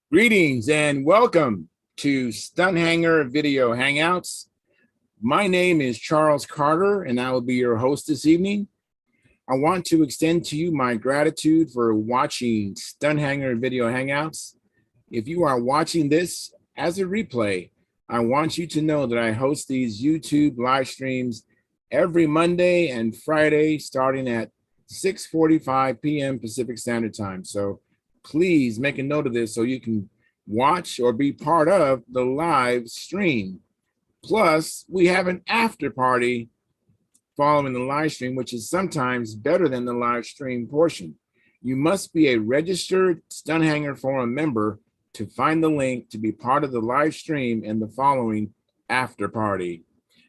Greetings and welcome to Stunthangar Video Hangouts. My name is Charles Carter and I will be your host this evening. I want to extend to you my gratitude for watching Stunthangar Video Hangouts. If you are watching this as a replay, I want you to know that I host these YouTube live streams every Monday and Friday starting at 6:45 p.m. Pacific Standard Time. So please make a note of this so you can watch or be part of the live stream. Plus, we have an after party following the live stream, which is sometimes better than the live stream portion. You must be a registered Stunthangar Forum member to find the link to be part of the live stream and the following after party.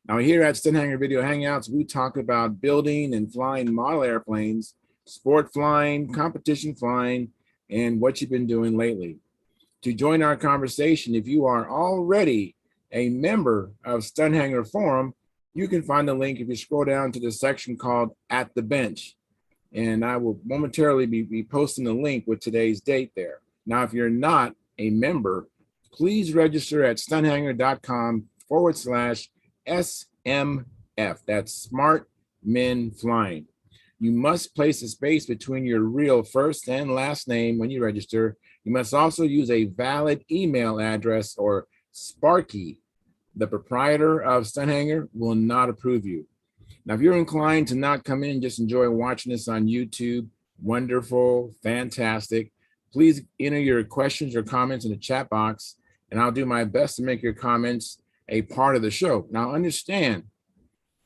Now, here at Stunthangar Video Hangouts, we talk about building and flying model airplanes, sport flying, competition flying, and what you've been doing lately. To join our conversation, if you are already a member of Stunthangar Forum, you can find the link if you scroll down to the section called At the Bench. And I will momentarily be posting the link with today's date there. Now, if you're not a member, please register at stunthangar.com/SMF. That's Smart Men Flying. You must place a space between your real first and last name when you register. You must also use a valid email address or Sparky. The proprietor of Stunthangar will not approve you. Now, if you're inclined to not come in, just enjoy watching this on YouTube, wonderful, fantastic. Please enter your questions or comments in the chat box, and I'll do my best to make your comments a part of the show. Now, understand,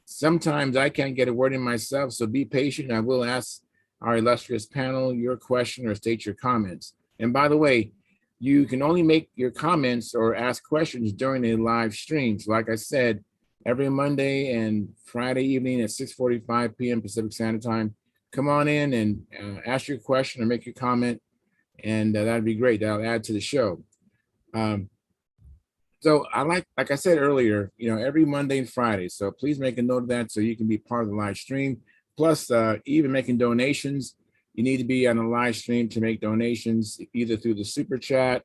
sometimes I can't get a word in myself, so be patient. I will ask our illustrious panel your question or state your comments. And by the way, you can only make your comments or ask questions during a live stream. So like I said, every Monday and Friday evening at 6:45 p.m. Pacific Standard Time, come on in and ask your question or make your comment, and that'd be great. That'll add to the show. So I like I said earlier, every Monday and Friday. So please make a note of that so you can be part of the live stream. Plus, even making donations, you need to be on the live stream to make donations either through the super chat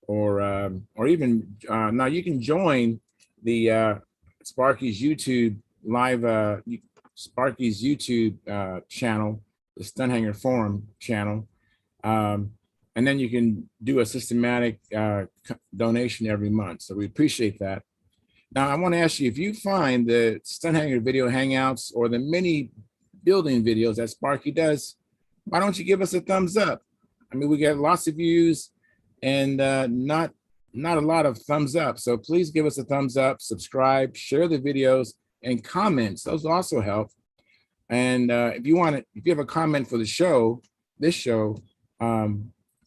or even now you can join the Sparky's YouTube live Sparky's YouTube channel, the Stunthangar Forum channel. And then you can do a systematic donation every month. So we appreciate that. Now, I want to ask you, if you find the Stunthangar Video Hangouts or the many building videos that Sparky does, why don't you give us a thumbs up? I mean, we get lots of views and not a lot of thumbs up. So please give us a thumbs up, subscribe, share the videos, and comments. Those also help. And if you have a comment for the show, this show,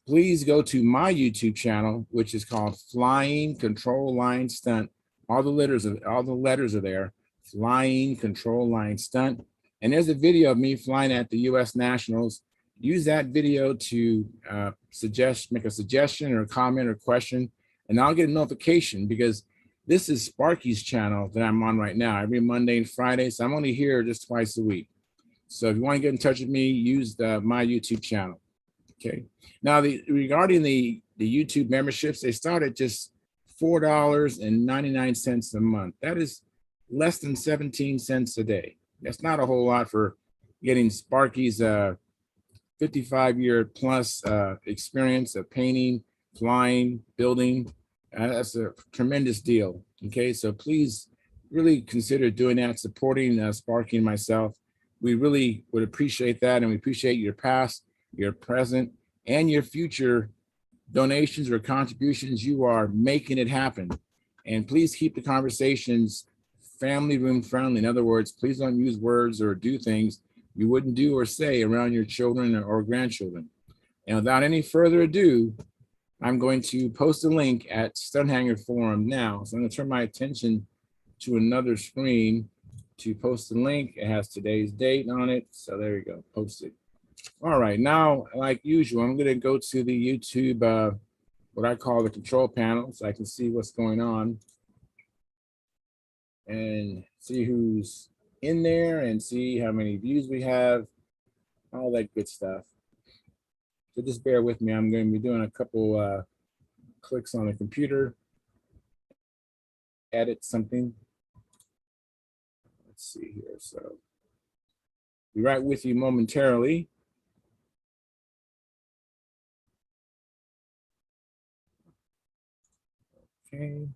please go to my YouTube channel, which is called Flying Control Line Stunt. All the letters are there. Flying Control Line Stunt. And there's a video of me flying at the U.S. Nationals. Use that video to make a suggestion or a comment or question, and I'll get a notification because this is Sparky's channel that I'm on right now, every Monday and Friday. So I'm only here just twice a week. So if you want to get in touch with me, use my YouTube channel. Okay. Now, regarding the YouTube memberships, they start at just $4.99 a month. That is less than 17 cents a day. That's not a whole lot for getting Sparky's 55-year plus experience of painting, flying, building. That's a tremendous deal. Okay, so please really consider doing that, supporting Sparky and myself. We really would appreciate that, and we appreciate your past, your present, and your future donations or contributions. You are making it happen. And please keep the conversations family room friendly. In other words, please don't use words or do things you wouldn't do or say around your children or grandchildren. And without any further ado, I'm going to post a link at Stunthangar Forum now. So I'm going to turn my attention to another screen to post the link. It has today's date on it. So there you go, post it. All right, now, like usual, I'm going to go to the YouTube, what I call the control panel, so I can see what's going on and see who's in there and see how many views we have, all that good stuff. So just bear with me. I'm going to be doing a couple clicks on the computer, edit something. Let's see here. So be right with you momentarily. Okay.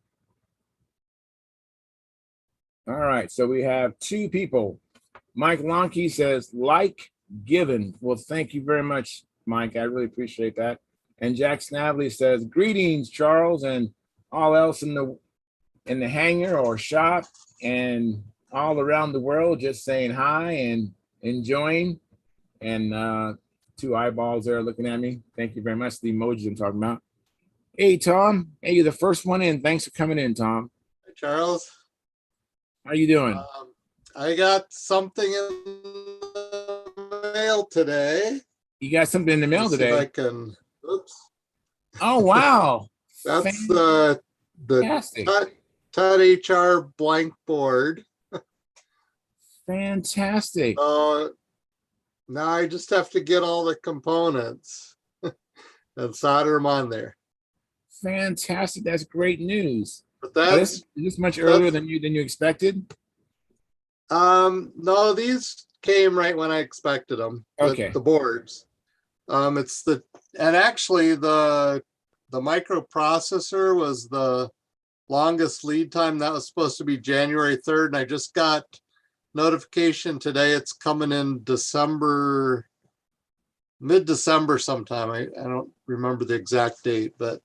All right, so we have 2 people. Mike Lonke says, like given. Well, thank you very much, Mike. I really appreciate that. And Jack Snavely says, greetings, Charles, and all else in the hangar or shop and all around the world, just saying hi and enjoying. And 2 eyeballs there looking at me. Thank you very much. The emojis I'm talking about. Hey, Tom. Hey, you're the first one in. Thanks for coming in, Tom. Hey, Charles. How you doing? I got something in the mail today. You got something in the mail today? If I can. Oops. Oh, wow. That's the TUD HR blank board. Fantastic. Now I just have to get all the components and solder them on there. Fantastic. That's great news. But that's is this much earlier than you expected? No, these came right when I expected them. Okay. The boards. And actually the microprocessor was the longest lead time. That was supposed to be January 3rd, and I just got notification today it's coming in December, mid-December sometime. I don't remember the exact date, but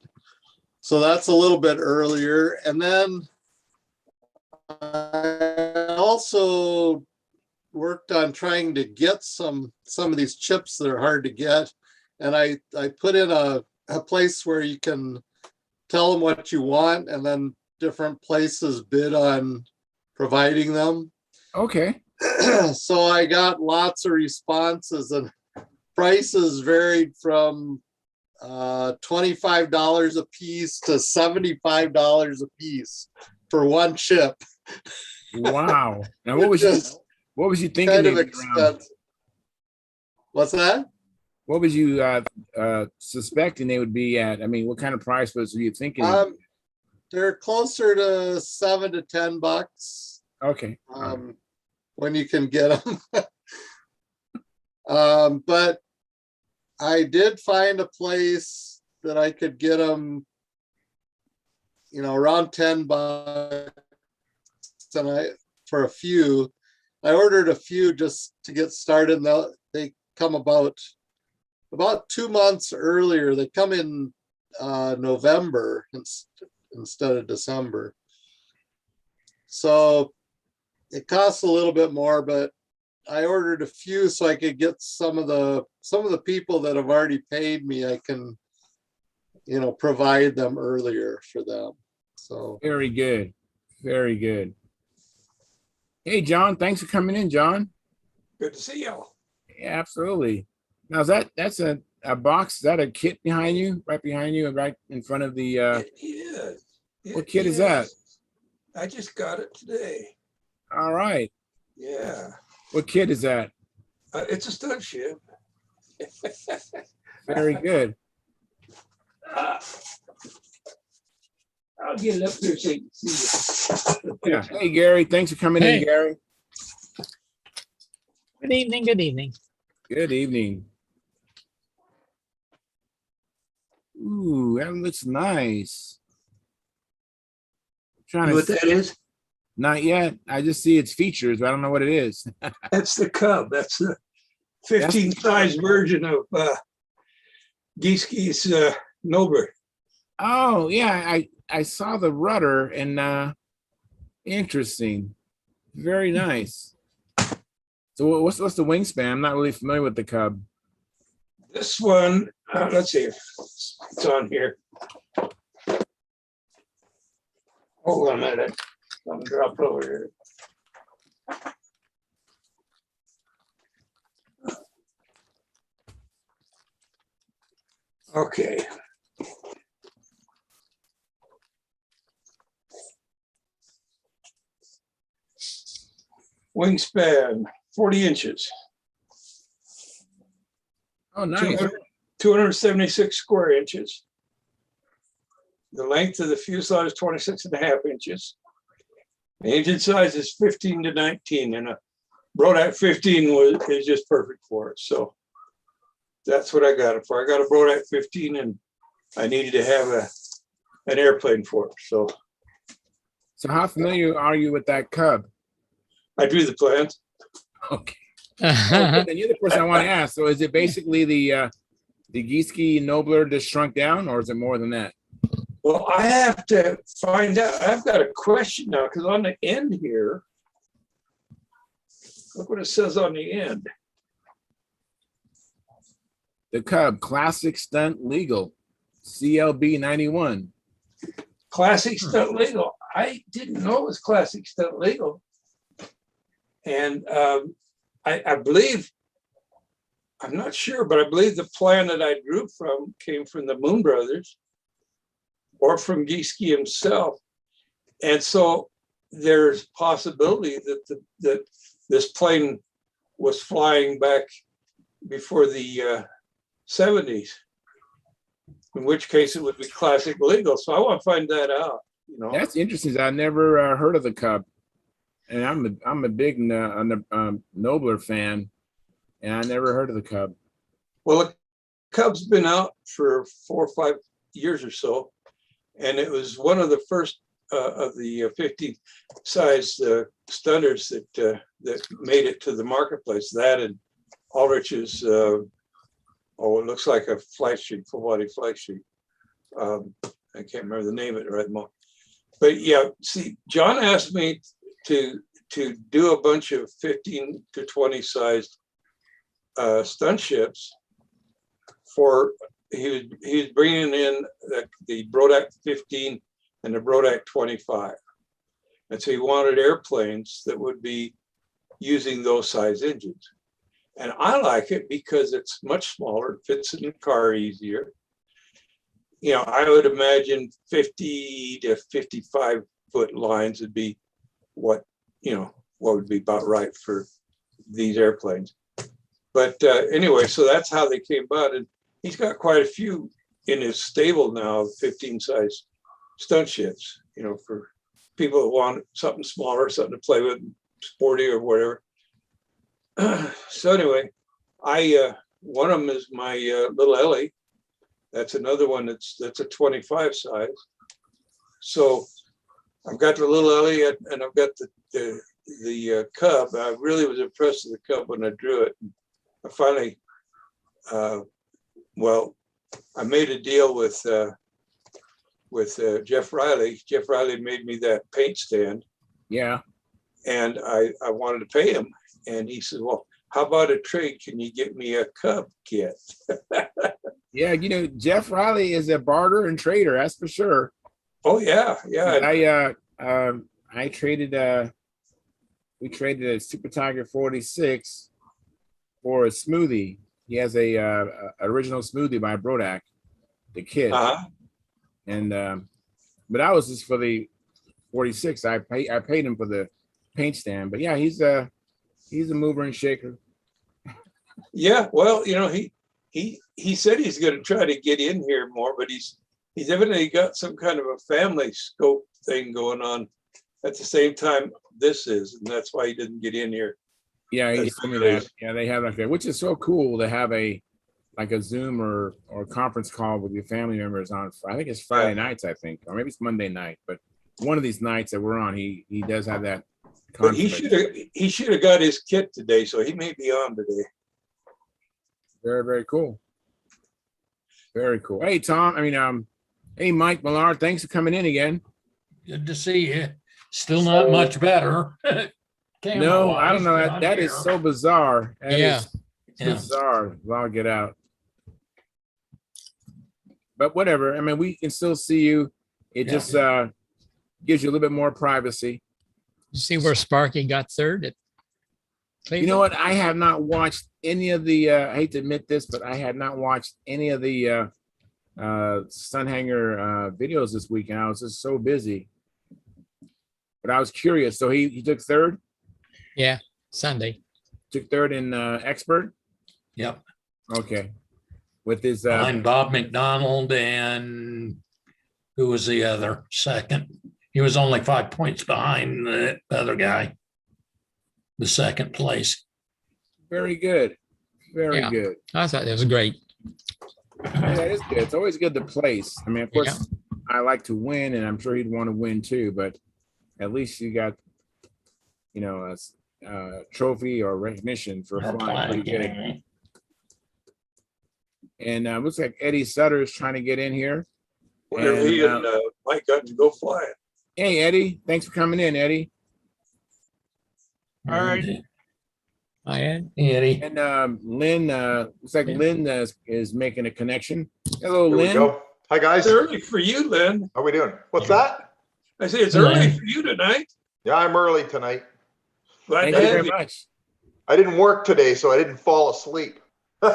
so that's a little bit earlier. And then I also worked on trying to get some of these chips that are hard to get. And I put in a place where you can tell them what you want, and then different places bid on providing them. Okay. So I got lots of responses, and prices varied from $25 a piece to $75 a piece for one chip. Wow. Now what was you thinking? Kind of expensive. What's that? What was you suspecting they would be at? I mean, what kind of price was you thinking? They're closer to $7 to $10. Okay. When you can get them. But I did find a place that I could get them, around $10. And for a few, I ordered a few just to get started. And they come about 2 months earlier. They come in November instead of December. So it costs a little bit more, but I ordered a few so I could get some of the people that have already paid me. I can, provide them earlier for them. So very good. Very good. Hey, John, thanks for coming in, John. Good to see you. Yeah, absolutely. Now that's a box, is that a kit behind you, right behind you and right in front of the It is. What kit is that? I just got it today. All right. Yeah. What kit is that? It's a stunt ship. Very good. I'll get it up there so you can see it. Yeah. Hey, Gary, thanks for coming in, Gary. Good evening. Good evening. Good evening. Ooh, that looks nice. You know what that is? Not yet. I just see its features, but I don't know what it is. That's the Cub. That's the 15 size version of Gee's Nobler. Oh, yeah. I saw the rudder and interesting. Very nice. So what's the wingspan? I'm not really familiar with the Cub. This one, let's see if it's on here. Hold on a minute. I'm gonna drop it over here. Okay. Wingspan, 40 inches. Oh, nice. 276 square inches. the length of the fuselage is 26.5 inches. The engine size is 15 to 19, and a Brodak 15 is just perfect for it. So that's what I got it for. I got a Brodak 15, and I needed to have an airplane for it. So how familiar are you with that Cub? I drew the plans. Okay. And you're the person I want to ask. So is it basically the Gieske Nobler just shrunk down, or is it more than that? Well, I have to find out. I've got a question now, because on the end here, look what it says on the end. The Cub Classic Stunt Legal, CLB 91. Classic Stunt Legal. I didn't know it was Classic Stunt Legal. And I believe, I'm not sure, but I believe the plan that I drew from came from the Moon Brothers or from Gieske himself. And so there's possibility that this plane was flying back before the 70s, in which case it would be classic legal. So I want to find that out. You know, that's interesting. I never heard of the Cub, and I'm a big Nobler fan, and I never heard of the Cub. Well, the Cub's been out for 4 or 5 years or so, and it was one of the first of the 50 size stunners that made it to the marketplace. That and Ulrich's, it looks like a flight sheet, full body flight sheet. I can't remember the name of it right now. But yeah, see, John asked me to do a bunch of 15 to 20 sized stunt ships for, he was bringing in the Brodak 15 and the Brodak 25. And so he wanted airplanes that would be using those size engines. And I like it because it's much smaller, it fits in the car easier. You know, I would imagine 50 to 55 foot lines would be what would be about right for these airplanes. But anyway, so that's how they came about. And he's got quite a few in his stable now, 15 size stunt ships, you know, for people that want something smaller, something to play with, sporty or whatever. So anyway, one of them is my little Ellie. That's another one that's a 25 size. So I've got the little Ellie and I've got the Cub. I really was impressed with the Cub when I drew it. I finally, I made a deal with Jeff Riley. Jeff Riley made me that paint stand. Yeah. And I wanted to pay him. And he said, well, how about a trade? Can you get me a Cub kit? Yeah, you know, Jeff Riley is a barter and trader, that's for sure. Oh yeah, yeah. I traded we traded a Super Tiger 46 for a smoothie. He has a original smoothie by Brodak, the kid. And but I was just for the 46. I paid him for the paint stand. But yeah, he's a mover and shaker. Yeah, well, you know, he said he's going to try to get in here more, but he's evidently got some kind of a family scope thing going on at the same time this is, and that's why he didn't get in here. Yeah, he told me that. Yeah, they have like that, which is so cool to have a Zoom or conference call with your family members on. I think it's Friday nights, I think, or maybe it's Monday night. But one of these nights that we're on, he does have that. But he should have got his kit today, so he may be on today. Very, very cool. Very cool. Hey, Tom. Hey, Mike Millard. Thanks for coming in again. Good to see you. Still not much better. No, I don't know. That is so bizarre. That is bizarre. I'll get out. But whatever. I mean, we can still see you. It just gives you a little bit more privacy. You see where Sparky got third at Cleveland? You know what? I have not watched any of the, I hate to admit this, but I had not watched any of the Stunthangar videos this weekend. I was just so busy. But I was curious. So he took third? Yeah, Sunday. Took third in expert? Yep. Okay. With his behind Bob McDonald and who was the other second. He was only 5 points behind the other guy, the second place. Very good. Very Yeah. good. I thought that was great. Yeah, that is good. It's always good to place. I mean, of course, Yeah. I like to win, and I'm sure he'd want to win too, but at least you got, a trophy or recognition for flying pretty good. And looks like Eddie Sutter is trying to get in here. Where he and Mike got to go flying. Hey, Eddie, thanks for coming in, Eddie. All right. I had. Eddie. And Lynn, looks like Lynn is making a connection. Hello, Here we Lynn. go. Hi, guys. It's early for you, Lynn. How we doing? What's that? I say it's early for you tonight. Yeah, I'm early tonight. Glad Thank to you have very you. much. I didn't work today, so I didn't fall asleep. You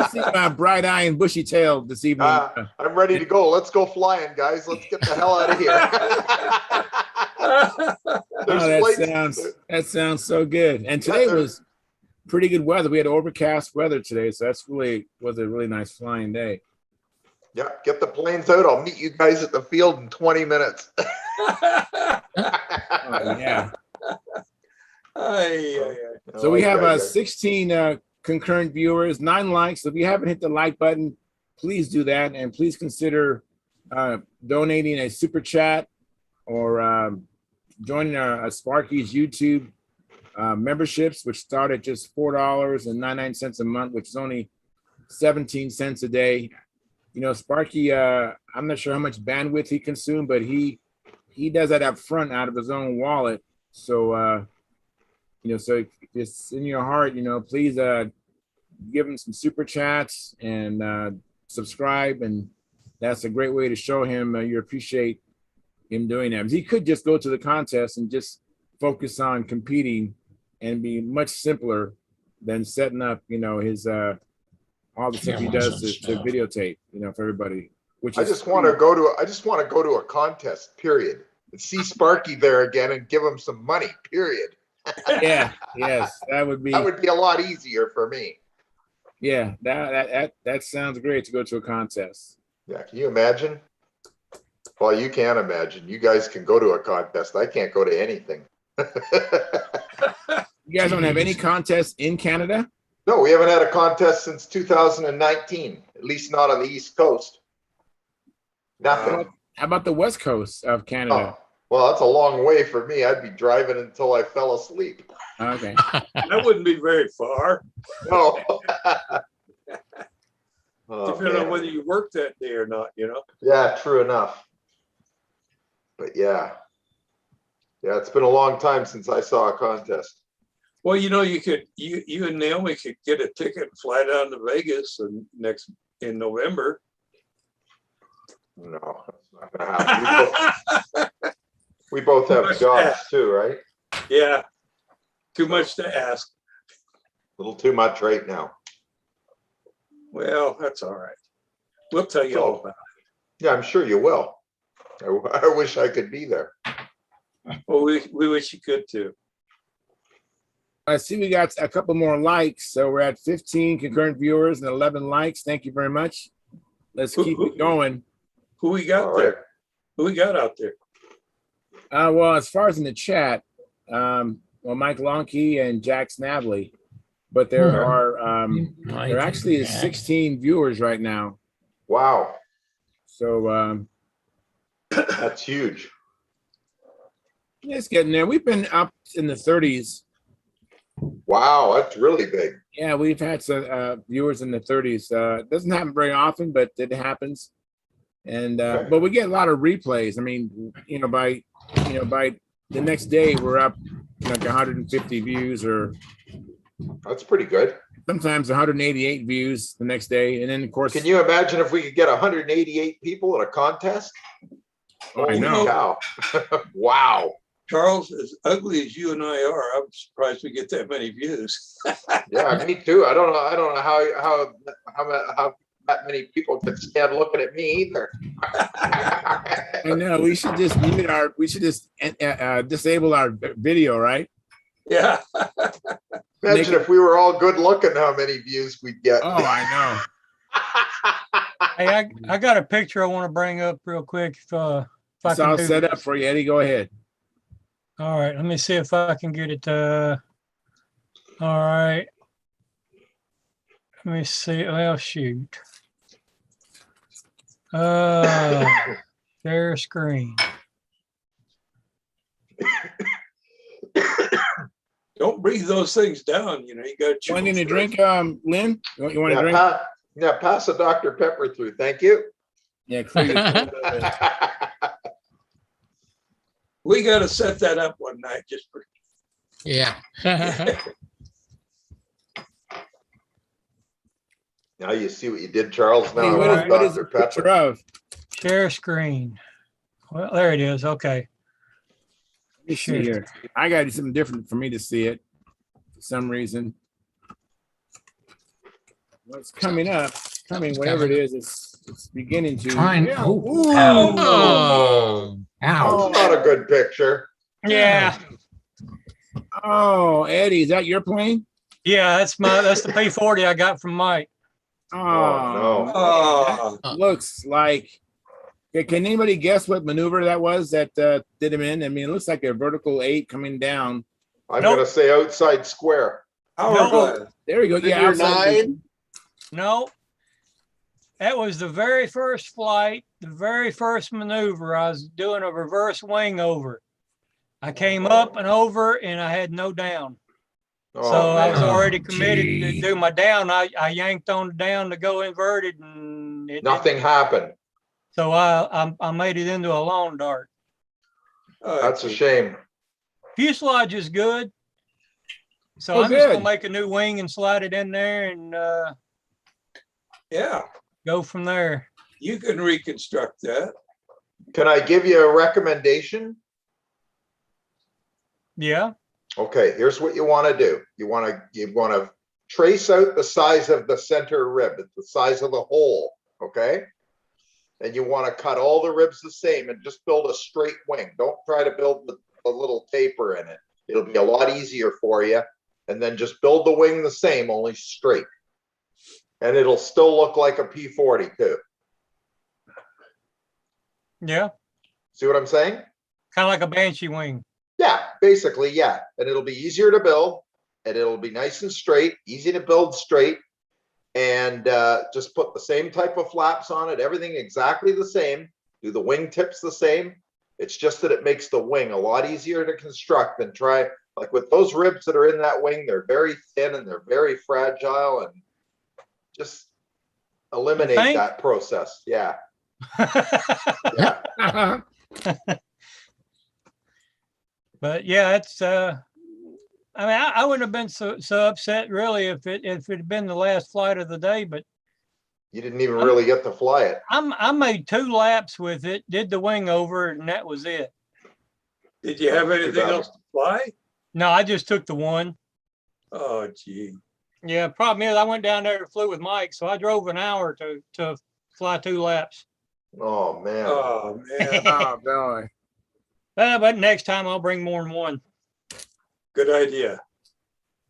seem bright eye and bushy tail this evening. I'm ready to go. Let's go flying, guys. Let's get the hell out of here. That sounds so good. And today was pretty good weather. We had overcast weather today, so was a really nice flying day. Yeah, get the planes out. I'll meet you guys at the field in 20 minutes. Oh, yeah. So I we like have that, guys. 16 concurrent viewers, 9 likes. So if you haven't hit the like button, please do that, and please consider donating a super chat or joining a Sparky's YouTube memberships, which start at just $4.99 a month, which is only 17 cents a day. Sparky, I'm not sure how much bandwidth he consumed, but he does that up front out of his own wallet. So so if it's in your heart, please give him some super chats and subscribe, and that's a great way to show him you appreciate him doing that. He could just go to the contest and just focus on competing, and be much simpler than setting up, his all the stuff he does to videotape, for everybody. I just want to go to a contest, period. And see Sparky there again and give him some money, period. Yeah, yes, that would be a lot easier for me. Yeah, that sounds great to go to a contest. Yeah, can you imagine? Well, you can imagine. You guys can go to a contest. I can't go to anything. You guys don't have any contests in Canada? No, we haven't had a contest since 2019, at least not on the East Coast. Nothing. How about the West Coast of Canada? Oh, well, that's a long way for me. I'd be driving until I fell asleep. Okay. That wouldn't be very far. No. Depending on whether you work that day or not, Yeah, true enough. But yeah, it's been a long time since I saw a contest. Well, you and Naomi could get a ticket and fly down to Vegas in November. No, that's not gonna happen. We both have jobs too, right? Yeah, too much to ask. A little too much right now. Well, that's all right. We'll tell you all about it. Yeah, I'm sure you will. I wish I could be there. Well, we wish you could too. I see we got a couple more likes. So we're at 15 concurrent viewers and 11 likes. Thank you very much. Let's keep it going. Who we got there? Right. Who we got out there? Well, as far as in the chat, Mike Lonkey and Jack Snavely, but there are actually 16 viewers right now. Wow. So that's huge. It's getting there. We've been up in the 30s. Wow, that's really big. Yeah, we've had some viewers in the 30s. It doesn't happen very often, but it happens. And but we get a lot of replays. I mean, by the next day we're up like 150 views, or that's pretty good. Sometimes 188 views the next day, and then of course. Can you imagine if we could get 188 people at a contest? Oh, I know. Wow. Charles, as ugly as you and I are, I'm surprised we get that many views. Yeah, me too. I don't know how that many people can stand looking at me either. I know. We should just disable our video, right? Yeah. Imagine if we were all good looking, how many views we'd get. Oh, I know. Hey, I got a picture I want to bring up real quick. If I It's can all do set up this. for you, Eddie. Go ahead. All right, let me see if I can get it. All right. Let me see. Well, shoot. Share screen. Don't breathe those things down, you got to chew Want them anything to first. drink, Lynn? You want to drink? Pass a Dr. Pepper through. Thank you. Yeah, clear your throat. We got to set that up one night just for. Yeah. Now you see what you did, Charles. Now Hey, I what want is what is Dr. the picture Pepper. of? Share screen. Well, there it is. Okay. Let me see Share. here. I got to do something different for me to see it for some reason. What's coming up? Whatever it is, it's beginning to. Trying. Yeah. Oh, Ooh. Oh. ow. That's not a good picture. Yeah. Oh, Eddie, is that your plane? Yeah, that's the P40 I got from Mike. Oh, no. Oh, that looks like. Yeah, can anybody guess what maneuver that was that did him in? I mean, it looks like a vertical 8 coming down. I'm Nope. gonna say outside square. hourglass. There we go. Yeah, Figure outside. 9. No, that was the very first flight, the very first maneuver. I was doing a reverse wing over. I came up and over and I had no down. Oh, So I was man. already committed to Gee. do my down. I yanked on the down to go inverted and Nothing happened. So I made it into a lawn dart. That's a shame. Fuselage is good. So Oh, I'm just gonna good. make a new wing and slide it in there and Yeah, go from there. you can reconstruct that. Can I give you a recommendation? Yeah. Okay, here's what you want to do. You want to trace out the size of the center rib, the size of the hole, okay? And you want to cut all the ribs the same and just build a straight wing. Don't try to build a little taper in it. It'll be a lot easier for you. And then just build the wing the same, only straight. And it'll still look like a P40 too. Yeah. See what I'm saying? Kind of like a Banshee wing. Yeah, basically, yeah. And it'll be easier to build and it'll be nice and straight, easy to build straight. And just put the same type of flaps on it, everything exactly the same. Do the wing tips the same. It's just that it makes the wing a lot easier to construct than try, like with those ribs that are in that wing, they're very thin and they're very fragile, and just eliminate think? that process. Yeah. Yeah. But yeah, it's I mean, I wouldn't have been so upset really if it had been the last flight of the day, but You didn't even really get to fly it. I made 2 laps with it, did the wing over, and that was it. Did you have anything else to fly? No, I just took the one. Oh, gee. Yeah, problem is I went down there and flew with Mike, so I drove an hour to fly 2 laps. Oh, man. Oh, man. Oh, boy. But next time I'll bring more than one. Good idea.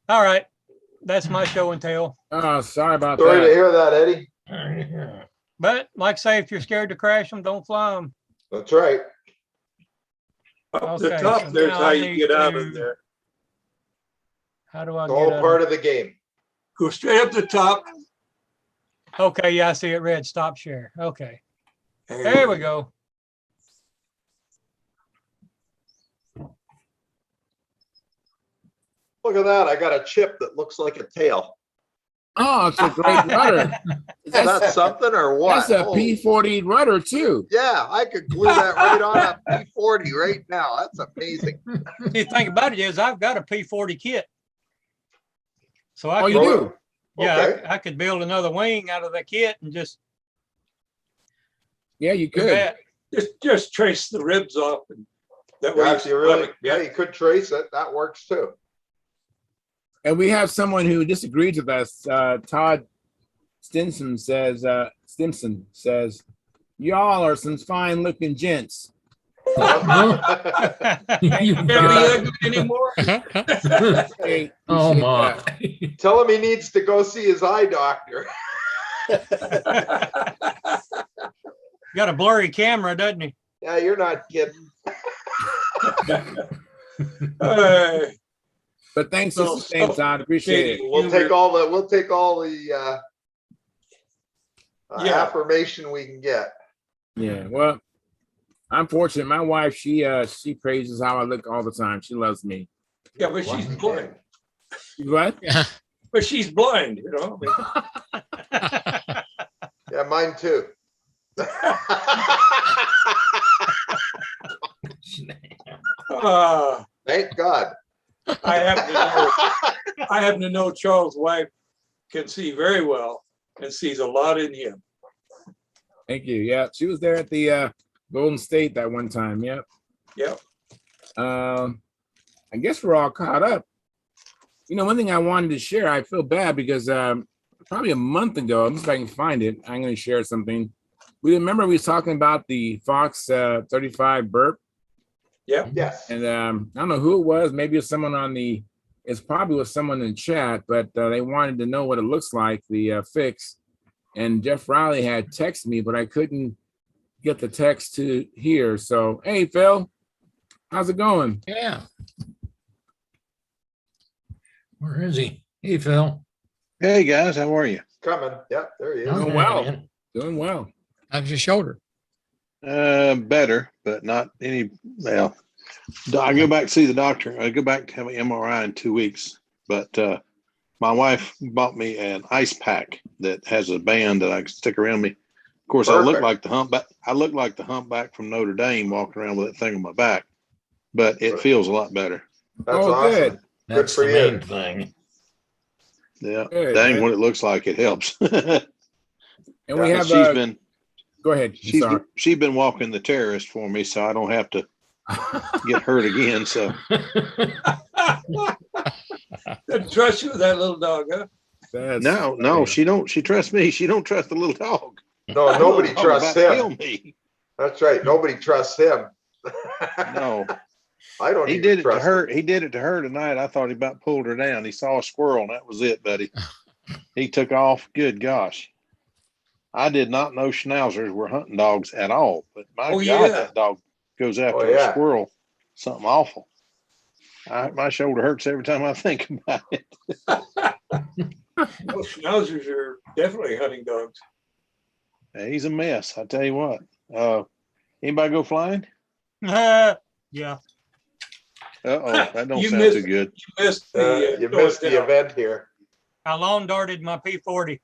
All right, that's my show and tell. Oh, sorry about Sorry to that. hear that, Eddie. But like I say, if you're scared to crash them, don't fly them. That's right. Up the Okay, top, so there's now how I you need get out to- of there. How do I It's get all out? part of the game. Go straight up the top. Okay, yeah, I see it red. Stop share. Okay, there we go. Look at that. I got a chip that looks like a tail. Oh, it's a great rudder. Is that something or what? That's a Oh, P40 rudder too. yeah, I could glue that right on a P40 right now. That's amazing. The thing about it is I've got a P40 kit. So I Oh, could, you do? yeah, Okay. I could build another wing out of the kit and just Yeah, you do could. that. Just trace the ribs off, and that way Yeah, if you really, yeah. yeah, you could trace it. That works too. And we have someone who disagrees with us. Todd Stimson says, y'all are some fine looking gents. You Can't be got- ugly anymore. Hey, Oh, appreciate my. that. Tell him he needs to go see his eye doctor. Got a blurry camera, doesn't he? Yeah, you're not kidding. Uh, But thanks So- just the same, Todd. Appreciate it. We'll take all the Yeah. affirmation we can get. Yeah. Well, I'm fortunate. My wife, she praises how I look all the time. She loves me. yeah, but she's blind. What? Yeah. But she's blind, you know. Yeah, mine too. Thank God. I happen to know Charles' wife can see very well and sees a lot in him. Thank you. Yeah, she was there at the Golden State that one time. Yep. Yep. I guess we're all caught up. You know, one thing I wanted to share, I feel bad because probably a month ago, I'm just if I can find it, I'm going to share something. We remember we was talking about the Fox 35 burp. Yep. Yes. And I don't know who it was. Maybe it's someone it's probably was someone in chat, but they wanted to know what it looks like, the fix. And Jeff Riley had texted me, but I couldn't get the text to here. So, hey, Phil, how's it going? Yeah. Where is he? Hey, Phil. Hey guys, how are you? Coming. Yep, there he is. Doing Okay, well. man. Doing well. How's your shoulder? Better, but not any. Well, I go back to see the doctor. I go back to have an MRI in 2 weeks. But my wife bought me an ice pack that has a band that I can stick around me. Of course, I look Perfect. like the humpback. I look like the humpback from Notre Dame walking around with that thing on my back, but it feels a lot better. That's Oh, awesome. good. That's for the you. main thing. Yeah, Good, dang, good. what it looks like, it helps. And we Yeah, have she's been go ahead. I'm sorry. she's been walking the terrorist for me, so I don't have to get hurt again. So Doesn't trust you with that little dog, huh? That's no, funny. she don't. She trusts me. She don't trust the little dog. No, nobody Dog trusts about to kill him. me. That's right. Nobody trusts him. No, I don't he even did it to trust her. him. He did it to her tonight. I thought he about pulled her down. He saw a squirrel, and that was it, buddy. He took off. Good gosh. I did not know schnauzers were hunting dogs at all, but my Oh, God, yeah. that dog goes after Oh, yeah. a squirrel. Something awful. My shoulder hurts every time I think about it. Well, schnauzers are definitely hunting dogs. He's a mess. I tell you what. Anybody go flying? Yeah. Uh-oh, that don't You sound missed- too good. You missed the, You missed the down. event here. I lawn darted my P40.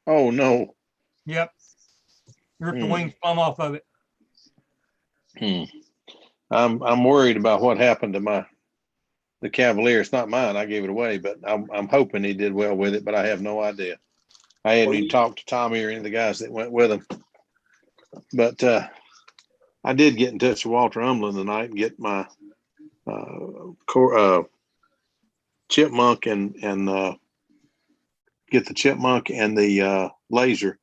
Oh no. Yep. Ripped the Hmm. wings plumb off of it. I'm worried about what happened to the Cavalier. It's not mine. I gave it away, but I'm hoping he did well with it, but I have no idea. I hadn't even talked to Tommy or any of the guys that went with him. But I did get in touch with Walter Umlin tonight and get my chipmunk and get the chipmunk and the laser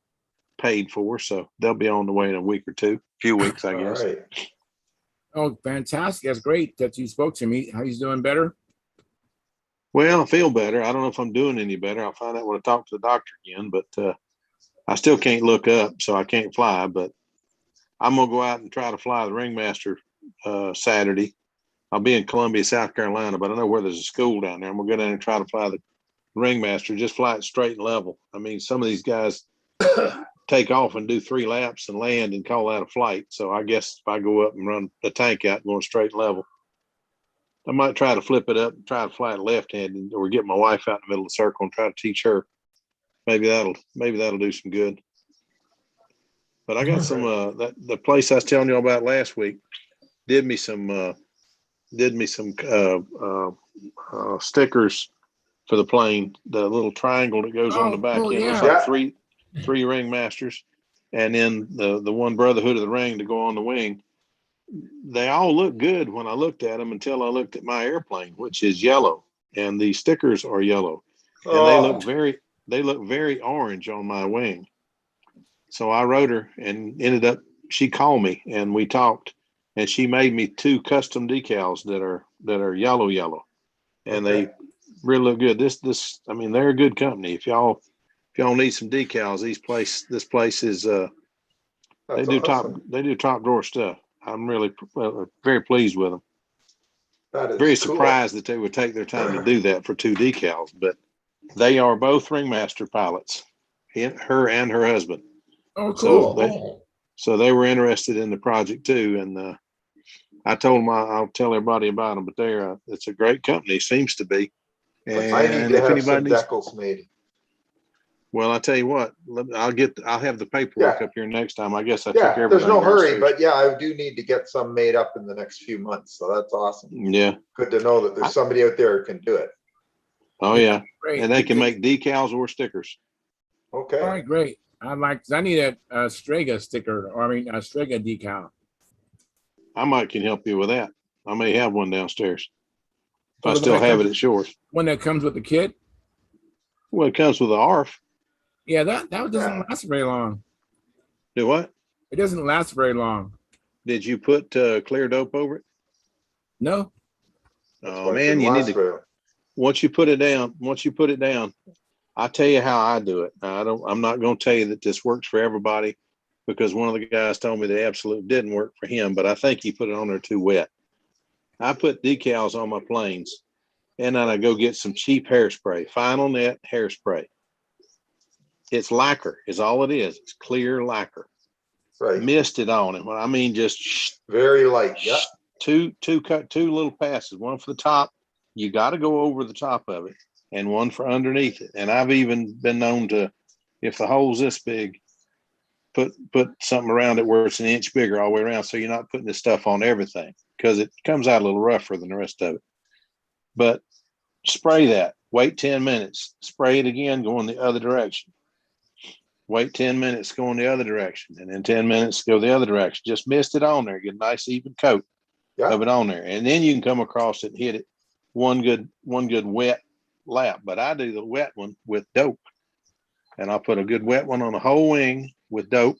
paid for. So they'll be on the way in a week or two, few weeks, I All guess. right. Oh, fantastic. That's great that you spoke to me. How he's doing better? Well, I feel better. I don't know if I'm doing any better. I'll find out when I talk to the doctor again, but I still can't look up, so I can't fly, but I'm going to go out and try to fly the Ringmaster Saturday. I'll be in Columbia, South Carolina, but I know where there's a school down there. I'm going to go down and try to fly the Ringmaster, just fly it straight and level. I mean, some of these guys take off and do 3 laps and land and call that a flight. So I guess if I go up and run the tank out going straight and level, I might try to flip it up and try to fly it left-handed or get my wife out in the middle of the circle and try to teach her. Maybe that'll do some good. But I got some the place I was telling you about last week did me some stickers for the plane, the little triangle that goes on the back end. Yeah. It's like three Ringmasters, and then the one Brotherhood of the Ring to go on the wing. They all look good when I looked at them until I looked at my airplane, which is yellow, and the stickers are yellow, and they look very orange on my wing. So I wrote her and she called me and we talked, and she made me 2 custom decals that are yellow, and they really look good. I mean, they're a good company. If y'all if y'all need some decals, this place is, they That's do awesome. top drawer stuff. I'm really very pleased with them. That is Very cool. surprised that they would take their time to do that for 2 decals, but they are both ringmaster pilots, her and her husband. Oh, So cool. So they were interested in the project too. And I told them I'll tell everybody about them, but it's a great company, seems to be. I need And to if have anybody some needs, decals made. well, I tell you what, I'll have the paperwork up here next time. I guess I took Yeah, everything. there's no hurry, downstairs. but yeah, I do need to get some made up in the next few months. So that's awesome. Yeah. Good to know that there's somebody out there who can do it. Oh yeah. Great. And they can make decals or stickers. Okay. All right, great. I need a Strega sticker, or a Strega decal. I might can help you with that. I may have one downstairs. If Oh, I the still one that have comes- it at yours. One that comes with the kit. Well, it comes with an ARF. Yeah, that doesn't last very long. Do what? It doesn't last very long. Did you put clear dope over it? No. Oh man, you need to. Once you put it down, I'll tell you how I do it. I'm not going to tell you that this works for everybody, because one of the guys told me the absolute didn't work for him, but I think he put it on there too wet. I put decals on my planes, and then I go get some cheap hairspray, Final Net hairspray. It's lacquer is all it is. It's clear lacquer. Right. Mist it on it. Well, I mean, just very light. Yeah. Two little passes, one for the top. You got to go over the top of it, and one for underneath it. And I've even been known to, if the hole's this big, put something around it where it's an inch bigger all the way around, so you're not putting this stuff on everything, because it comes out a little rougher than the rest of it. But spray that. Wait 10 minutes. Spray it again, go in the other direction. Wait 10 minutes, go in the other direction, and then 10 minutes, go the other direction. Just mist it on there. Get a nice even coat of it on there, and then you can come across it and hit it one good wet lap. But I do the wet one with dope, and I'll put a good wet one on the whole wing with dope,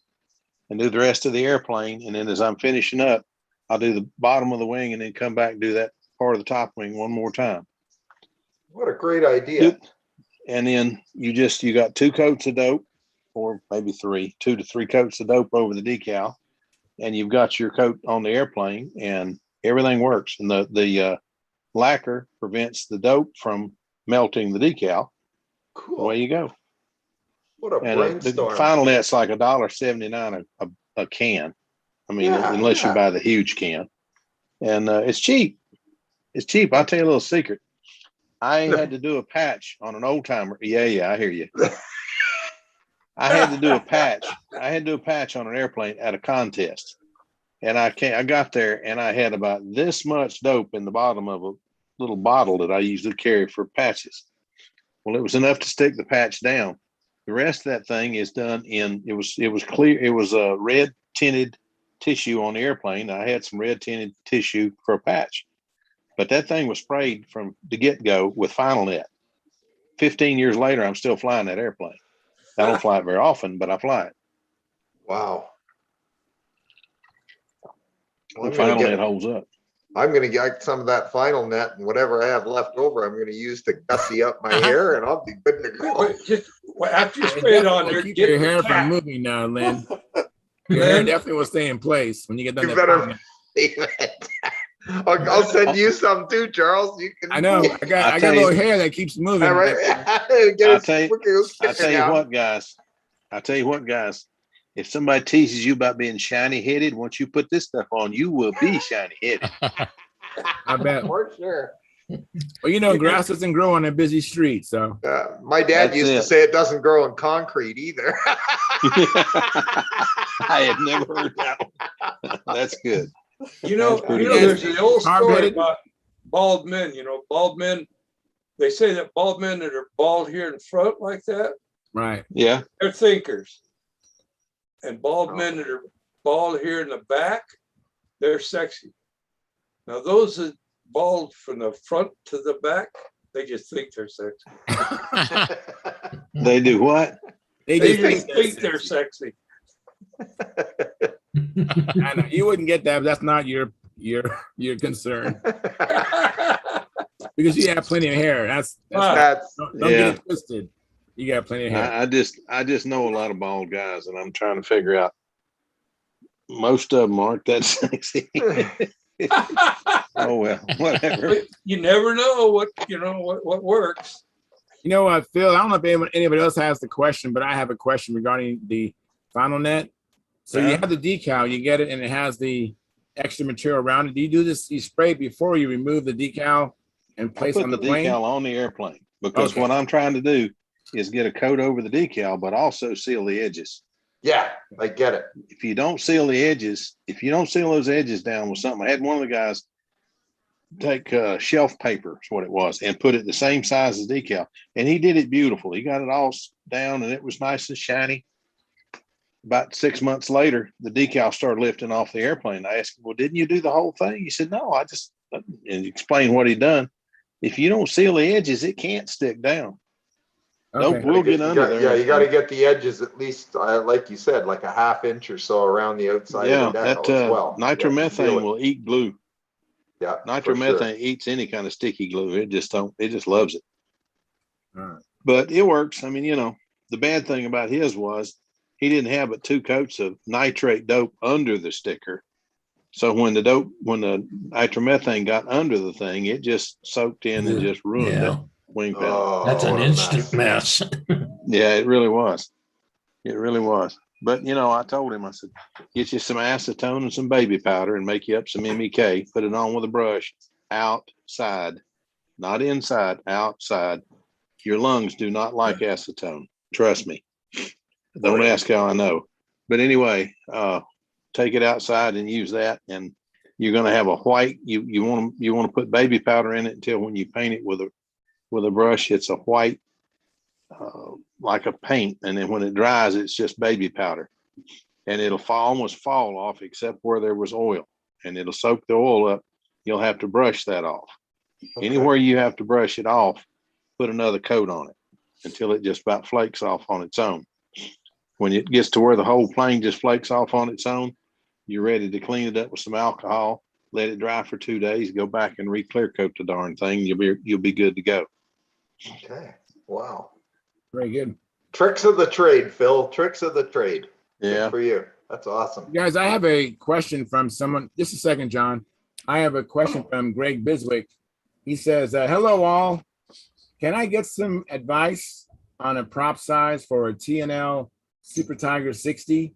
and do the rest of the airplane. And then as I'm finishing up, I'll do the bottom of the wing, and then come back and do that part of the top wing one more time. What a great idea. And then you got 2 coats of dope, or maybe 2 to 3 coats of dope over the decal, and you've got your coat on the airplane, and everything works. And the lacquer prevents the dope from melting the decal. Cool. Away you go. What a And the brainstorm. Final Net's like $1.79 a can. I mean, unless you buy the huge can, and it's cheap. It's cheap. I'll tell you a little secret. I had to do a patch on an old timer. Yeah, I hear you. I had to do a patch. I had to do a patch on an airplane at a contest, and I got there, and I had about this much dope in the bottom of a little bottle that I usually carry for patches. Well, it was enough to stick the patch down. The rest of that thing is done in. It was clear. It was a red tinted tissue on the airplane. I had some red tinted tissue for a patch, but that thing was sprayed from the get go with Final Net. 15 years later, I'm still flying that airplane. I don't fly it very often, but I fly it. Wow. The Final Net holds up. I'm going to get some of that Final Net, and whatever I have left over, I'm going to use to gussy up my hair, and I'll be good to go. Just after you spray it on there, Keep get your the hair cap. from moving now, Lynn. Your hair definitely will stay in place when you get done. You better leave it. I'll send you some too, Charles. You can. I know. I got a little hair that keeps moving. All right. I'll tell you what, guys. If somebody teases you about being shiny headed, once you put this stuff on, you will be shiny headed. I bet. For sure. Well, grass doesn't grow on a busy street, so. My dad used to say it doesn't grow in concrete either. I had never heard that one. That's good. There's an old story about bald men. Bald men, they say that bald men that are bald here in front like that, right? Yeah, they're thinkers. And bald men that are bald here in the back, they're sexy. Now those that bald from the front to the back, they just think they're sexy. They do what? They just think they're sexy. I know you wouldn't get that, but that's not your concern. Because you have plenty of hair. That's don't get it twisted. You got plenty of hair. I just know a lot of bald guys, and I'm trying to figure out. Most of them aren't that sexy. Oh well, whatever. But you never know what works. You know what, Phil? I don't know if anybody else has the question, but I have a question regarding the final net. So you Yeah. have the decal, you get it, and it has the extra material around it. Do you do this? You spray it before you remove the decal and I place put on the the plane? decal on the airplane because Okay. what I'm trying to do is get a coat over the decal, but also seal the edges. Yeah, I get it. If you don't seal the edges, if you don't seal those edges down with something, I had one of the guys take shelf paper, is what it was, and put it the same size as decal, and he did it beautiful. He got it all down, and it was nice and shiny. About 6 months later, the decal started lifting off the airplane. I asked him, "Well, didn't you do the whole thing?" He said, "No, I just," and explained what he'd done. If you don't seal the edges, it can't stick down. Okay. Nope, we'll get under there. Yeah, you got to get the edges at least, like you said, like a half inch or so around the outside Yeah, of the that decal as well. Yeah, to seal nitromethane it. will eat glue. Yeah, for Nitromethane sure. eats any kind of sticky glue. It just loves it. All right. But it works. I mean, the bad thing about his was he didn't have but 2 coats of nitrate dope under the sticker. So when the nitromethane got under the thing, it just soaked in and just ruined Yeah. that wing panel. Oh, That's an what a instant mess. mess. Yeah, it really was. It really was. But I told him, I said, get you some acetone and some baby powder and make you up some MEK, put it on with a brush outside, not inside, outside. Your lungs do not like acetone. Trust me. Don't ask how I know. But anyway, take it outside and use that. And you're going to have a white, you want to put baby powder in it until when you paint it with a brush, it's a white, like a paint. And then when it dries, it's just baby powder. And it'll almost fall off except where there was oil. And it'll soak the oil up. You'll have to brush that off. Okay. Anywhere you have to brush it off, put another coat on it until it just about flakes off on its own. When it gets to where the whole plane just flakes off on its own, you're ready to clean it up with some alcohol, let it dry for 2 days, go back and re-clear coat the darn thing. You'll be good to go. Okay. Wow. Very good. Tricks of the trade, Phil. Tricks of the trade. Yeah. Good for you. That's awesome. Guys, I have a question from someone. Just a second, John. I have a question from Greg Biswick. He says, hello all. Can I get some advice on a prop size for a T&L Super Tiger 60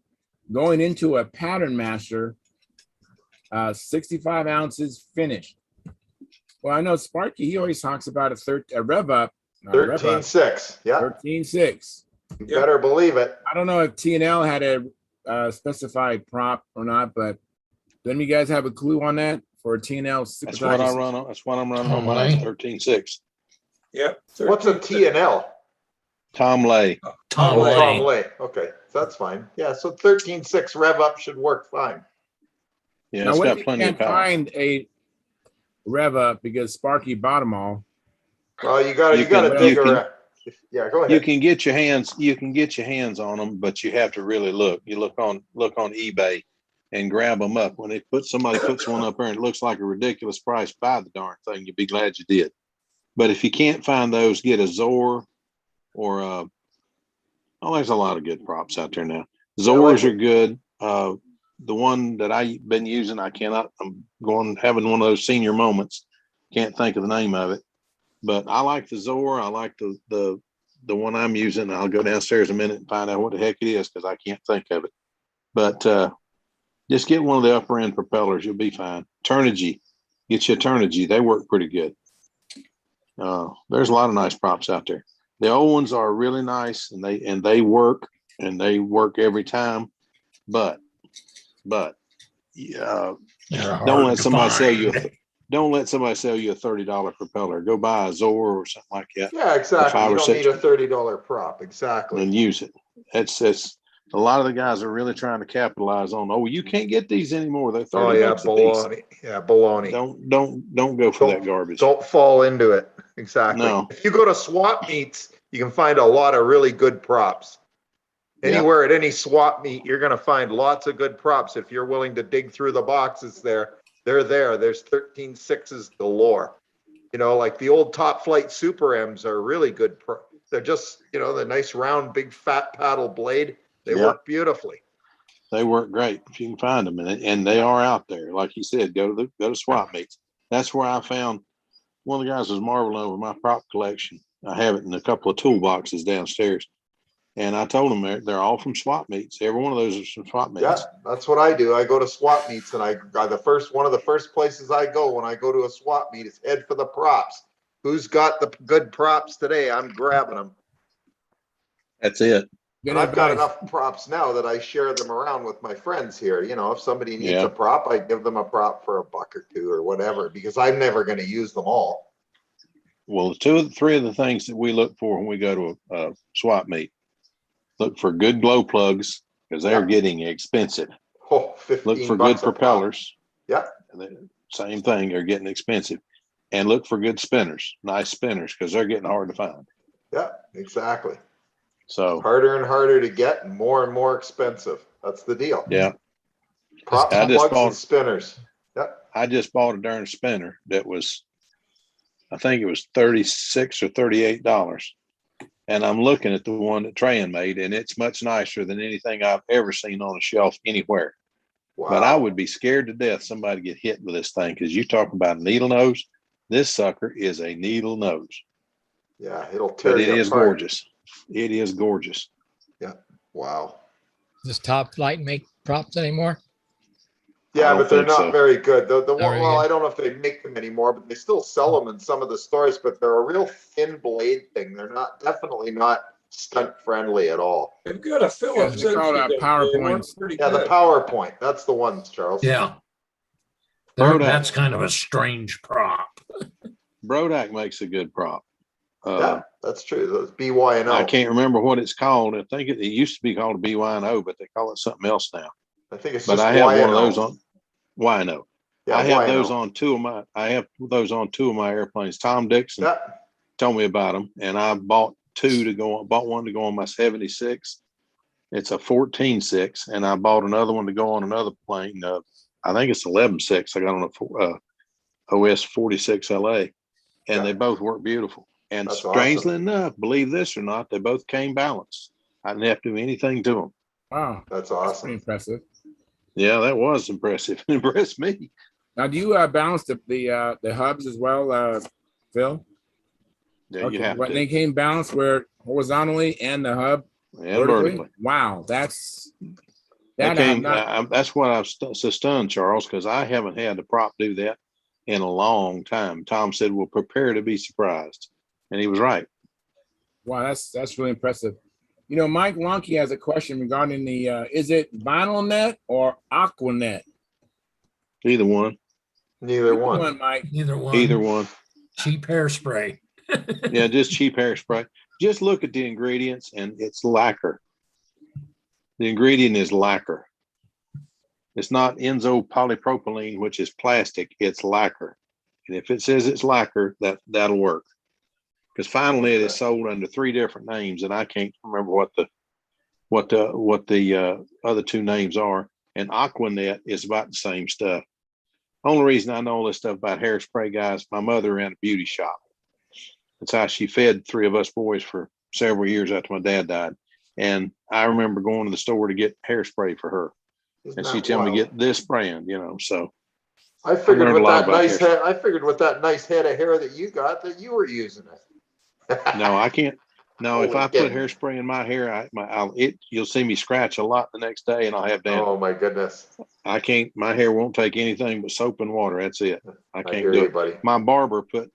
going into a pattern master, 65 ounces finished? Well, I know Sparky, he always talks about a rev up. 13.6. Yeah. 13.6. You better believe it. I don't know if T&L had a specified prop or not, but do any of you guys have a clue on that for a T&L Super That's Tiger? what I run on. That's what I'm running on mine, 13.6. Yep. What's a T&L? Tom Lay. Tom Oh, Lay. Tom Lay. Okay, so that's fine. Yeah, so 13.6 rev up should work fine. Yeah, Now, it's what if got you plenty of can't power. find a rev up because Sparky bought them all? Well, you got to dig around. Yeah, go ahead. You can get your hands on them, but you have to really look. You look on eBay and grab them up. When somebody puts one up there and it looks like a ridiculous price, buy the darn thing. You'll be glad you did. But if you can't find those, get a Zor or there's a lot of good props out there now. Zors are good. The one that I've been using, I'm having one of those senior moments. Can't think of the name of it, but I like the Zor. I like the one I'm using. I'll go downstairs a minute and find out what the heck it is because I can't think of it. But just get one of the upper end propellers. You'll be fine. Turnigy. Get you a Turnigy. They work pretty good. There's a lot of nice props out there. The old ones are really nice and they work every time. But don't let somebody sell you a $30 propeller. Go buy a Zor or something like that. Yeah, exactly. You don't need a $5 or $30 prop. Exactly. and use it. It's a lot of the guys are really trying to capitalize on. Oh, you can't get these anymore. They're 30 bucks a piece. baloney. Yeah, baloney. Don't go for that garbage. Don't fall into it. Exactly. No. If you go to swap meets, you can find a lot of really good props. Anywhere at any swap meet, you're going to find lots of good props. If you're willing to dig through the boxes there, they're there. There's 13.6s galore. Like the old Top Flight Super M's are really good. They're just, the nice round, big fat paddle blade. They Yeah. work beautifully. They work great if you can find them, and they are out there. Like you said, go to swap meets. That's where I found one of the guys was marveling over my prop collection. I have it in a couple of toolboxes downstairs, and I told them they're all from swap meets. Every one of those is from swap meets. Yeah, that's what I do. I go to swap meets, and one of the first places I go when I go to a swap meet is head for the props. Who's got the good props today? I'm grabbing them. That's it. Good And I've got advice. enough props now that I share them around with my friends here. If somebody needs Yeah. a prop, I give them a prop for $1 or $2 or whatever, because I'm never going to use them all. Well, three of the things that we look for when we go to a swap meet: look for good glow plugs because they're Yeah. getting expensive. Oh, 15 Look for bucks good a pop. propellers. Yeah. Same thing. They're getting expensive. And look for good spinners, nice spinners, because they're getting hard to find. Yeah, exactly. So Harder and harder to get and more expensive. That's the deal. yeah, Props, I just plugs, and spinners. Yeah. I just bought a darn spinner that was, I think it was $36 or $38. And I'm looking at the one that Trayan made, and it's much nicer than anything I've ever seen on a shelf anywhere. Wow. But I would be scared to death somebody get hit with this thing, because you talk about needle nose. This sucker is a needle nose. Yeah, it'll tear But it you is apart. gorgeous. It is gorgeous. Yeah. Wow. Does Top Flight make props anymore? Yeah, don't but they're think not so. very good. The Not very well, good. I don't know if they make them anymore, but they still sell them in some of the stores. But they're a real thin blade thing. They're definitely not stunt friendly at all. They've got a Phillips. They're called, engine. They PowerPoints. work pretty Yeah, the good. PowerPoint. That's the ones, Charles. Yeah. Brodak. That's kind of a strange prop. Brodak makes a good prop. Yeah, that's true. Those BY&O. I can't remember what it's called. I think it used to be called a BY&O, but they call it something else now. I think it's But just I have one of Y&O. those on Y&O. Yeah, I have Y&O. those on two of my airplanes. Tom Dixon Yeah. told me about them, and I bought one to go on my 76. It's a 14.6, and I bought another one to go on another plane. I think it's 11.6. I got on a OS 46 LA, and they both work beautiful. And That's strangely awesome. enough, believe this or not, they both came balanced. I didn't have to do anything to them. Wow, That's that's pretty awesome. impressive. Yeah, that was impressive. It impressed me. Now, do you balance the hubs as well, Phil? Yeah, you have But to. they came balanced where horizontally and the hub And vertically. Wow, that's They that came. I'm not. That's what I was so stunned, Charles, because I haven't had the prop do that in a long time. Tom said, "Well, prepare to be surprised," and he was right. Wow, that's really impressive. Mike Wonky has a question regarding the is it vinyl net or aqua net? Either one. Neither one. Mike. Either one. Either one. Cheap hairspray. Yeah, just cheap hairspray. Just look at the ingredients, and it's lacquer. The ingredient is lacquer. It's not enzo polypropylene, which is plastic. It's lacquer. And if it says it's lacquer, that'll work. Because finally it is sold under 3 different names, and I can't remember what the other 2 names are. And Aquanet is about the same stuff. Only reason I know all this stuff about hairspray, guys, my mother ran a beauty shop. That's how she fed 3 of us boys for several years after my dad died. And I remember going to the store to get hairspray for her. Isn't And that she'd tell me, wild? get this brand, so. I figured learned a with lot that about nice hair. head, I figured with that nice head of hair that you got that you were using it. No, I can't. No, if Holy I put kidding. hairspray in my hair, you'll see me scratch a lot the next day, and I'll have damage. Oh my goodness. I can't. My hair won't take anything but soap and water. That's it. I I can't hear do you, it. buddy. My barber put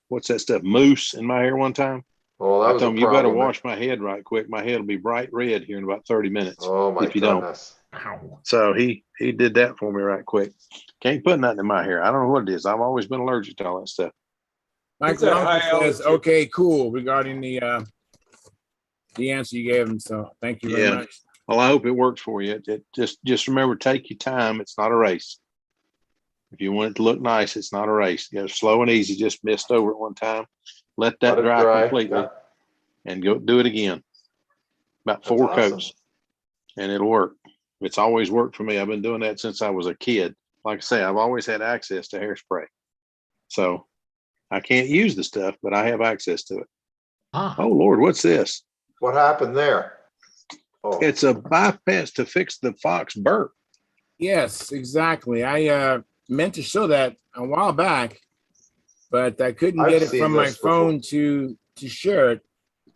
what's that stuff? Mousse in my hair one time. Oh, that I was a told him, you better problem. wash my head right quick. My head will be bright red here in about 30 minutes. Oh my if you don't. goodness. Ow. So he did that for me right quick. Can't put nothing in my hair. I don't know what it is. I've always been allergic to all that stuff. Mike It's a Wonky high says, altitude. "Okay, cool," regarding the answer you gave him. So thank you very Yeah. much. Well, I hope it works for you. Just remember, take your time. It's not a race. If you want it to look nice, it's not a race. Slow and easy. Just mist over it one time. Let that Let it dry dry. completely, Yeah. and go do it again. About 4 That's awesome. coats, and it'll work. It's always worked for me. I've been doing that since I was a kid. Like I say, I've always had access to hairspray. So I can't use the stuff, but I have access to it. Ah, Oh, Lord, what's this? What happened there? Oh, It's a bypass to fix the Fox burp. Yes, exactly. I meant to show that a while back, but I couldn't I've get it seen from my this before. phone to share it.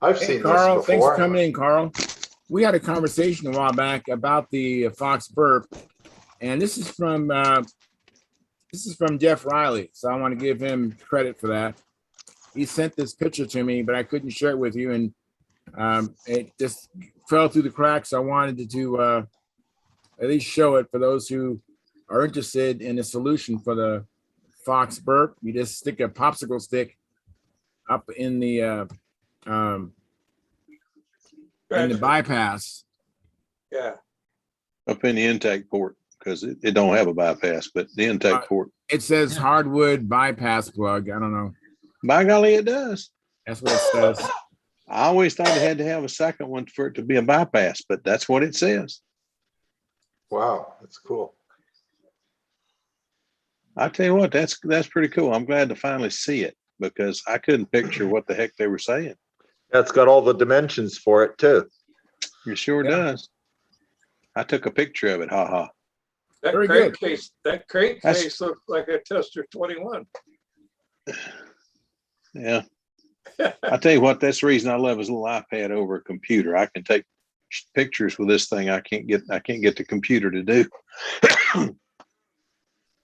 I've Hey, seen this Carl, thanks for before. coming in, Carl. We had a conversation a while back about the Fox burp, and this is from Jeff Riley. So I want to give him credit for that. He sent this picture to me, but I couldn't share it with you, and it just fell through the cracks. I wanted to at least show it for those who are interested in a solution for the Fox burp. You just stick a popsicle stick up in the bypass. Yeah. Up in the intake port, because it don't have a bypass, but the intake port. It says hardwood bypass plug. I don't know. By golly, it does. That's what it says. I always thought it had to have a second one for it to be a bypass, but that's what it says. Wow, that's cool. I tell you what, that's pretty cool. I'm glad to finally see it because I couldn't picture what the heck they were saying. That's got all the dimensions for it too. It sure does. I took a picture of it. Ha ha. That Very crankcase, that That's- crankcase looks like a Tester 21. Yeah. I tell you what, that's the reason I love his little iPad over a computer. I can take pictures with this thing. I can't get the computer to do.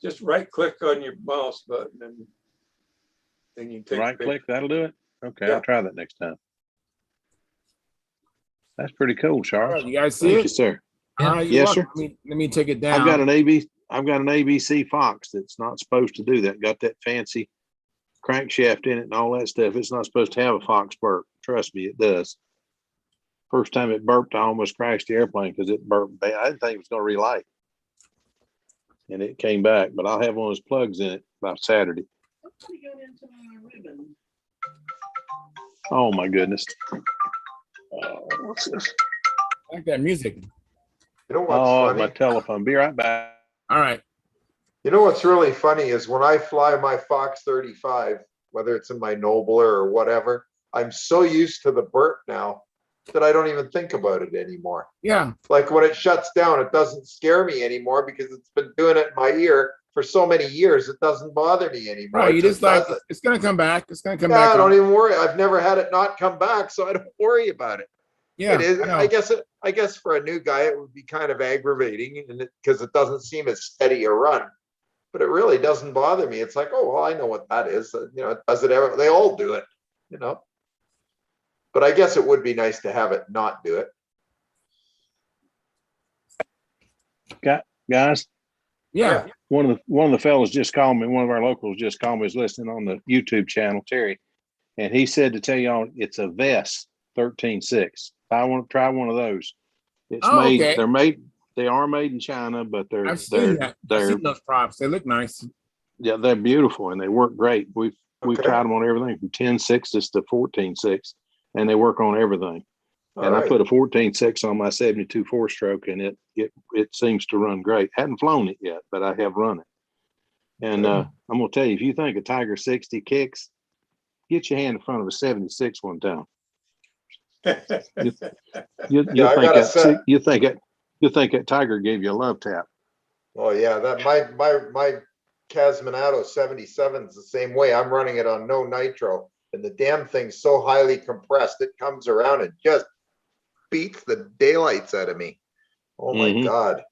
Just right click on your mouse button and then you take a Right picture. click, that'll do it. Okay, Yeah. I'll try that next time. That's pretty cool, All Charles. right, you guys see Thank it? you, sir. All right, Yes, look, sir. Let me take it down. I've got an ABC Fox that's not supposed to do that. Got that fancy crankshaft in it and all that stuff. It's not supposed to have a Fox burp. Trust me, it does. First time it burped, I almost crashed the airplane because it burped bad. I didn't think it was going to relight. And it came back, but I'll have one of those plugs in it by Saturday. Oh my goodness. What's this? I like that music. You know what's Oh, funny? my telephone. Be right back. All right. You know what's really funny is when I fly my Fox 35, whether it's in my Nobler or whatever, I'm so used to the burp now that I don't even think about it anymore. Yeah. Like when it shuts down, it doesn't scare me anymore because it's been doing it in my ear for so many years. It doesn't bother me anymore. Right. It You just like doesn't. it's gonna come back. It's gonna come Yeah, back. I don't on. even worry. I've never had it not come back, so I don't worry about it. Yeah. It is. I know. I guess for a new guy, it would be kind of aggravating, and because it doesn't seem as steady a run. But it really doesn't bother me. It's like, oh well, I know what that is. You know, it does it ever? They all do it. You know. But I guess it would be nice to have it not do it. Guys, Yeah. one of the fellows just called me. One of our locals just called me. Was listening on the YouTube channel, Terry, and he said to tell y'all it's a Vest 13.6. I want to try one of those. It's Oh, made. okay. They are made in China, but I've seen that. I've they're seen those props. They look nice. yeah, they're beautiful and they work great. We've Okay. tried them on everything from 10.6s to 14.6, and they work on everything. All And I right. put a 14.6 on my 72 4-stroke, and it seems to run great. Hadn't flown it yet, but I have run it. And I'm gonna tell you, if you think a Tiger 60 kicks, get your hand in front of a 76 one time. You Yeah, I gotta say- think that Tiger gave you a love tap. Oh yeah, that my Casminato 77 is the same way. I'm running it on no nitro, and the damn thing's so highly compressed, it comes around and just beats the daylights out of me. Oh my Mhm. God.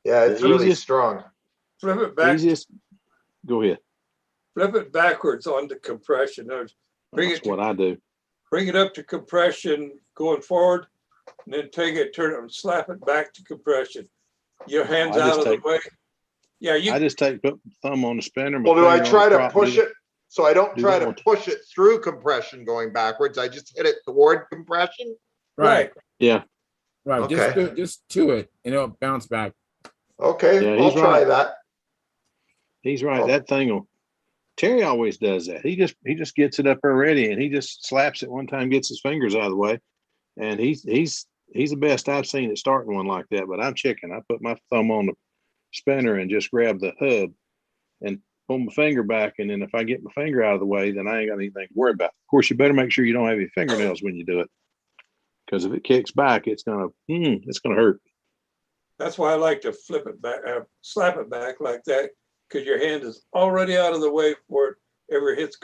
Yeah, it's The really easiest- strong. Flip it back. Easiest. Go ahead. Flip it backwards onto compression. Bring That's it to what I do. bring it up to compression going forward, and then take it, turn it, and slap it back to compression. Your hands I out just of the take- way. Yeah, I just put my thumb on the spinner. my Well, do I finger on try the to prop, push do it? So I don't do try that to one. push it through compression going backwards. I just hit it toward compression. Right. Yeah, Right. Okay. Just to it, and it'll bounce back. Okay, Yeah, I'll he's try right. that. he's right. Oh. That thing will. Terry always does that. He just gets it up already, and he just slaps it one time, gets his fingers out of the way, and he's the best I've seen at starting one like that. But I'm chicken. I put my thumb on the spinner and just grab the hub and pull my finger back, and then if I get my finger out of the way, then I ain't got anything to worry about. Of course, you better make sure you don't have any fingernails when you do it, because if it kicks back, it's gonna hurt. That's why I like to flip it back, slap it back like that, because your hand is already out of the way before it ever hits.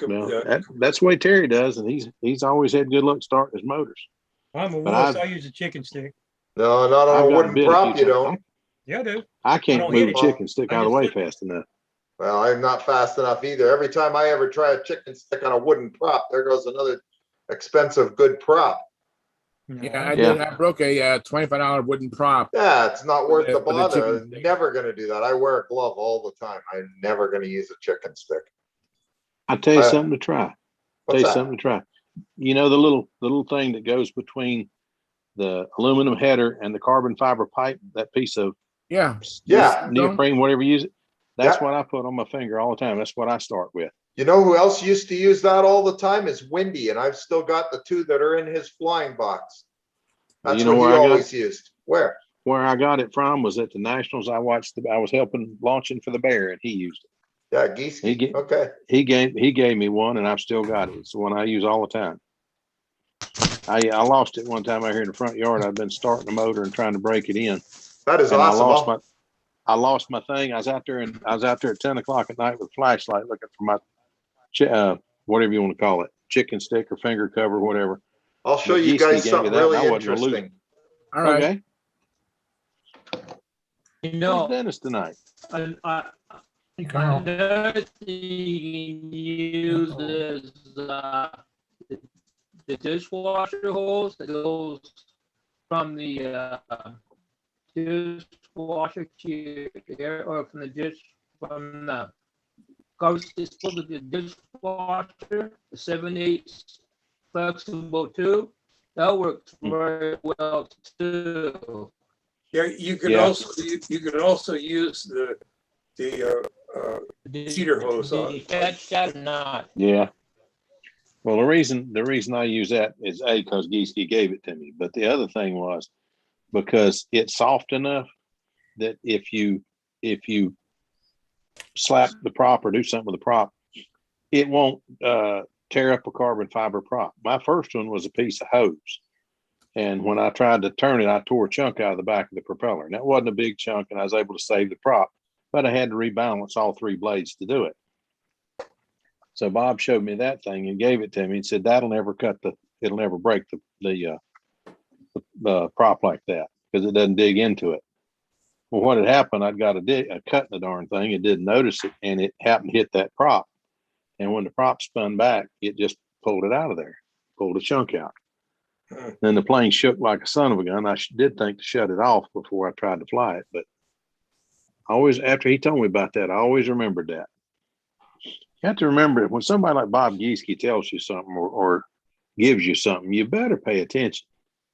That's the way Terry does, and he's always had good luck starting his motors. I'm a But wuss. I use a chicken stick. No, not I've on a got wooden bit a prop, few you times. don't. Yeah, I do. I can't don't hit move it. chicken stick I out of the just way flip it. fast enough. Well, I'm not fast enough either. Every time I ever try a chicken stick on a wooden prop, there goes another expensive good prop. Yeah, I did. I broke a $25 wooden prop. Yeah, it's not worth the with a bother. chicken I'm stick. never going to do that. I wear a glove all the time. I'm never going to use a chicken stick. I'll tell you something to try. What's that? Something to try. You know the little thing that goes between the aluminum header and the carbon fiber pipe, that piece of Yeah. neoprene, whatever you use it. That's Yeah. what I put on my finger all the time. That's what I start with. You know who else used to use that all the time is Windy, and I've still got the two that are in his flying box. Well, That's you know what he where I got always used. Where? Where I got it from was at the Nationals. I was helping launching for the Bear, and he used it. Yeah, Geese. He Okay. He gave me one, and I've still got it. It's the one I use all the time. I lost it one time out here in the front yard. I'd been starting the motor and trying to break it in. That is and awesome. I lost my thing. I was out there at 10 o'clock at night with a flashlight looking for my whatever you want to call it, chicken stick or finger cover, whatever. I'll show you guys something really interesting. All right. Okay. You know, Dennis tonight. another thing you can use is the dishwasher hose that goes from the dishwasher to air, or from the garbage disposal to the dishwasher, the 7/8 flexible tube. That works very well too. Yeah, you can also use the heater hose on. Did you catch that or not? Yeah. Well, the reason I use that is because Geesky gave it to me, but the other thing was because it's soft enough that if you slap the prop or do something with the prop, it won't tear up a carbon fiber prop. My first one was a piece of hose, and when I tried to turn it, I tore a chunk out of the back of the propeller, and that wasn't a big chunk, and I was able to save the prop, but I had to rebalance all three blades to do it. So Bob showed me that thing and gave it to me and said, it'll never break the prop like that because it doesn't dig into it. Well, what had happened, I'd got a cut in the darn thing. It didn't notice it, and it happened to hit that prop. And when the prop spun back, it just pulled it out of there, pulled a chunk out. Then the plane shook like a son of a gun. I did think to shut it off before I tried to fly it, but after he told me about that, I always remembered that. You have to remember when somebody like Bob Gieske tells you something or gives you something, you better pay attention.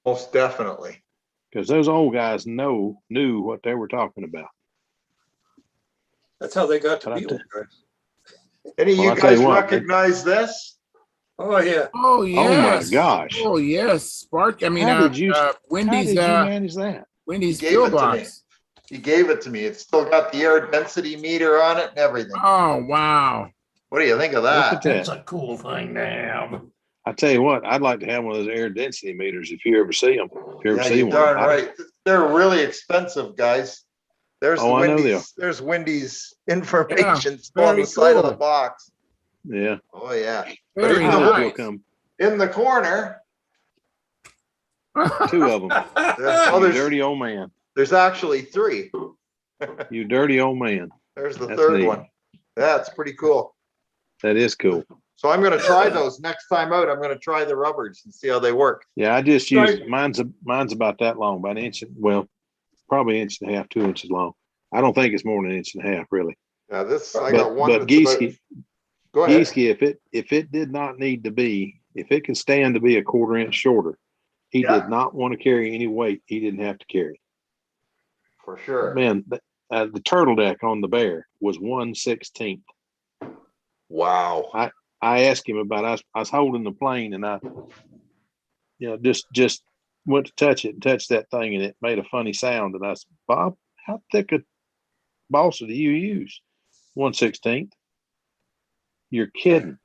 Most definitely. Because those old guys knew what they were talking about. That's how they got to be old guys. Any of you guys recognize this? Oh yeah. Oh yes. Oh my gosh. Oh yes. Spark. I mean, how did you Wendy's manage that? Wendy's fuel box. He gave it to me. It's still got the air density meter on it and everything. Oh wow. What do you think of that? That's a cool thing to have. I tell you what, I'd like to have one of those air density meters if you ever see them. If you ever see one. Darn right. They're really expensive, guys. There's I know they are. There's Wendy's information Yeah, on the side of the cool. box. Yeah. Oh yeah. Very nice. In the corner. Two of them. There's dirty old man. There's actually three. You dirty old man. There's the third one. That's pretty cool. That is cool. So I'm going to try those next time out. I'm going to try the rubbers and see how they work. Yeah, I just used mine's about that long, about an inch. Well, probably 1.5 inches, 2 inches long. I don't think it's more than 1.5 inches, really. Yeah, I got one. But Gieske, go ahead. Gieske, if it did not need to be, if it can stand to be a 1/4 inch shorter, he did not want to carry any weight he didn't have to carry. For sure. Man, the turtle deck on the Bear was 1/16. Wow. I asked him about. I was holding the plane, and I, just went to touch that thing, and it made a funny sound. And I said, Bob, how thick a balsa do you use? 1/16. You're kidding.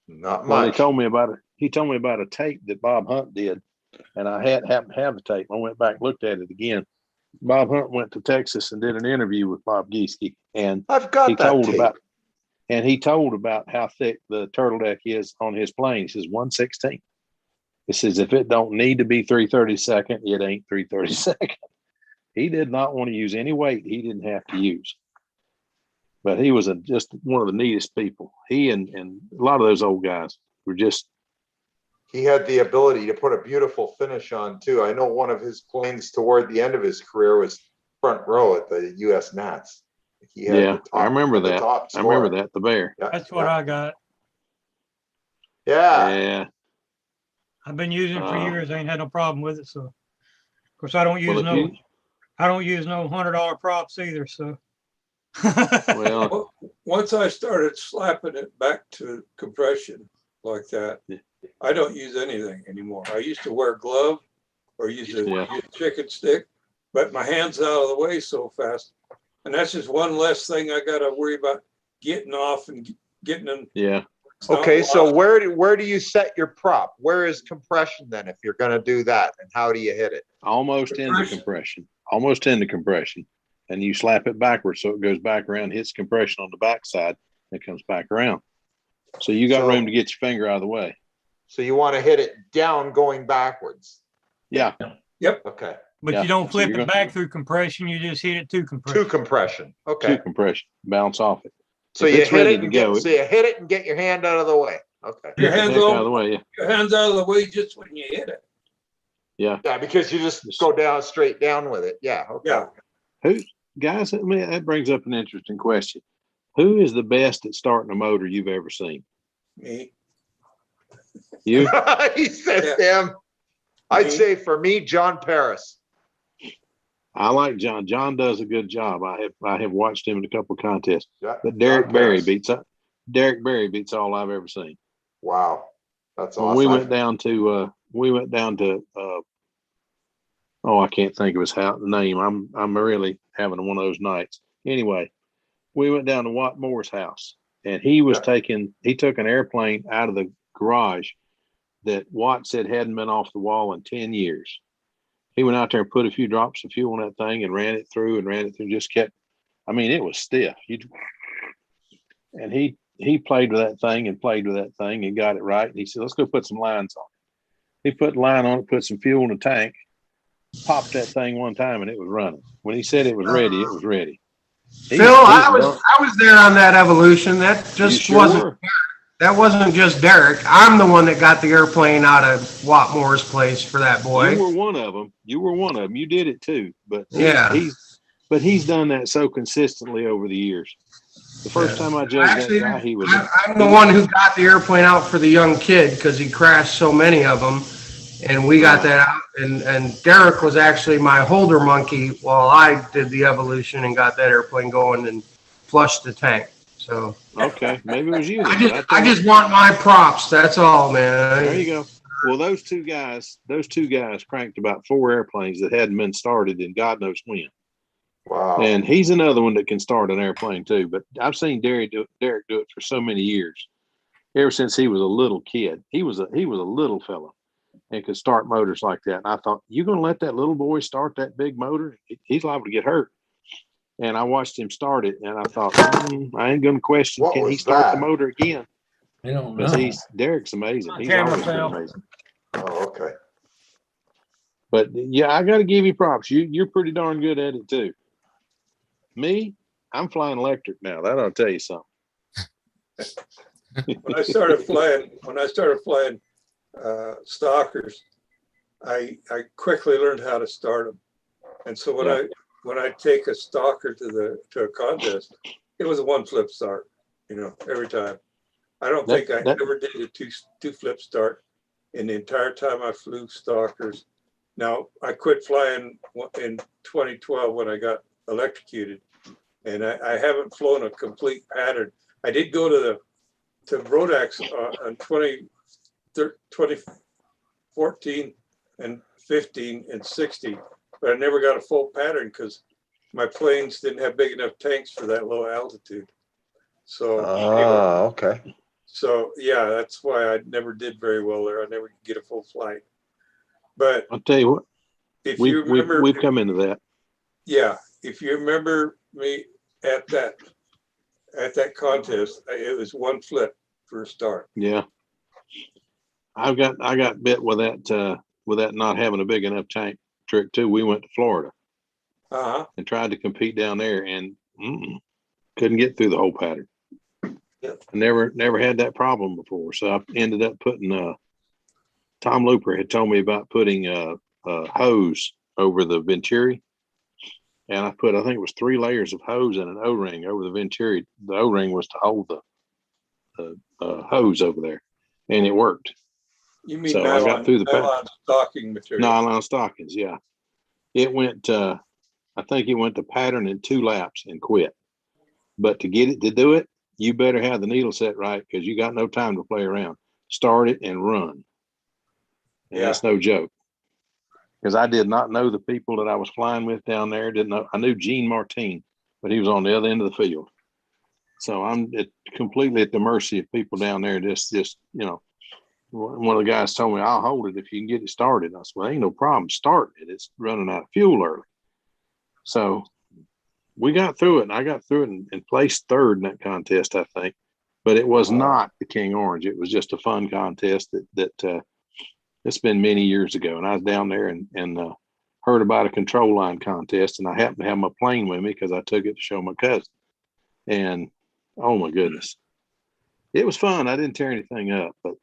Not Well, he much. told me about it. He told me about a tape that Bob Hunt did, and I happened to have the tape. I went back and looked at it again. Bob Hunt went to Texas and did an interview with Bob Gieske, and I've got he that told tape. about how thick the turtleneck is on his plane. He says 1/16. He says if it don't need to be 3/32, it ain't 3/32. He did not want to use any weight he didn't have to use. But he was just one of the neatest people. He and a lot of those old guys were just. He had the ability to put a beautiful finish on too. I know one of his planes toward the end of his career was front row at the U.S. Nats. He had Yeah, I remember the that. top I remember score. that, the bear. Yeah, That's what I got. Yeah. Yeah. I've been using it for years. I ain't had no problem with it. So, of course, Well, I don't use no $100 props either. So, well, Once I started slapping it back to compression like that, I don't use anything anymore. I used to wear a glove or use a chicken stick, but my hand's out of the way so fast. And that's just one less thing I got to worry about getting off and getting in. Yeah. Okay, so where do you set your prop? Where is compression then if you're going to do that? And how do you hit it? Almost into compression. Almost into compression. And you slap it backwards so it goes back around, hits compression on the backside, and it comes back around. So you got room to get your finger out of the way. So you want to hit it down going backwards. Yeah. Yep. Okay. but you don't flip it back through compression. You just hit it to compression. To compression. Okay. To compression. Bounce off it. So you hit it and hit it and get your hand out of the way. Okay. Your hands out of the way. Yeah. Your hands out of the way just when you hit it. Yeah. Yeah, because you just go down straight down with it. Yeah. Okay. Yeah. Guys, that brings up an interesting question. Who is the best at starting a motor you've ever seen? Me. You? He said, "Damn." I'd say for me, John Paris. I like John. John does a good job. I have watched him in a couple of contests. Yeah, but Derek Barry beats all I've ever seen. Wow, that's awesome. When we went down to I can't think of the name. I'm really having one of those nights. Anyway, we went down to Watt Moore's house, and he took an airplane out of the garage that Watt said hadn't been off the wall in 10 years. He went out there and put a few drops of fuel on that thing and ran it through, just kept, it was stiff. And he played with that thing and got it right. And he said, let's go put some lines on it. He put line on it, put some fuel in the tank, popped that thing one time, and it was running. When he said it was ready, it was ready. Phil, I was there on that evolution. That just wasn't. That wasn't just Derek. I'm the one that got the airplane out of Watt Moore's place for that boy. You were one of them. You did it too. But he's done that so consistently over the years. The first time I judged that guy, I'm the one who got the airplane out for the young kid because he crashed so many of them, and we got that out. And Derek was actually my holder monkey while I did the evolution and got that airplane going and flushed the tank. So okay, maybe it was you. I just want my props. That's all, man. There you go. Well, those two guys cranked about 4 airplanes that hadn't been started in God knows when. Wow. And he's another one that can start an airplane too. But I've seen Derek do it for so many years. Ever since he was a little kid, he was a little fella and could start motors like that. And I thought, you gonna let that little boy start that big motor? He's liable to get hurt. And I watched him start it, and I thought, I ain't going to question, can he start the motor again? I don't know. Derek's amazing. He's always been amazing. Oh, okay. But yeah, I got to give you props. You're pretty darn good at it too. Me, I'm flying electric now. That ought to tell you something. When I started flying stalkers, I quickly learned how to start them. And so when I take a stalker to a contest, it was a 1 flip start, every time. I don't think I ever did a two flip start in the entire time I flew stalkers. Now I quit flying in 2012 when I got electrocuted, and I haven't flown a complete pattern. I did go to Rodax on 2014 and 15 and 16. But I never got a full pattern because my planes didn't have big enough tanks for that low altitude. So okay. So yeah, that's why I never did very well there. I never could get a full flight. But I'll tell you what, if you we've remember, come into that. yeah, if you remember me at that contest, it was one flip for a start. Yeah. I got bit with that not having a big enough tank trick too. We went to Florida and tried to compete down there and couldn't get through the whole pattern. Yep. I never had that problem before. So I ended up putting Tom Looper had told me about putting a hose over the Venturi. And I think it was 3 layers of hose and an O-ring over the Venturi. The O-ring was to hold the hose over there, and it worked. You mean So I got through the nylon stocking material? Nylon stockings, yeah. It went. I think it went to pattern in 2 laps and quit. But to get it to do it, you better have the needle set right because you got no time to play around. Start it and run. And that's no joke. Because I did not know the people that I was flying with down there. Didn't know. I knew Gene Martin, but he was on the other end of the field. So I'm completely at the mercy of people down there. Just one of the guys told me, "I'll hold it if you can get it started." I said, "Well, ain't no problem starting it. It's running out of fuel early." So we got through it, and I got through it and placed 3rd in that contest, I think. But it was not the King Orange. It was just a fun contest that it's been many years ago. And I was down there and heard about a control line contest, and I happened to have my plane with me because I took it to show my cousin. And oh my goodness, it was fun. I didn't tear anything up, but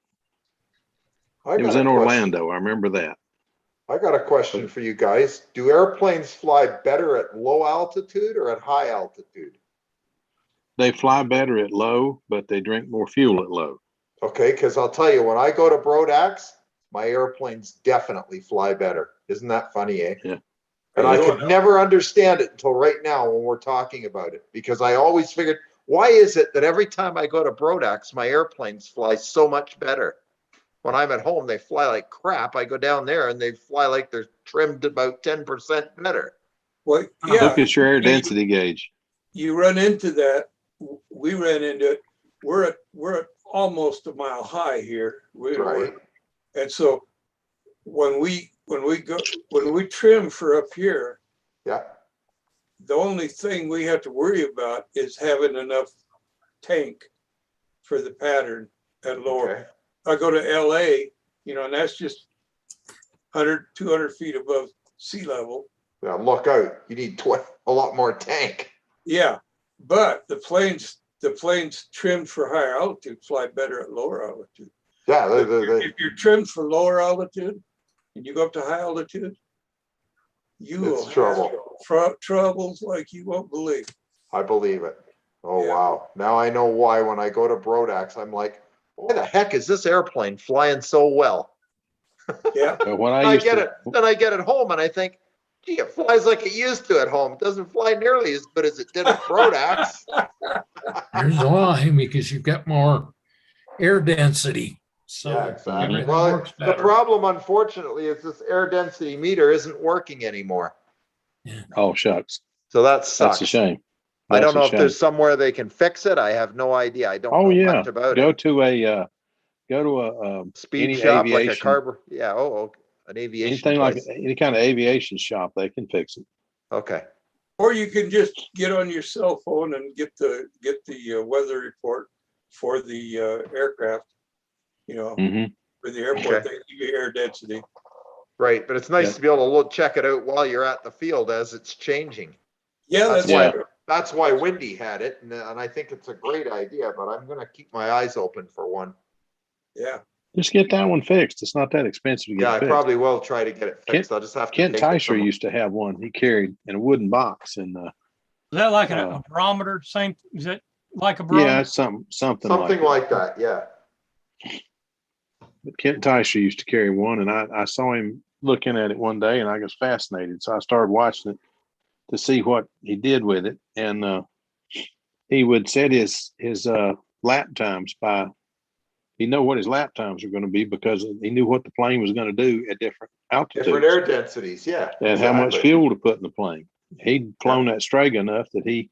it was in Orlando. I remember that. I got a question for you guys. Do airplanes fly better at low altitude or at high altitude? They fly better at low, but they drink more fuel at low. Okay, because I'll tell you, when I go to Brodax, my airplanes definitely fly better. Isn't that funny, eh? Yeah. And I could never understand it until right now when we're talking about it, because I always figured, why is it that every time I go to Brodax, my airplanes fly so much better? When I'm at home, they fly like crap. I go down there and they fly like they're trimmed about 10% better. Well, yeah. Look at your air density gauge. You run into that. We ran into it. We're at almost a mile high here. Right. And so when we trim for up here, yeah, the only thing we have to worry about is having enough tank for the pattern at lower. Okay. I go to LA, and that's just 100, 200 feet above sea level. Yeah, look out. You need a lot more tank. Yeah, but the planes trimmed for higher altitude fly better at lower altitude. Yeah, if you're trimmed for lower altitude and you go up to high altitude, you will have troubles like you won't believe. I believe it. Oh, yeah. Wow. Now I know why when I go to Brodax, I'm like, why the heck is this airplane flying so well? Yeah. When I get it home and I think, gee, it flies like it used to at home. It doesn't fly nearly as good as it did at Brodax. Here's why, because you've got more air density. So yeah, exactly. Well, the problem, unfortunately, is this air density meter isn't working anymore. Yeah. Oh, shucks. So that sucks. That's a shame. I don't know if there's somewhere they can fix it. I have no idea. I don't know much about it. Go to a speed shop, aviation, like a carburetor. Yeah. An aviation. Anything place. Like any kind of aviation shop, they can fix it. Okay. Or you can just get on your cell phone and get the weather report for the aircraft. For the airport, they give you air density. Right, but it's nice to be able to check it out while you're at the field as it's changing. Yeah, that's why Windy had it, and I think it's a great idea. But I'm going to keep my eyes open for one. Yeah, just get that one fixed. It's not that expensive to get. Yeah, fixed. I probably will try to get it fixed. I'll just have to. Kent Teicher used to have one. He carried in a wooden box, and is that like a barometer? Same? Is it like a barometer? Yeah, something like that. Yeah. But Kent Teicher used to carry one, and I saw him looking at it one day, and I was fascinated. So I started watching it to see what he did with it, and he would set his lap times by. He knew what his lap times were going to be because he knew what the plane was going to do at different altitudes, different air densities. Yeah, and how much fuel to put in the plane. He'd flown that Strega enough that he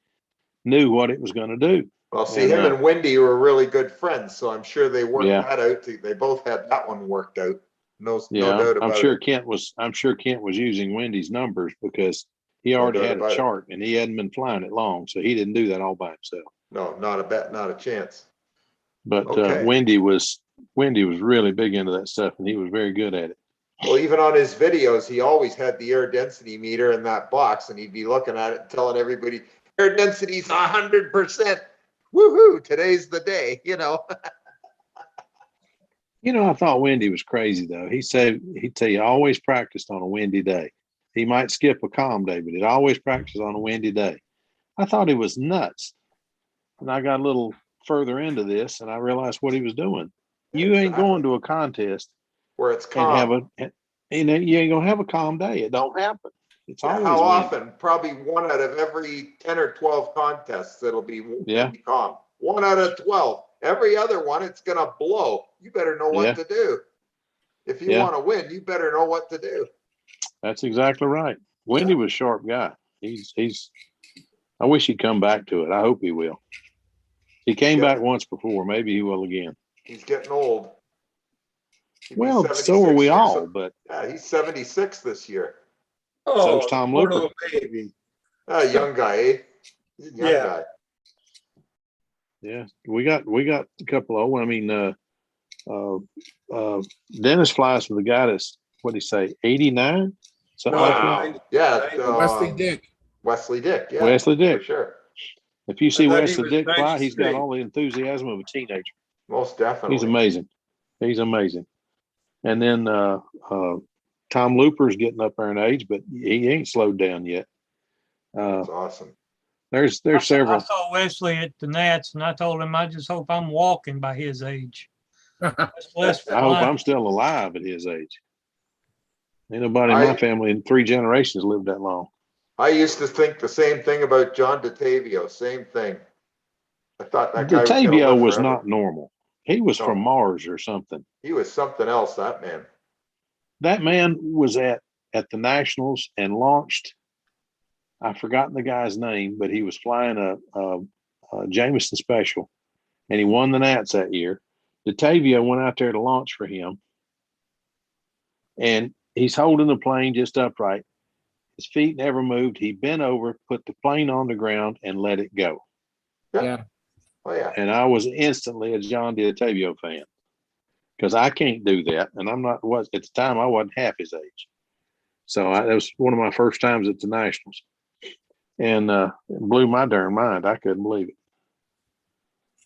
knew what it was going to do. Well, see, And, him and Wendy were really good friends, so I'm sure they worked Yeah. that out. They both had that one worked out. No Yeah, doubt I'm about sure it. Kent was using Wendy's numbers because he No already doubt had a about it. chart and he hadn't been flying it long, so he didn't do that all by himself. No, not a bet, not a chance. But Okay. Wendy was really big into that stuff, and he was very good at it. Well, even on his videos, he always had the air density meter in that box, and he'd be looking at it and telling everybody, air density's 100%. Woohoo, today's the day, you know. You know, I thought Wendy was crazy though. He'd say he always practiced on a windy day. He might skip a calm day, but he'd always practice on a windy day. I thought he was nuts. And I got a little further into this and I realized what he was doing. You ain't going to a contest Where it's and have calm. you ain't gonna have a calm day. It don't happen. It's Yeah, always how windy. often? Probably 1 out of every 10 or 12 contests, it'll be Yeah. calm. 1 out of 12. Every other one, it's gonna blow. You better know what Yeah. to do. If you Yeah. want to win, you better know what to do. That's exactly right. Wendy was a sharp guy. I wish he'd come back to it. I hope he will. He came back once before. Maybe he will again. He's getting old. He'd be Well, 76 so are we years all, old. but Yeah, he's 76 this year. so's Tom poor Looper. little baby. Young guy, eh? He's a young Yeah. guy. Yeah, we got a couple of. I mean, Dennis flies with the guy that's what do you say, 89, something like that. Wow. Yeah. Wesley Dick. Wesley Dick. Yeah. Wesley Dick. For sure. If you see I thought he Wesley was Dick fly, he's got 93. all the enthusiasm of a teenager. Most definitely. He's amazing. He's amazing. And then Tom Looper's getting up there in age, but he ain't slowed down yet. That's awesome. There's I several. saw Wesley at the Nats, and I told him I just hope I'm walking by his age. Less I hope flying. I'm still alive at his age. Ain't nobody in my family in 3 generations lived that long. I used to think the same thing about John DeTavio. Same thing. I thought that guy DeTavio was forever. not normal. He was from Mars or something. He was something else, that man. That man was at the Nationals and launched. I've forgotten the guy's name, but he was flying a Jameson Special, and he won the Nats that year. DeTavio went out there to launch for him, and he's holding the plane just upright. His feet never moved. He bent over, put the plane on the ground, and let it go. Yeah. Oh yeah. And I was instantly a John DeTavio fan because I can't do that, and I'm not. Was at the time I wasn't half his age, so that was one of my first times at the Nationals, and it blew my darn mind. I couldn't believe it.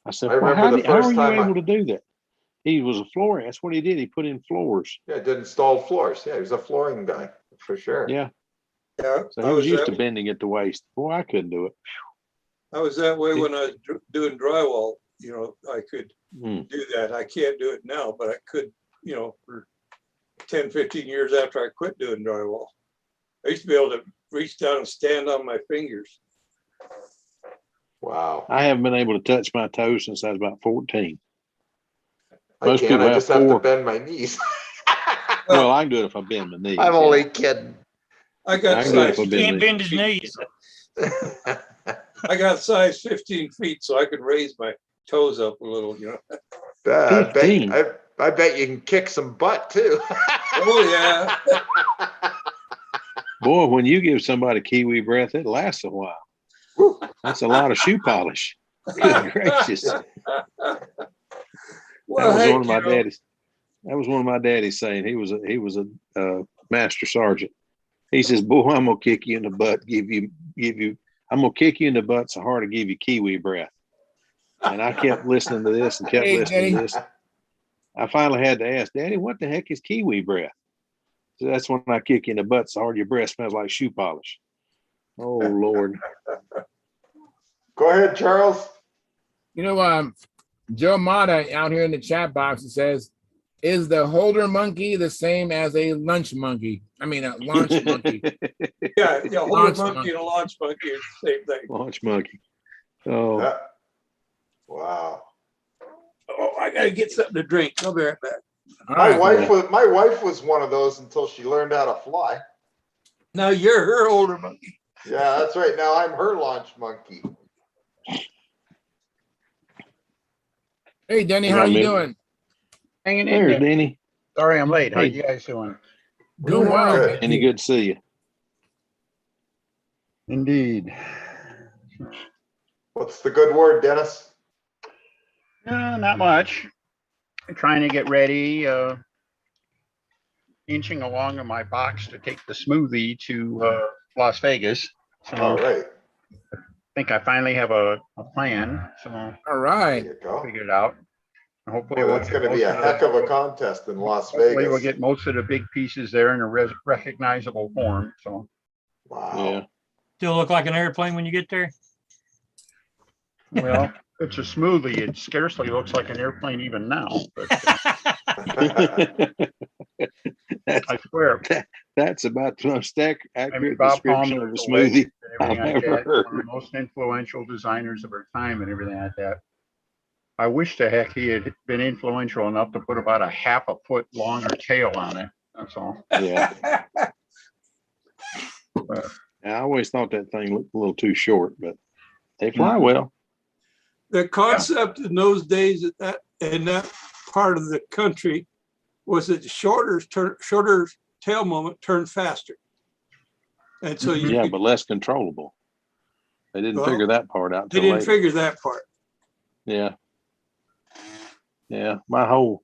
I said, "Well, how are you able to do that?" He was a flooring. That's what he did. He put in floors. Yeah, did installed floors. Yeah, he was a flooring guy for sure. Yeah. Yeah. So he was used to bending at the waist. Boy, I couldn't do it. I was that way when I was doing drywall. You know, I could do that. I can't do it now, but I could, you know, for 10, 15 years after I quit doing drywall. I used to be able to reach down and stand on my fingers. Wow. I haven't been able to touch my toes since I was about 14. I can't. I just have to bend my knees. Well, I can do it if I bend my knees. I'm only kidding. I got size. He can't bend his knees. I got size 15 feet, so I could raise my toes up a little, you know. I bet you can kick some butt too. Oh yeah. Boy, when you give somebody kiwi breath, it lasts a while. That's a lot of shoe polish. Good gracious. Well, that was one of my daddy's. That was one of my daddy's saying. He was a master sergeant. He says, "Boy, I'm gonna kick you in the butt. I'm gonna kick you in the butt so hard to give you kiwi breath." And I kept listening to this and kept listening to this. I finally had to ask, "Daddy, what the heck is kiwi breath?" So that's when I kick you in the butt so hard your breath smells like shoe polish. Oh Lord. Go ahead, Charles. You know, Joe Mata out here in the chat box says, "Is the holder monkey the same as a lunch monkey? I mean, a launch monkey." Yeah, holder monkey and a launch monkey is the same thing. Launch monkey. Oh. Wow. Oh, I gotta get something to drink. I'll be right back. My wife was one of those until she learned how to fly. Now you're her holder monkey. Yeah, that's right. Now I'm her launch monkey. Hey, Denny, You how got you me? doing? Hanging in There's there. Danny. Sorry I'm late. How Hey. you guys doing? Doing Good, well. good. thank Any you. good to see you. Indeed. What's the good word, Dennis? Not much. I'm trying to get ready, inching along in my box to take the smoothie to Las Vegas. So All I right, think I finally have a plan. So All there right. you go. figure it out. And hopefully Boy, we'll that's get going to be most a of heck of a the, contest in Las hopefully we'll Vegas. get most of the big pieces there in a recognizable form. So Wow. Yeah. Still look like an airplane when you get there. well, it's a smoothie. It scarcely looks like an airplane even now. But I swear. That's about the most I mean, accurate Bob description Palmer of a is a legend smoothie and I've everything like ever that. One of the heard. most influential designers of our time and everything like that. I wish the heck he had been influential enough to put about a half a foot longer tail on it. That's all. Yeah. I always thought that thing looked a little too short, but they fly well. The concept in those days in that part of the country was that the shorter tail moment turned faster. And so you Yeah, could- but less controllable. They didn't Well, figure that part out they till didn't later. figure that part. Yeah. Yeah. My whole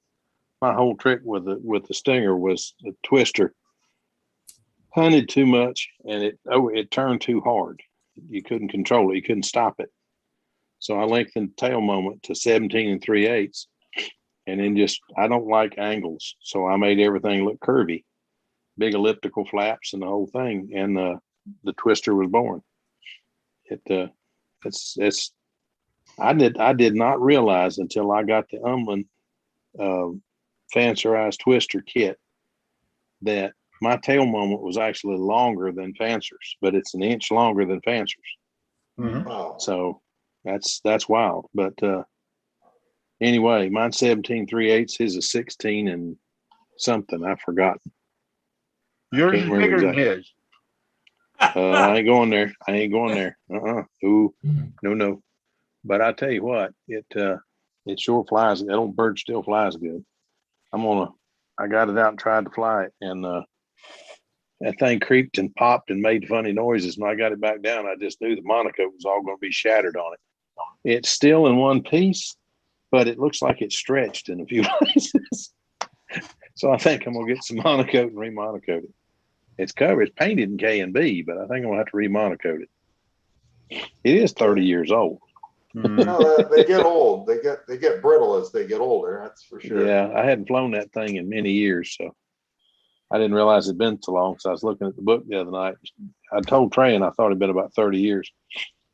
trick with the Stinger was the twister hunted too much and it turned too hard. You couldn't control it. You couldn't stop it. So I lengthened the tail moment to 17 3/8. And then I don't like angles. So I made everything look curvy, big elliptical flaps and the whole thing. And the twister was born. I did not realize until I got the Umlin Fancerized twister kit that my tail moment was actually longer than Fancer's, but it's an inch longer than Fancer's. Wow. So that's wild. But anyway, mine's 17 3/8. His is 16 and something. I've forgotten. Yours Can't is remember bigger than exactly. his. I ain't going there. I ain't going there. Ooh, no. But I tell you what, it sure flies. That old bird still flies good. I got it out and tried to fly it, and that thing creaked and popped and made funny noises. When I got it back down, I just knew the monocoque was all going to be shattered on it. It's still in one piece, but it looks like it's stretched in a few places. So I think I'm going to get some monocoque and remonocoat it. It's covered. It's painted in K&B, but I think I'm going to have to remonocoat it. It is 30 years old. No, they get old. They get brittle as they get older. That's for sure. Yeah, I hadn't flown that thing in many years, so I didn't realize it'd been so long. So I was looking at the book the other night. I told Trey, and I thought it'd been about 30 years.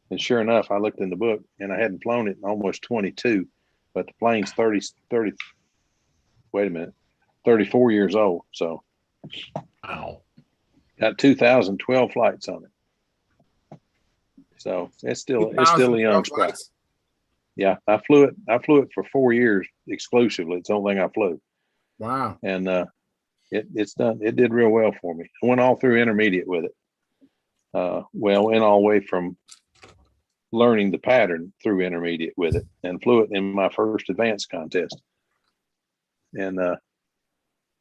And sure enough, I looked in the book, and I hadn't flown it in almost 22. But the plane's 34 years old. So Wow. got 2012 flights on it. So it's still a young 2012 spot. flights? Yeah, I flew it for 4 years exclusively. It's the only thing I flew. Wow. And it did real well for me. I went all through intermediate with it. Went all the way from learning the pattern through intermediate with it, and flew it in my first advanced contest. And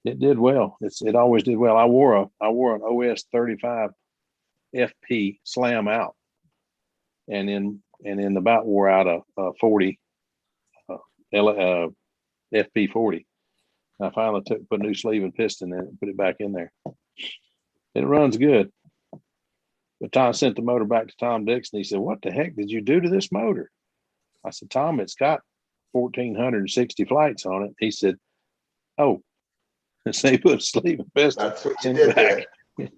it did well. It always did well. I wore an OS 35 FP slam out, and in the bout wore out a 40 FP 40. I finally put a new sleeve and piston in it and put it back in there. It runs good. But Tom sent the motor back to Tom Dixon. He said, "What the heck did you do to this motor?" I said, "Tom, it's got 1,460 flights on it." He said, "Oh." So he put a sleeve and piston. That's what you sent did it back. there.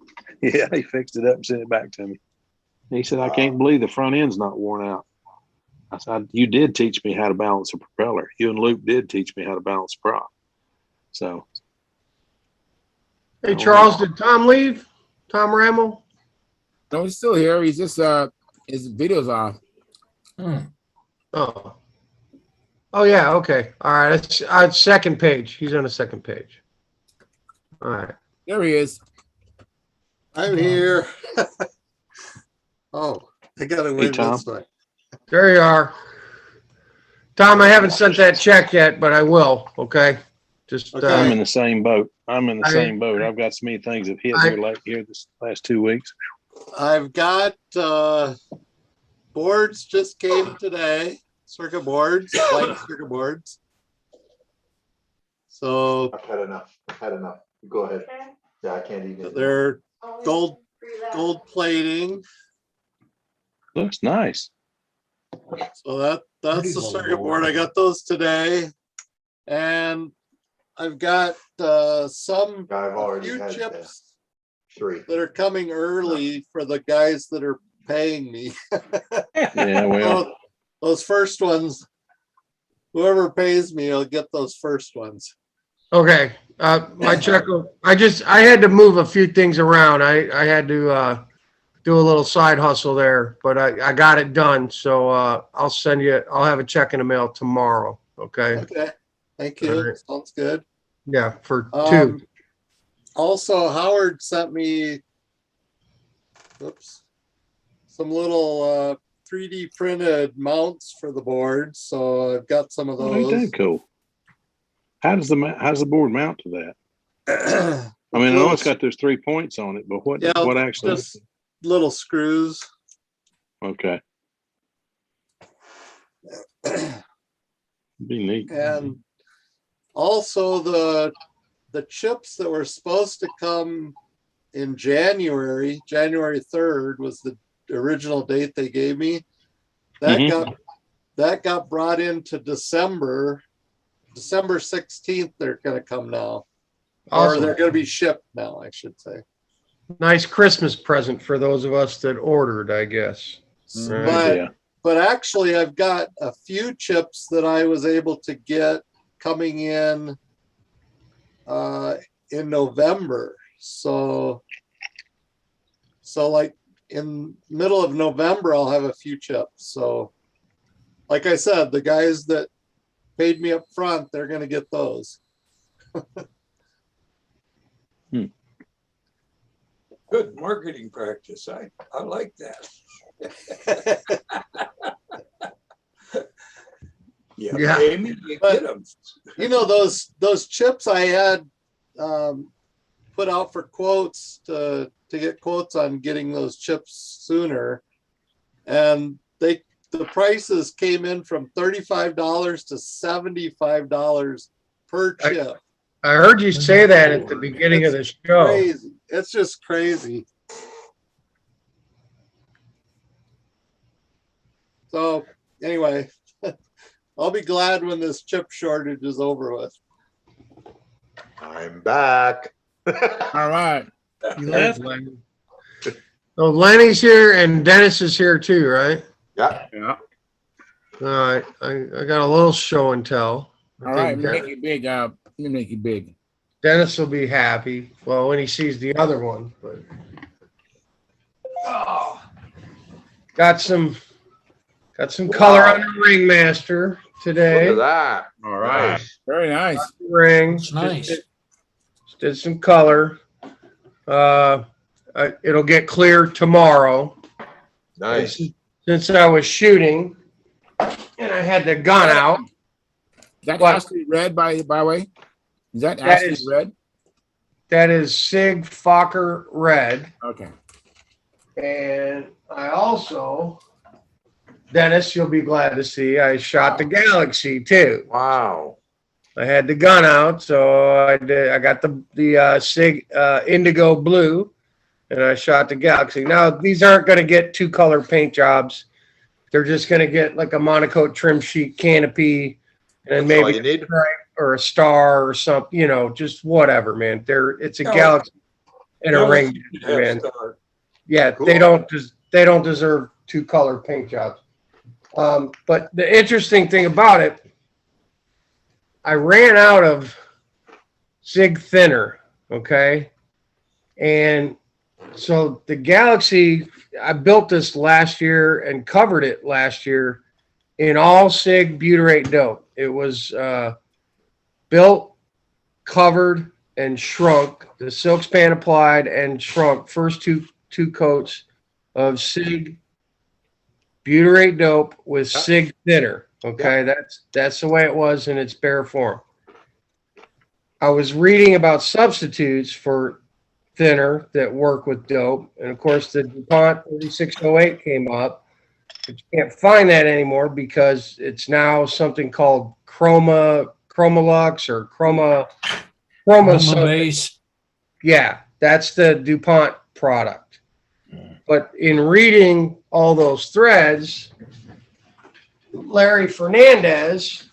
Yeah, he fixed it up and sent it back to me. And he said, "I can't believe the front end's not worn out." I said, "You did teach me how to balance a propeller. You and Luke did teach me how to balance a prop." So. Hey, Charles, did Tom leave? Tom Rammel? No, he's still here. He's just his video's off. Oh. Oh, yeah. Okay. All right. It's second page. He's on the second page. All right. There he is. I'm here. Oh, I gotta win Tom. this one. There you are. Tom, I haven't sent that check yet, but I will, okay? Just, Okay. I'm in the same boat. I'm in the I- same boat. I've got so many things that hit here this last 2 weeks. I've got boards just came today, circuit boards, blank circuit boards. So I've had enough. I've had enough. Go ahead. Yeah, I can't even. they're gold plating. Looks nice. So that's the circuit board. I got those today. And I've got some I've already few had chips 3. that are coming early for the guys that are paying me. Yeah, well, So those first ones, whoever pays me will get those first ones. okay, my check, I had to move a few things around. I had to do a little side hustle there, but I got it done. So I'll have a check in the mail tomorrow, okay? Okay, thank you. All right. Sounds good. Yeah, for 2. Also, Howard sent me, some little 3D printed mounts for the board. So I've got some of ain't those. that cool? How's the board mount to that? I mean, I know it's got those 3 points on it, but what actually? Just little screws. Okay. Be neat. And also the chips that were supposed to come in January 3rd was the original date they gave me. That got brought into December 16th. They're going to come now. Or they're going to be shipped now, I should say. Nice Christmas present for those of us that ordered, I guess. But actually, I've got a few chips that I was able to get coming in November. So like in middle of November, I'll have a few chips. So like I said, the guys that paid me up front, they're going to get those. Good marketing practice. I like that. Yeah. Amy, you get them. You know, those chips I had put out for quotes to get quotes on getting those chips sooner, and the prices came in from $35 to $75 per chip. I heard you say that at the beginning of the show. Crazy. It's just crazy. So anyway, I'll be glad when this chip shortage is over with. I'm back. All right. You left? So Lenny's here and Dennis is here too, right? Yeah. Yeah. All right. I got a little show and tell. All right. Make it big. Let me make it big. Dennis will be happy. Well, when he sees the other one. But got some color on the Ringmaster today. Look at that. All right. Very nice. Ring. It's nice. Did some color. It'll get clear tomorrow. Nice. Since I was shooting and I had the gun out. Is that What? Ashley red, by the way? Is that That Ashley is- red? That is Sig Fokker Red. Okay. And I also, Dennis, you'll be glad to see, I shot the Galaxy too. Wow. I had the gun out, so I got the Sig Indigo Blue, and I shot the Galaxy. Now, these aren't going to get 2-color paint jobs. They're just going to get like a monocoat trim sheet canopy, and That's all maybe you need. a stripe or a star or something, just whatever, man. It's a Galaxy and a ring, man. Yeah, Cool. they don't deserve 2-color paint jobs. But the interesting thing about it, I ran out of Sig thinner, okay? And so the Galaxy, I built this last year and covered it last year in all Sig butyrate dope. It was built, covered, and shrunk. The silk span applied and shrunk. First two coats of Sig butyrate dope with Sig thinner. Okay, that's the way it was in its bare form. I was reading about substitutes for thinner that work with dope, and of course the DuPont 3608 came up, but you can't find that anymore because it's now something called Chromolux or Chroma something. Base. Yeah, that's the DuPont product. But in reading all those threads, Larry Fernandez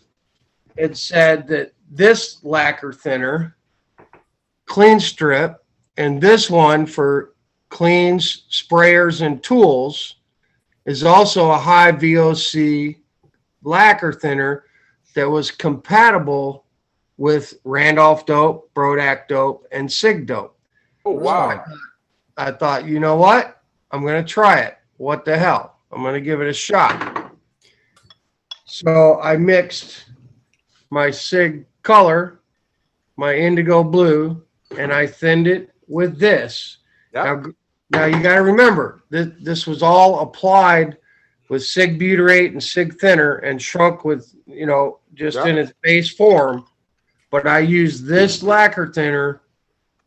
had said that this lacquer thinner, Clean Strip, and this one for cleans, sprayers, and tools is also a high VOC lacquer thinner that was compatible with Randolph dope, Brodak dope, and Sig dope. Oh, wow. So I thought, you know what? I'm going to try it. What the hell? I'm going to give it a shot. So I mixed my Sig color, my indigo blue, and I thinned it with this. Yep. Now you got to remember that this was all applied with Sig butyrate and Sig thinner and shrunk with, just in its base form. But I used this lacquer thinner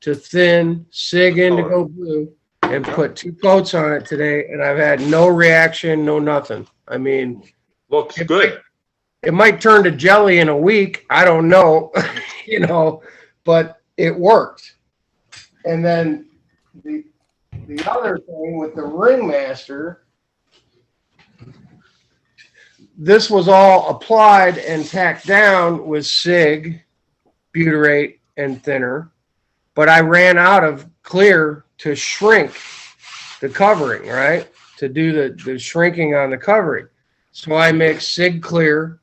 to thin Sig indigo blue and put 2 coats on it today, and I've had no reaction, no nothing. I mean, looks good. It might turn to jelly in a week. I don't know, but it worked. And then the other thing with the Ringmaster, this was all applied and tacked down with Sig, butyrate, and thinner, but I ran out of clear to shrink the covering, right? To do the shrinking on the covering. So I mixed Sig clear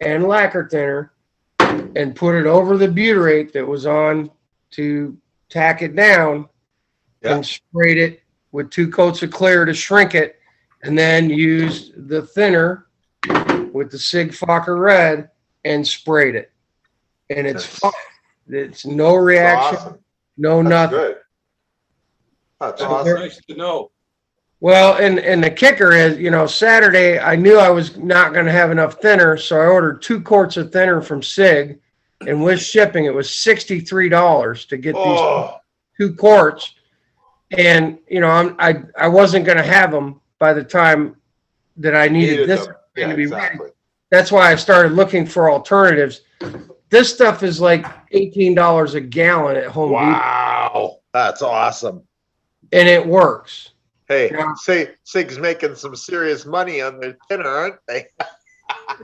and lacquer thinner and put it over the butyrate that was on to tack it down and sprayed it with 2 coats of clear to shrink it, and then used the thinner with the Sig Fokker Red and sprayed it. And it's fine. It's no reaction, Awesome. no That's nothing. good. That's That's awesome. nice to know. Well, and the kicker is, Saturday I knew I was not going to have enough thinner, so I ordered 2 quarts of thinner from Sig, and with shipping it was $63 to get these 2 quarts. And I wasn't going to have them by the time that I needed this them. thing Yeah, to be exactly. ready. That's why I started looking for alternatives. This stuff is like $18 a gallon at Home Depot, Wow. That's awesome. and it works. Hey, Yeah. Sig's making some serious money on their thinner, aren't they?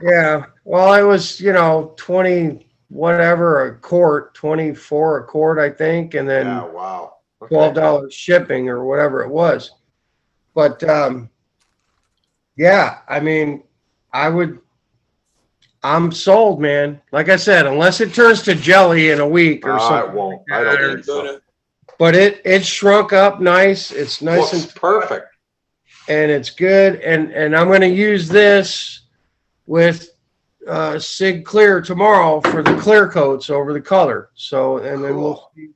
Yeah. Well, it was, 20 whatever a quart, 24 a quart, I think, and then Yeah, wow. Okay. $12 shipping or whatever it was. But yeah, I mean, I'm sold, man. Like I said, unless it turns to jelly in a week or It something. won't. I don't think so. But it shrunk up nice. It's nice Looks and perfect. and it's good. And I'm going to use this with Sig Clear tomorrow for the clear coats over the color. So, and then we'll see.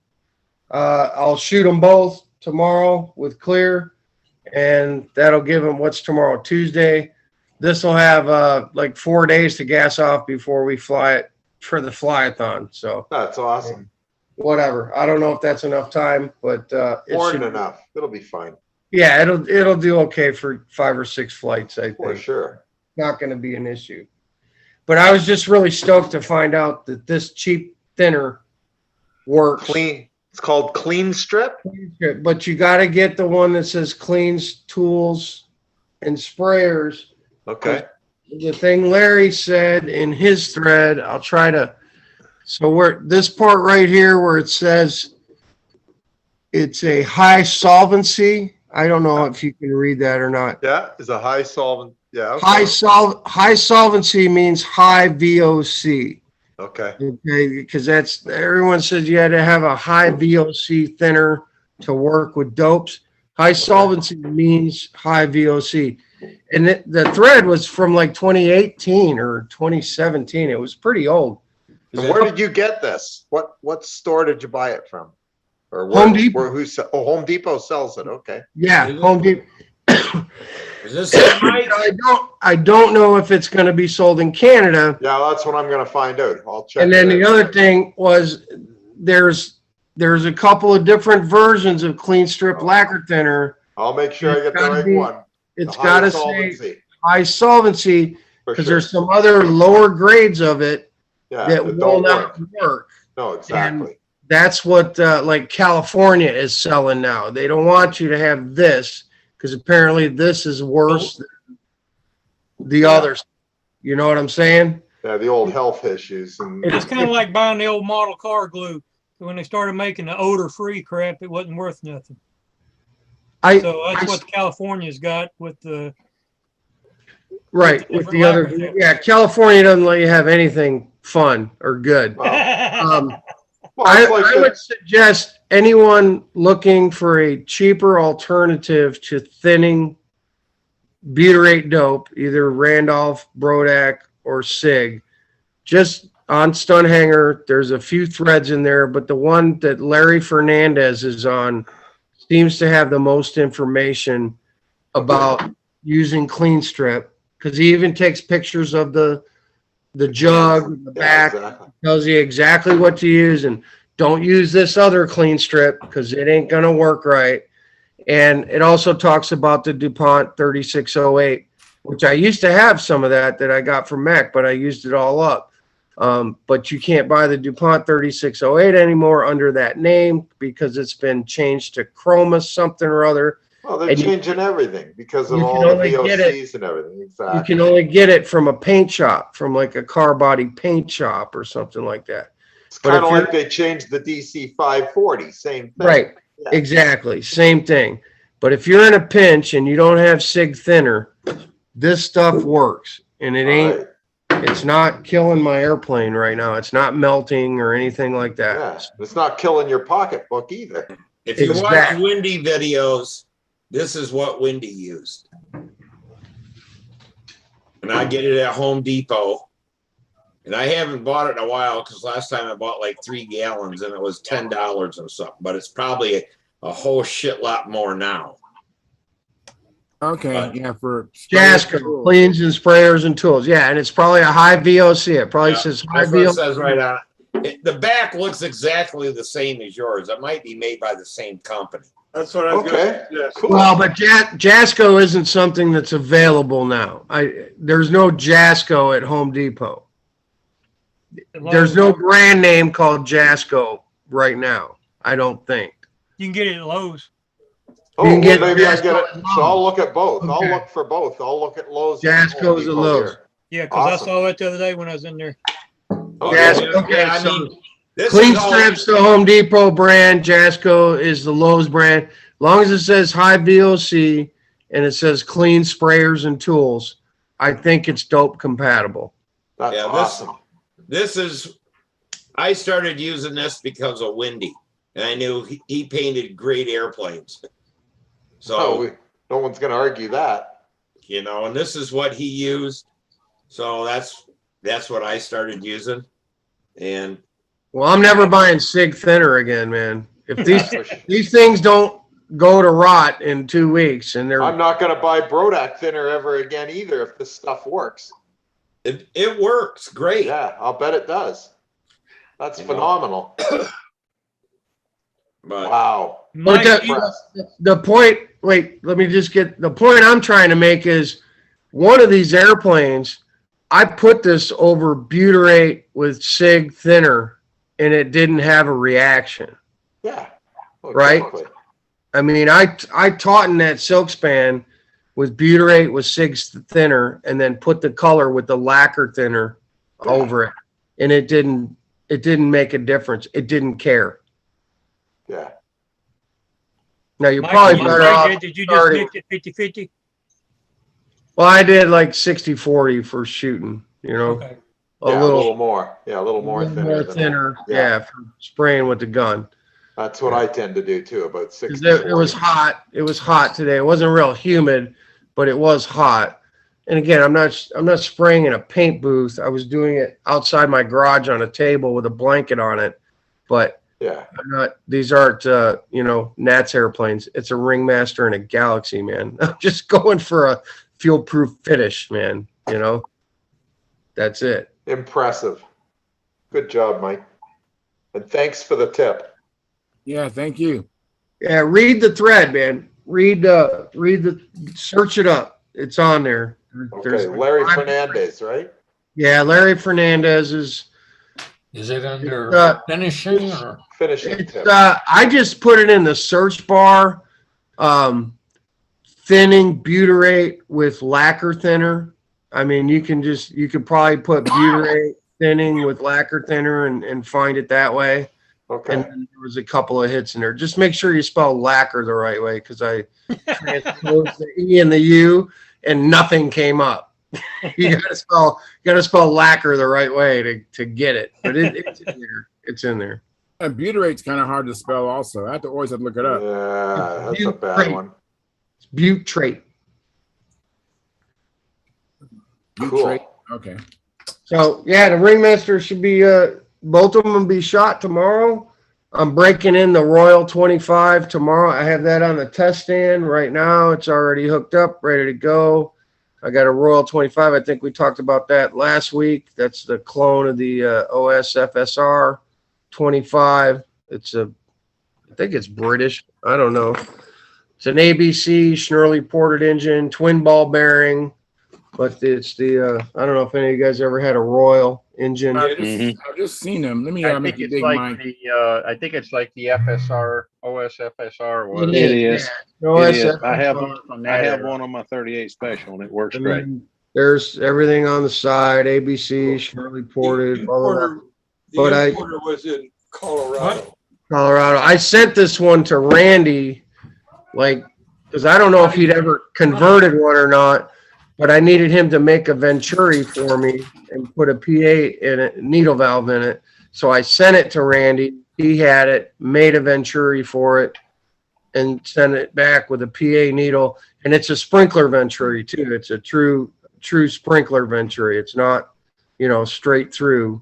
I'll shoot them both tomorrow with clear, and that'll give them what's tomorrow, Tuesday. This will have like 4 days to gas off before we fly it for the flyathon. So That's awesome. whatever. I don't know if that's enough time, but it More should than enough. It'll be fine. Yeah, it'll do okay for 5 or 6 flights, I think. For sure. Not going to be an issue. But I was just really stoked to find out that this cheap thinner works. Clean. It's called Clean Strip. But you got to get the one that says cleans, tools, and sprayers. Okay. The thing Larry said in his thread, I'll try to. So where this part right here where it says it's a high solvency. I don't know if you can read that or not. Yeah, it's a high solvent. Yeah. Okay. High solvency means high VOC. Okay. Okay, because everyone says you had to have a high VOC thinner to work with dopes. High solvency means high VOC. And the thread was from like 2018 or 2017. It was pretty old. And where did you get this? What store did you buy it from? Or Home Depot. Home Depot sells it. Okay. Yeah, Home Depot. Is this it, Mike? I don't know if it's going to be sold in Canada. Yeah, that's what I'm gonna find out. I'll check. And then it the out. other thing was there's a couple of different versions of clean strip lacquer thinner. I'll make sure I get the Gotta right be- one. It's The got high to say solvency, high solvency for because sure. there's some other lower grades of it Yeah, that that will don't not work. work. No, exactly. That's what like California is selling now. They don't want you to have this because apparently this is worse than the others. You know what I'm saying? Yeah, the old health issues and It's kind of like buying the old model car glue. When they started making the odor-free crap, it wasn't worth nothing. So that's what California's got with the Right, with the other, yeah, California doesn't let you have anything fun or good. well, I it's like would suggest anyone looking for a cheaper alternative to thinning butyrate dope, either Randolph, Brodak, or Sig, just on Stunthangar, there's a few threads in there, but the one that Larry Fernandez is on seems to have the most information about using clean strip, because he even takes pictures of the jug, the back, exactly. tells you exactly what to use, and don't use this other clean strip because it ain't gonna work right. And it also talks about the DuPont 3608, which I used to have some of that I got from Mac, but I used it all up. But you can't buy the DuPont 3608 anymore under that name because it's been changed to Chroma something or other. Well, they're And changing everything because of you all can the only get it- VOCs and everything. You Exactly. can only get it from a paint shop, from like a car body paint shop or something like that. It's but kind of if you're- like they changed the DC 540, same thing. Right, Yeah. exactly, same thing. But if you're in a pinch and you don't have Sig thinner, this stuff works, and it All ain't. right. It's not killing my airplane right now. It's not melting or anything like that. Yeah, it's not killing your pocketbook either. If you watch Exactly. Windy videos, this is what Windy used. And I get it at Home Depot. And I haven't bought it in a while because last time I bought like 3 gallons and it was $10 or something. But it's probably a whole shit lot more now. Okay, yeah, for Jasco, cleans and sprayers and tools. Yeah, and it's probably a high VOC. It probably says high That's what it VOC. says right on it. The back looks exactly the same as yours. It might be made by the same company. That's what I was Okay, gonna suggest. cool. Well, but Jasco isn't something that's available now. There's no Jasco at Home Depot. There's no brand name called Jasco right now. I don't think. You can get it at Lowe's. Oh, You can well, get maybe I Jasco get it. at So I'll Lowe's. look at both. I'll Okay. look for both. I'll look at Lowe's. and Home Jasco's at Depot Lowe's. here. Yeah, because Awesome. I saw it the other day when I was in there. Jasco, Yeah, okay, I so mean, this clean is all- strips, the Home Depot brand. Jasco is the Lowe's brand. As long as it says high VOC and it says clean sprayers and tools, I think it's dope compatible. That's Yeah, awesome. This is, I started using this because of Windy. And I knew he painted great airplanes. So, Oh, no one's going to argue that. you know, and this is what he used. So that's what I started using. And Well, I'm never buying Sig thinner again, man. If That's for sure. these things don't go to rot in 2 weeks and they're I'm not going to buy Brodak thinner ever again either if this stuff works. it works great. Yeah, I'll bet it does. That's You know. phenomenal. But Wow. But Mike, the point, wait, let me just get the point I'm trying to make is one of these airplanes, I put this over butyrate with Sig thinner and it didn't have a reaction. Yeah. Well, Right. exactly. I mean, I taught in that silk span with butyrate with Sig thinner and then put the color with the lacquer thinner Yeah. over it. And it didn't make a difference. It didn't care. Yeah. Now you're Mike, probably you better rate off it, did you just starting. mix it 50-50? Well, I did like 60-40 for shooting, you know, Okay. a Yeah, little more. Yeah, a little more thinner. more than that. thinner. Yeah. Yeah, for spraying with the gun. That's what I tend to do too, about 'Cause 60. it was hot. It was hot today. It wasn't real humid, but it was hot. And again, I'm not spraying in a paint booth. I was doing it outside my garage on a table with a blanket on it. But Yeah. These aren't, Nat's airplanes. It's a Ringmaster and a Galaxy, man. I'm just going for a fuel-proof finish, man. That's it. Impressive. Good job, Mike. And thanks for the tip. Yeah, thank you. Yeah, read the thread, man. Search it up. It's on there. Okay, Larry Fernandez, right? Yeah, Larry Fernandez is. Is it under finishing or? Finishing tip. I just put it in the search bar. Thinning butyrate with lacquer thinner. I mean, you could probably put butyrate thinning with lacquer thinner and find it that way. Okay. And then there was a couple of hits in there. Just make sure you spell lacquer the right way, because I transposed the E and the U and nothing came up. You gotta spell lacquer the right way to get it. But it's in there. It's in there. And butyrate's kind of hard to spell also. I always have to look it up. Yeah, that's a bad one. It's butyrate. Cool. Okay. So yeah, the Ringmaster should be both of them will be shot tomorrow. I'm breaking in the Royal 25 tomorrow. I have that on the test stand right now. It's already hooked up, ready to go. I got a Royal 25. I think we talked about that last week. That's the clone of the OS FSR 25. I think it's British. I don't know. It's an ABC Schnurley ported engine, twin ball bearing. But it's the I don't know if any of you guys ever had a Royal engine. I've just seen them. Let me I make think you it's dig like mine. I think it's like the FSR, OS FSR. Or It is. No, It is. I have I have one on my 38 special and it works great. There's everything on the side, ABC, Schnurley ported, blah, blah, blah. But The importer was in Colorado. Colorado. I sent this one to Randy, because I don't know if he'd ever converted one or not, but I needed him to make a Venturi for me and put a PA in it, needle valve in it. So I sent it to Randy. He had it, made a Venturi for it, and sent it back with a PA needle. And it's a sprinkler Venturi too. It's a true sprinkler Venturi. It's not, straight through.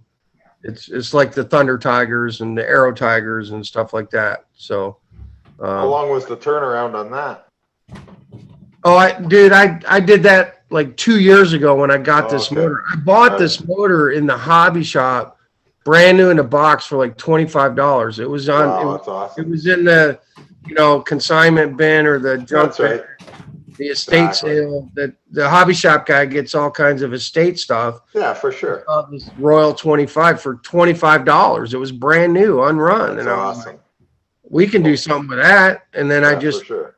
It's like the Thunder Tigers and the Aero Tigers and stuff like that. So, how long was the turnaround on that? Oh, I did that like 2 years ago when I got this motor. I bought this motor in the hobby shop, brand new in the box for like $25. It was on. Wow, that's awesome. It was in the, consignment bin or the junk That's right. bin. The estate sale. That the hobby shop guy gets all kinds of estate stuff. Yeah, for sure. This Royal 25 for $25. It was brand new, unrun, That's and I was awesome. like, we can do something with that. And then Yeah, for sure.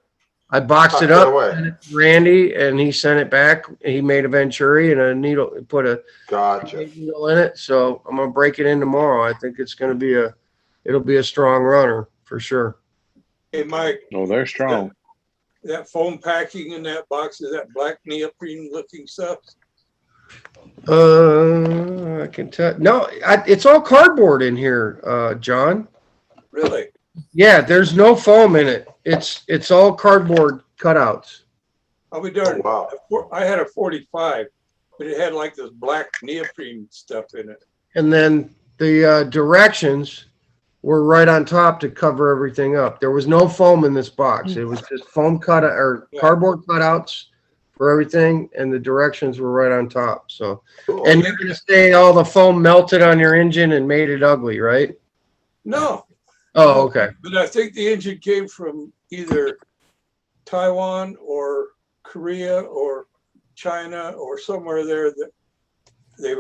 I boxed it Tucked it up, away. sent it to Randy, and he sent it back. He made a Venturi and a needle, put a needle in it. So I'm gonna break it in tomorrow. I think it's gonna be it'll be a strong runner for sure. Hey, Mike. Oh, they're strong. That foam packing in that box, is that black neoprene looking stuff? I can tell. No, it's all cardboard in here, John. Really? Yeah, there's no foam in it. It's all cardboard cutouts. I'll be darned. Oh, wow. I had a 45, but it had like this black neoprene stuff in it. And then the directions were right on top to cover everything up. There was no foam in this box. It was just foam cardboard cutouts for everything, and the directions were right on top. So, and you're gonna say all the foam melted on your engine and made it ugly, right? No. Oh, okay. But I think the engine came from either Taiwan or Korea or China or somewhere there that they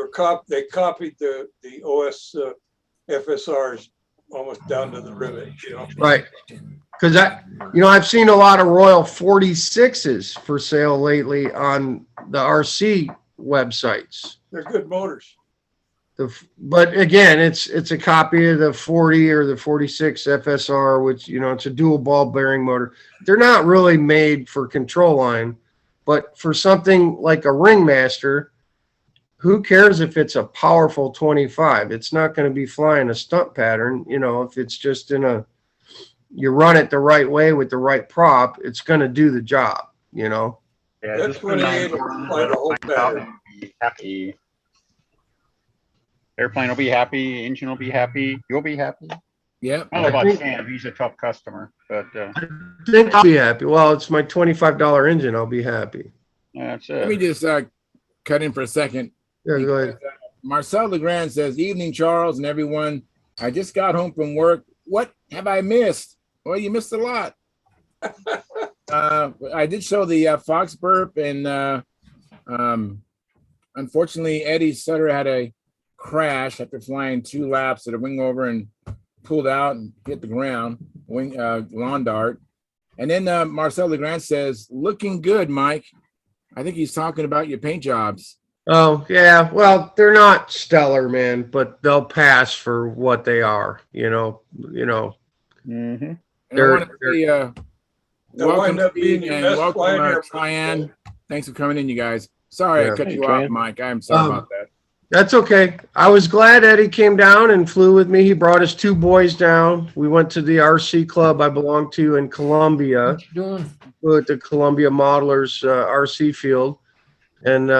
copied the OS FSRs almost down to the rivet, Right. Because I've seen a lot of Royal 46s for sale lately on the RC websites. They're good motors. But again, it's a copy of the 40 or the 46 FSR, which, it's a dual ball bearing motor. They're not really made for control line, but for something like a Ringmaster, who cares if it's a powerful 25? It's not going to be flying a stunt pattern. If it's just you run it the right way with the right prop, it's going to do the job, Yeah, That's just when they able to fly the whole pattern. be happy. Airplane will be happy. Engine will be happy. You'll be happy. Yep. I don't know I about think- Sam. He's a tough customer, but I think I'll be happy. Well, it's my $25 engine. I'll be happy. that's Let me it. just cut in for a second. Yeah, go ahead. Marcel Legrand says, "Evening, Charles and everyone. I just got home from work. What have I missed? Well, you missed a lot. I did show the Fox burp, and unfortunately, Eddie Sutter had a crash after flying 2 laps at a wing over and pulled out and hit the ground, lawn dart. And then Marcel Legrand says, looking good, Mike. I think he's talking about your paint jobs. Oh, yeah. Well, they're not stellar, man, but they'll pass for what they are, you know. Mm-hmm. And I They're- want to say, They'll welcome, wind up being Steve, your and best welcome, flying airplane. Cheyenne. Thanks for coming in, you guys. Sorry Yeah. I cut Hey, you Cheyenne. off, Mike. I'm sorry about that. That's okay. I was glad Eddie came down and flew with me. He brought his 2 boys down. We went to the RC club I belong to in Columbia, What you doing? at the Columbia Modelers RC field. And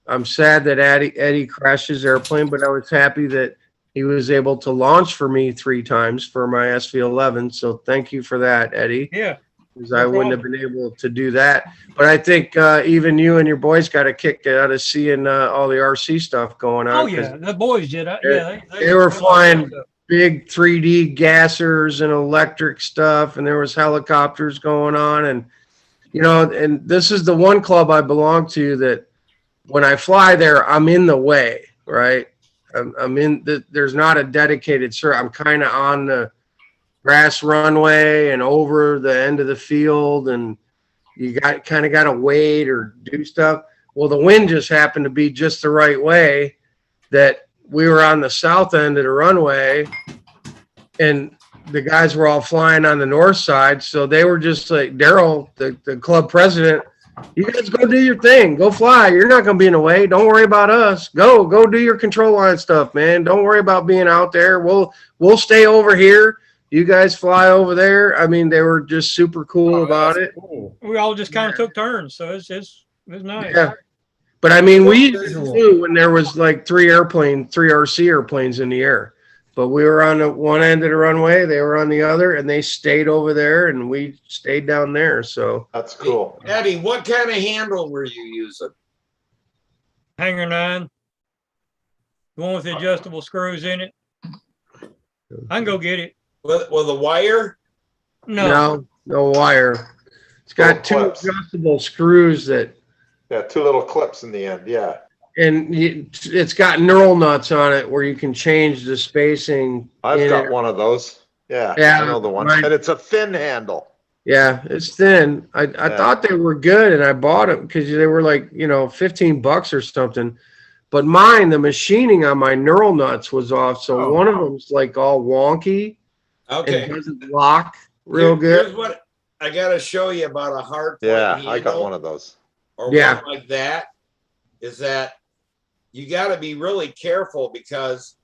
I'm sad that Eddie crashed his airplane, but I was happy that he was able to launch for me 3 times for my SV11. So thank you for that, Eddie, Yeah. because I wouldn't have been able to do that. But I think even you and your boys got a kick out of seeing all the RC stuff going on. Oh, yeah. The boys did. They were flying big 3D gassers and electric stuff, and there was helicopters going on. And, and this is the one club I belong to that when I fly there, I'm in the way, right? I'm in there's not a dedicated, sir. I'm kind of on the grass runway and over the end of the field, and you got to wait or do stuff. Well, the wind just happened to be just the right way that we were on the south end of the runway, and the guys were all flying on the north side. So they were just like, Daryl, the club president, you guys go do your thing. Go fly. You're not going to be in the way. Don't worry about us. Go do your control line stuff, man. Don't worry about being out there. We'll stay over here. You guys fly over there. I mean, they were just super cool about it. Cool. We all just kind of took turns. So it was nice. Yeah. But I mean, we knew when there was like 3 RC airplanes in the air. But we were on the one end of the runway, they were on the other, and they stayed over there, and we stayed down there. So That's cool. Eddie, what kind of handle were you using? Hanger 9. The one with the adjustable screws in it. I can go get it. With a wire? No. no wire. It's got 2 clips. adjustable screws that, Yeah, 2 little clips in the end. Yeah. and it's got knurl nuts on it where you can change the spacing. I've in got it. one of those. Yeah. Yeah, I know the one. mine- And it's a thin handle. Yeah, it's thin. I thought they were good, and I bought them because they were like, $15 or something. But mine, the machining on my knurl nuts was off, so one of them's like all wonky Okay. and doesn't lock real good. Here's what I got to show you about a hard point Yeah, I got handle one of those. or Yeah. one like that is that you got to be really careful because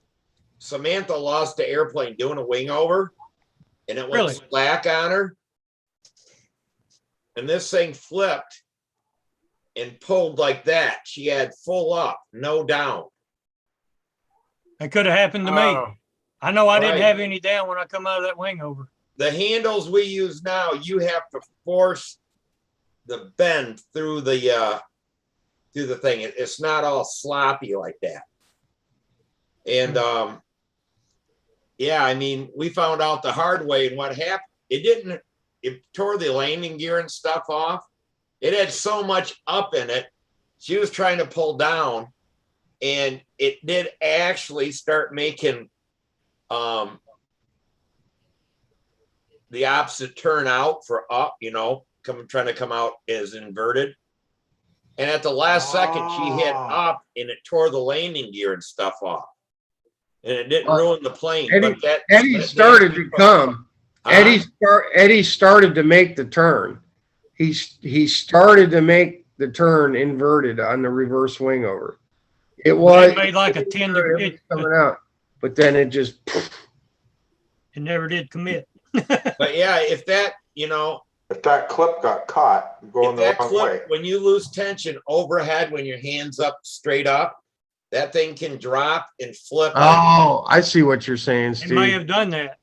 Samantha lost the airplane doing a wing over and it went Really? slack on her. And this thing flipped and pulled like that. She had full up, no down. It could have happened to me. Oh, I know I didn't Right. have any down when I come out of that wing over. The handles we use now, you have to force the bend through the thing. It's not all sloppy like that. And yeah, I mean, we found out the hard way, and what happened, it tore the landing gear and stuff off. It had so much up in it. She was trying to pull down, and it did actually start making the opposite turn out for up, trying to come out as inverted. And at the last second, she hit up and it tore the landing gear and stuff off. And it didn't ruin the plane. Eddie started to come. Eddie started to make the turn. He started to make the turn inverted on the reverse wing over. It was made like a 10 degree coming out, but then it just. It never did commit. But yeah, if that clip got caught going the wrong way. When you lose tension overhead, when your hand's up straight up, that thing can drop and flip. Oh, I see what you're saying, It Steve. may have done that.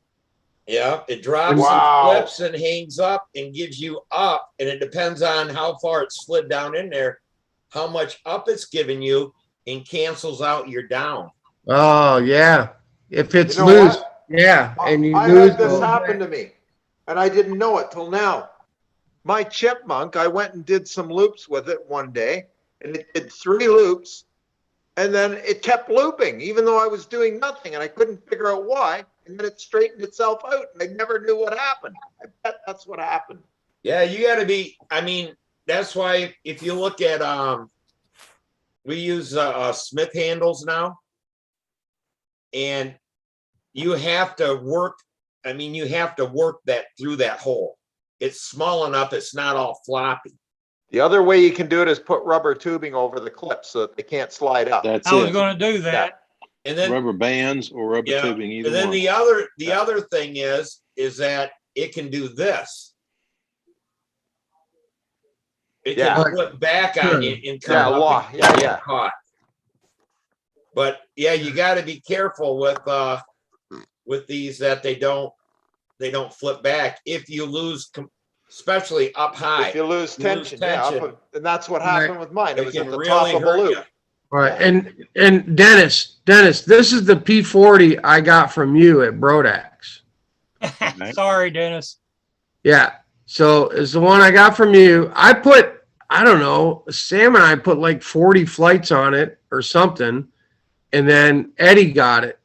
Yeah, it drops Wow. and flips and hangs up and gives you up, and it depends on how far it's slid down in there, how much up it's giving you, and cancels out your down. Oh, yeah. If it's You know loose, what? yeah, and you I lose had this a- happen to me, and I didn't know it till now. My chipmunk, I went and did some loops with it one day, and it did 3 loops, and then it kept looping, even though I was doing nothing, and I couldn't figure out why. And then it straightened itself out, and I never knew what happened. I bet that's what happened. Yeah, you got to be. I mean, that's why if you look at we use Smith handles now, and you have to work. I mean, you have to work that through that hole. It's small enough; it's not all floppy. The other way you can do it is put rubber tubing over the clips so that they can't slide up. That's I was it. going to do that. And then Rubber bands or rubber yeah, tubing, either and then one. the other thing is that it can do this. It Yeah. can flip back on you and come Yeah, up and yeah, get caught. But yeah, you got to be careful with these that they don't flip back. If you lose, especially up high, If you lose tension, tension, and that's what happened with mine. It was can at the really top of a hurt loop. you. All right, and Dennis, this is the P40 I got from you at Brodax. Sorry, Dennis. Yeah, so it's the one I got from you. I don't know, Sam and I put like 40 flights on it or something, and then Eddie got it.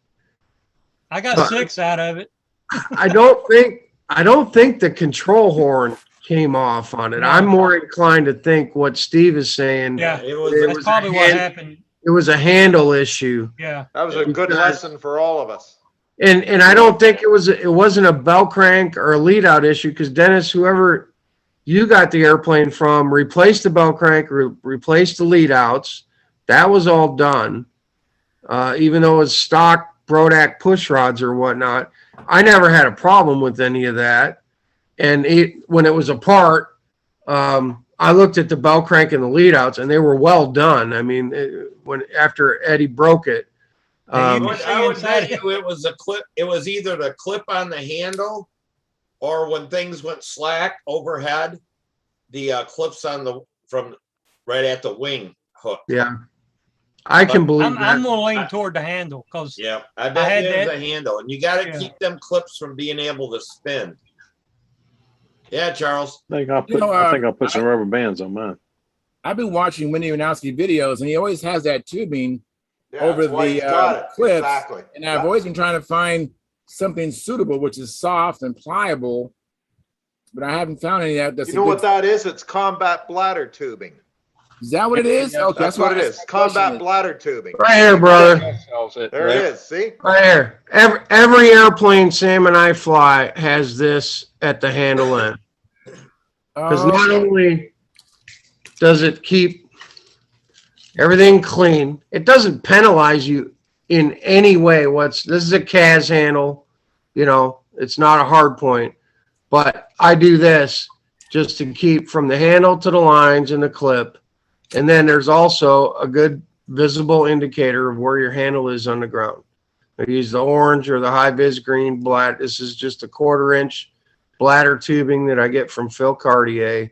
I got 6 out of it. I don't think the control horn came off on it. No. I'm more inclined to think what Steve is saying. Yeah, it that's probably what happened. It was a handle issue. Yeah. That was a good lesson for all of us. And I don't think it wasn't a bell crank or a lead out issue, because Dennis, whoever you got the airplane from, replaced the bell crank, replaced the lead outs. That was all done. Even though it was stock Brodak push rods or whatnot, I never had a problem with any of that. And when it was apart, I looked at the bell crank and the lead outs, and they were well done. I mean, after Eddie broke it. I would bet you it was a clip. It was either the clip on the handle, or when things went slack overhead, the clips from right at the wing hook. Yeah, I can believe I'm that. going to lean toward the handle because Yeah, I bet there's a handle, and you got to keep them clips from being able to spin. Yeah, Charles. I think I'll put some rubber bands on mine. I've been watching Winnie Yanowski videos, and he always has that tubing Yeah, over that's why he's got it. clips. Exactly. And I've always been trying to find something suitable, which is soft and pliable, but I haven't found any of that. You know what that is? It's combat bladder tubing. Is that what it is? Yeah, Okay, that's what it is. Combat bladder tubing. Right here, brother. There it is. See? Right here. Every airplane Sam and I fly has this at the handle end. Because not only does it keep everything clean, it doesn't penalize you in any way. This is a CAS handle, it's not a hard point, but I do this just to keep from the handle to the lines and the clip. And then there's also a good visible indicator of where your handle is on the ground. I use the orange or the high vis green bladder. This is just a 1/4 inch bladder tubing that I get from Phil Cartier.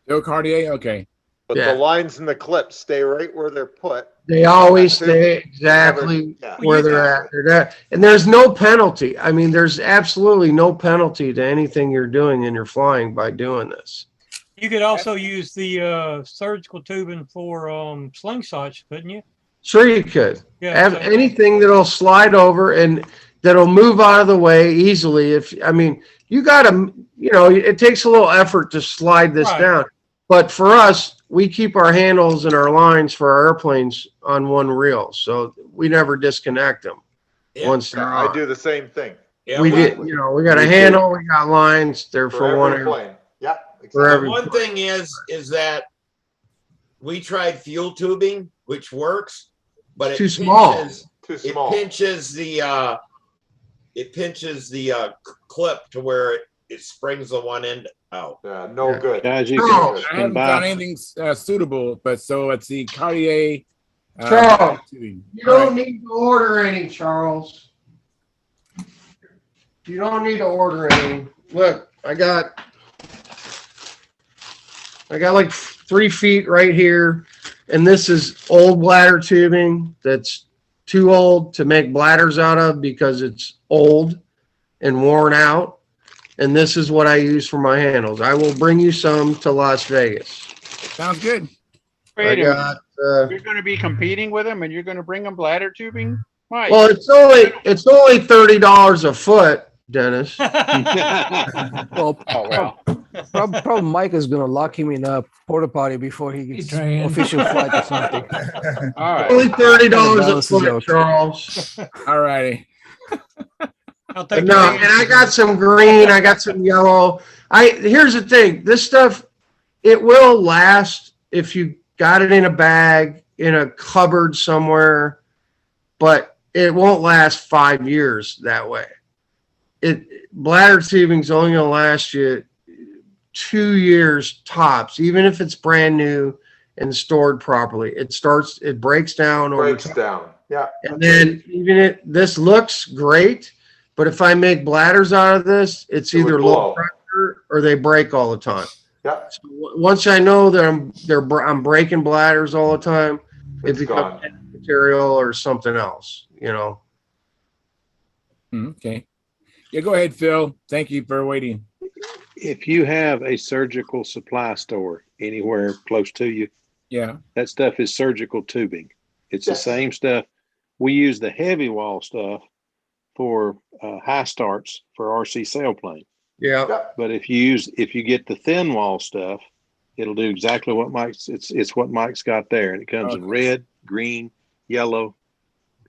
Phil Cartier, okay. But the lines and the clips stay right where they're put. They always stay exactly where they're at. And there's no penalty. I mean, there's absolutely no penalty to anything you're doing in your flying by doing this. You could also use the surgical tubing for slingshots, couldn't you? Sure you could. Yeah, Have so- anything that'll slide over and that'll move out of the way easily. You got to, it takes a little effort to slide this down. But for us, we keep our handles and our lines for our airplanes on one reel. So we never disconnect them once they're on. I do the same thing. Yeah, we got a handle, we got lines. They're for one airplane. Yeah. For every One thing is that we tried fuel tubing, which works, but it Too small. Too small. It pinches the clip to where it springs the one end out. Yeah, no good. Guys, you I can haven't buy. found anything suitable, but so it's the Cartier. Charles, tubing. you don't need to order any, Charles. You don't need to order any. Look, I got like 3 feet right here, and this is old bladder tubing that's too old to make bladders out of because it's old and worn out. And this is what I use for my handles. I will bring you some to Las Vegas. Sounds good. Wait I a minute. got, You're going to be competing with them, and you're going to bring them bladder tubing? Mike. well, it's only $30 a foot, Dennis. Well, Oh, well. probably Mike is gonna lock him in a porta potty before he gets trained. official flight or something. All right. Only $30 a Balances foot, out. Charles. All righty. I'll But take no, your and I got some green, I got some yellow. Here's the thing, this stuff, it will last if you got it in a bag, in a cupboard somewhere, but it won't last 5 years that way. Bladder tubing's only gonna last you 2 years tops, even if it's brand new and stored properly. It breaks down over Breaks time. down. Yeah. And then this looks great, but if I make bladders out of this, it's It would either blow. low pressure or they break all the time. Yeah. So once I know that I'm breaking bladders all the time, it It's becomes gone. material or something else, Okay. Yeah, go ahead, Phil. Thank you for waiting. If you have a surgical supply store anywhere close to you, Yeah. that stuff is surgical tubing. It's the Yes. same stuff. We use the heavy wall stuff for high starts for RC sailplane. Yeah. Yeah. But if you get the thin wall stuff, it'll do exactly what it's what Mike's got there. And it comes in Okay. red, green, yellow.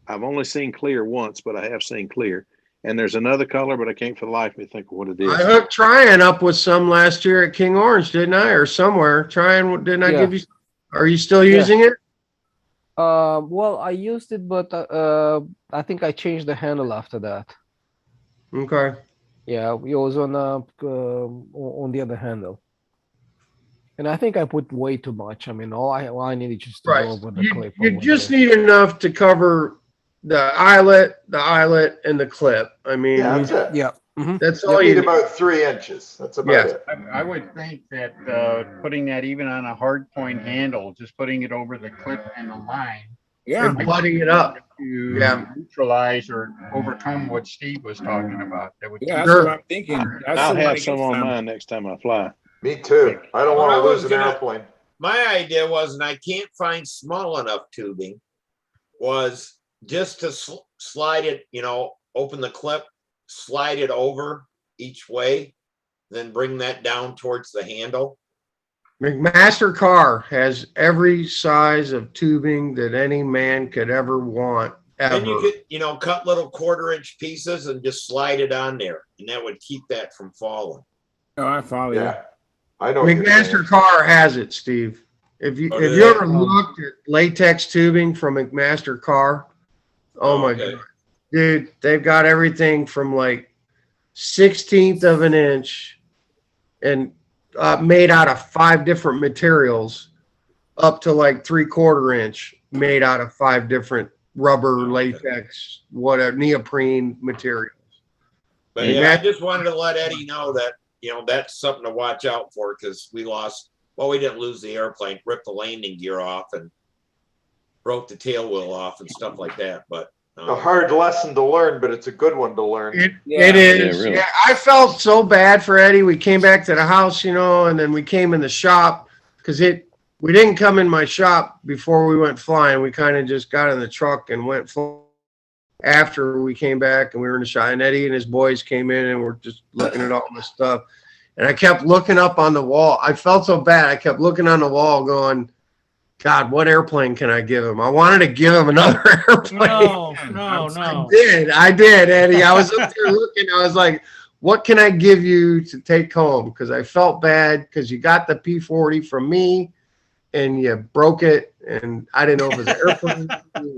I've only seen clear once, but I have seen clear. And there's another color, but I can't for the life of me think of what it is. I hooked Tryon up with some last year at King Orange, didn't I? Or somewhere. Tryon, didn't I Yeah. give you? Are you still using it? Well, I used it, but I think I changed the handle after that. Okay. Yeah, it was on the other handle. And I think I put way too much. I mean, all I needed just to Right. go over the clip. You over just there. need enough to cover the eyelet, and the clip. I mean, Yeah, that's it. Yeah. Mhm. that's You all you need need. about 3 inches. That's about Yeah. it. I would think that putting that even on a hard point handle, just putting it over the clip and the line Yeah. And blooding it up. to Yeah. neutralize or overcome what Steve was talking about. That would Yeah, that's Sure. what I'm thinking. That's I'll the one have to some get on some. mine next time I fly. Me too. I don't Well, want I to was lose an gonna- airplane. My idea was, and I can't find small enough tubing, was just to slide it, open the clip, slide it over each way, then bring that down towards the handle. McMaster Car has every size of tubing that any man could ever want, ever. Then you could, cut little 1/4-inch pieces and just slide it on there, and that would keep that from falling. Oh, I follow you. Yeah. I know. what you're saying. McMaster Car has it, Steve. If you Oh, if do you they? ever looked at latex tubing from McMaster Car, oh my okay. god, dude, they've got everything from like 1/16 of an inch and made out of 5 different materials, up to like 3/4 inch made out of 5 different rubber, latex, whatever, neoprene materials. But And yeah, that- I just wanted to let Eddie know that, that's something to watch out for, because we didn't lose the airplane, ripped the landing gear off and broke the tail wheel off and stuff like that. But A hard lesson to learn, but it's a good one to learn. It Yeah. is. Yeah, really. Yeah, I felt so bad for Eddie. We came back to the house, and then we came in the shop because we didn't come in my shop before we went flying. We kind of just got in the truck and went flying after we came back, and we were in the shop. And Eddie and his boys came in and were just looking at all this stuff. And I kept looking up on the wall. I felt so bad. I kept looking on the wall, going, "God, what airplane can I give him?" I wanted to give him another airplane. No. I did, Eddie. I was up there looking. I was like, what can I give you to take home? Because I felt bad because you got the P-40 from me and you broke it. And I didn't know if it was an airplane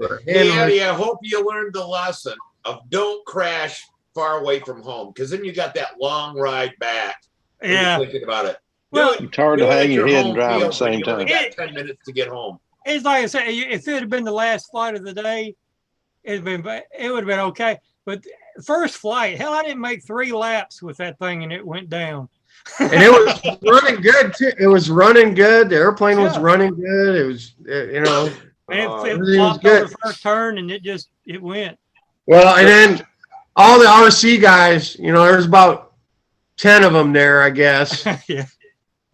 or a hey, handle. Eddie, I hope you learned the lesson of don't crash far away from home, because then you got that long ride back. when you're Yeah. thinking about it. Well, Do it- It's hard do to it at hang your head and home drive at the field when same you only time. got 10 minutes to get home. It's like I say, if it had been the last flight of the day, it would have been okay. But first flight, hell, I didn't make 3 laps with that thing and it went down. And it was running good too. It was running good. The airplane was Yeah. running good. It was, you know, And it everything was flopped over good. the first turn and it went. Well, and then all the RC guys, you know, there's about 10 of them there, I guess. Yeah.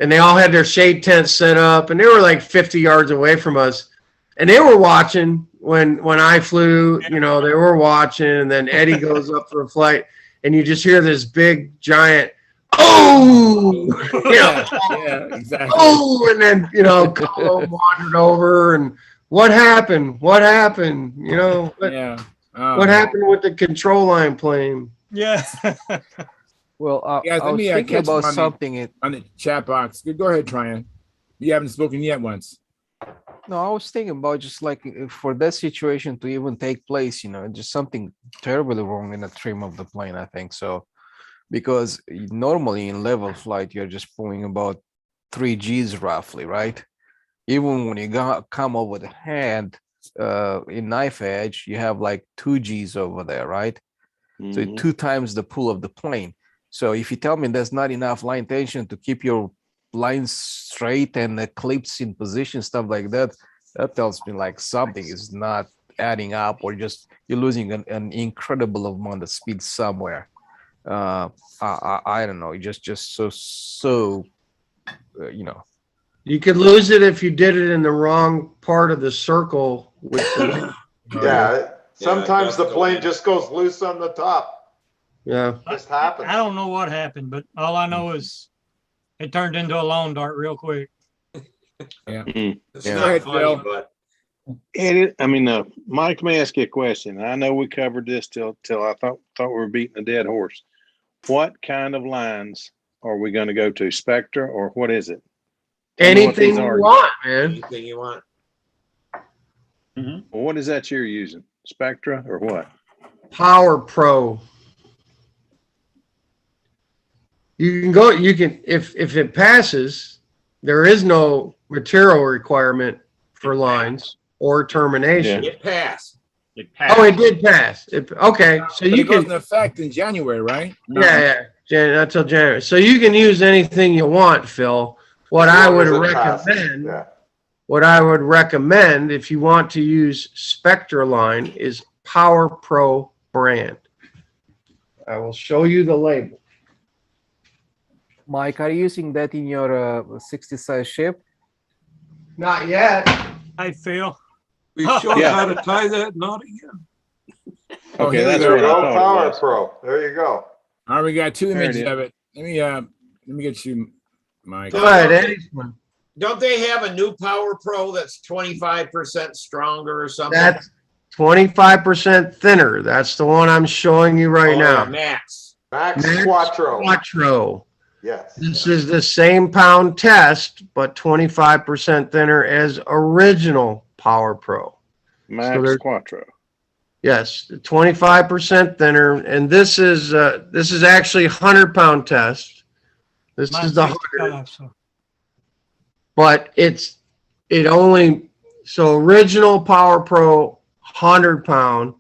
And they all had their shade tents set up, and they were like 50 yards away from us. And they were watching when I flew, you know, they were watching. And then Eddie goes up for a flight, and you just hear this big, giant, oh, you know, Yeah, exactly. oh, and then, you know, Carlo wandered over, and what happened? What happened? You know, Yeah. what happened with the control line plane? Yeah. Well, Guys, I let was me thinking catch about on something. on the chat box. Go ahead, Tryon. You haven't spoken yet once. No, I was thinking about just like for that situation to even take place, you know, just something terribly wrong in the trim of the plane, I think so. Because normally in level flight, you're just pulling about 3 Gs roughly, right? Even when you come over the head in knife edge, you have like 2 Gs over there, right? So 2 times the pull of the plane. So if you tell me there's not enough line tension to keep your lines straight and the clips in position, stuff like that, that tells me like something is not adding up, or just you're losing an incredible amount of speed somewhere. I don't know, just so you know. You could lose it if you did it in the wrong part of the circle. With the, Yeah, sometimes the that's plane the- just goes loose on the top. yeah. Just happens. I don't know what happened, but all I know is it turned into a lawn dart real quick. Yeah. It's Go not ahead, funny, Phil. but Mike, let me ask you a question. I know we covered this till I thought we were beating a dead horse. What kind of lines are we going to go to? Spectra, or what is it? Tell me what Anything these you are. want, man. anything you want. Well, what is that you're using? Spectra or what? Power Pro. You can go, you can, if it passes, there is no material requirement for lines or termination. It passed. Oh, it did pass. Okay, so But you it goes can, into effect in January, right? not till January. So you can use anything you want, Phil. What I would recommend, what I would recommend if you want to use Spectra line is Power Pro brand. I will show you the label. Mike, are you using that in your 60 size ship? Not yet. I feel. We showed how to tie that knot again. Okay, here we that's go. what I thought it Power was. Pro. There you go. All right, we got 2 There it images is. of it. Let me get you, Mike. Go ahead, Eddie's one. Don't they have a new Power Pro that's 25% stronger or something? That's 25% thinner. That's the one I'm showing you right now. Max. Max Quattro. Quattro. Yes. This is the same pound test, but 25% thinner as original Power Pro. Max Quattro. Yes, 25% thinner, and this is actually 100-pound test. This Mine's is the 65, so. but so original Power Pro 100-pound,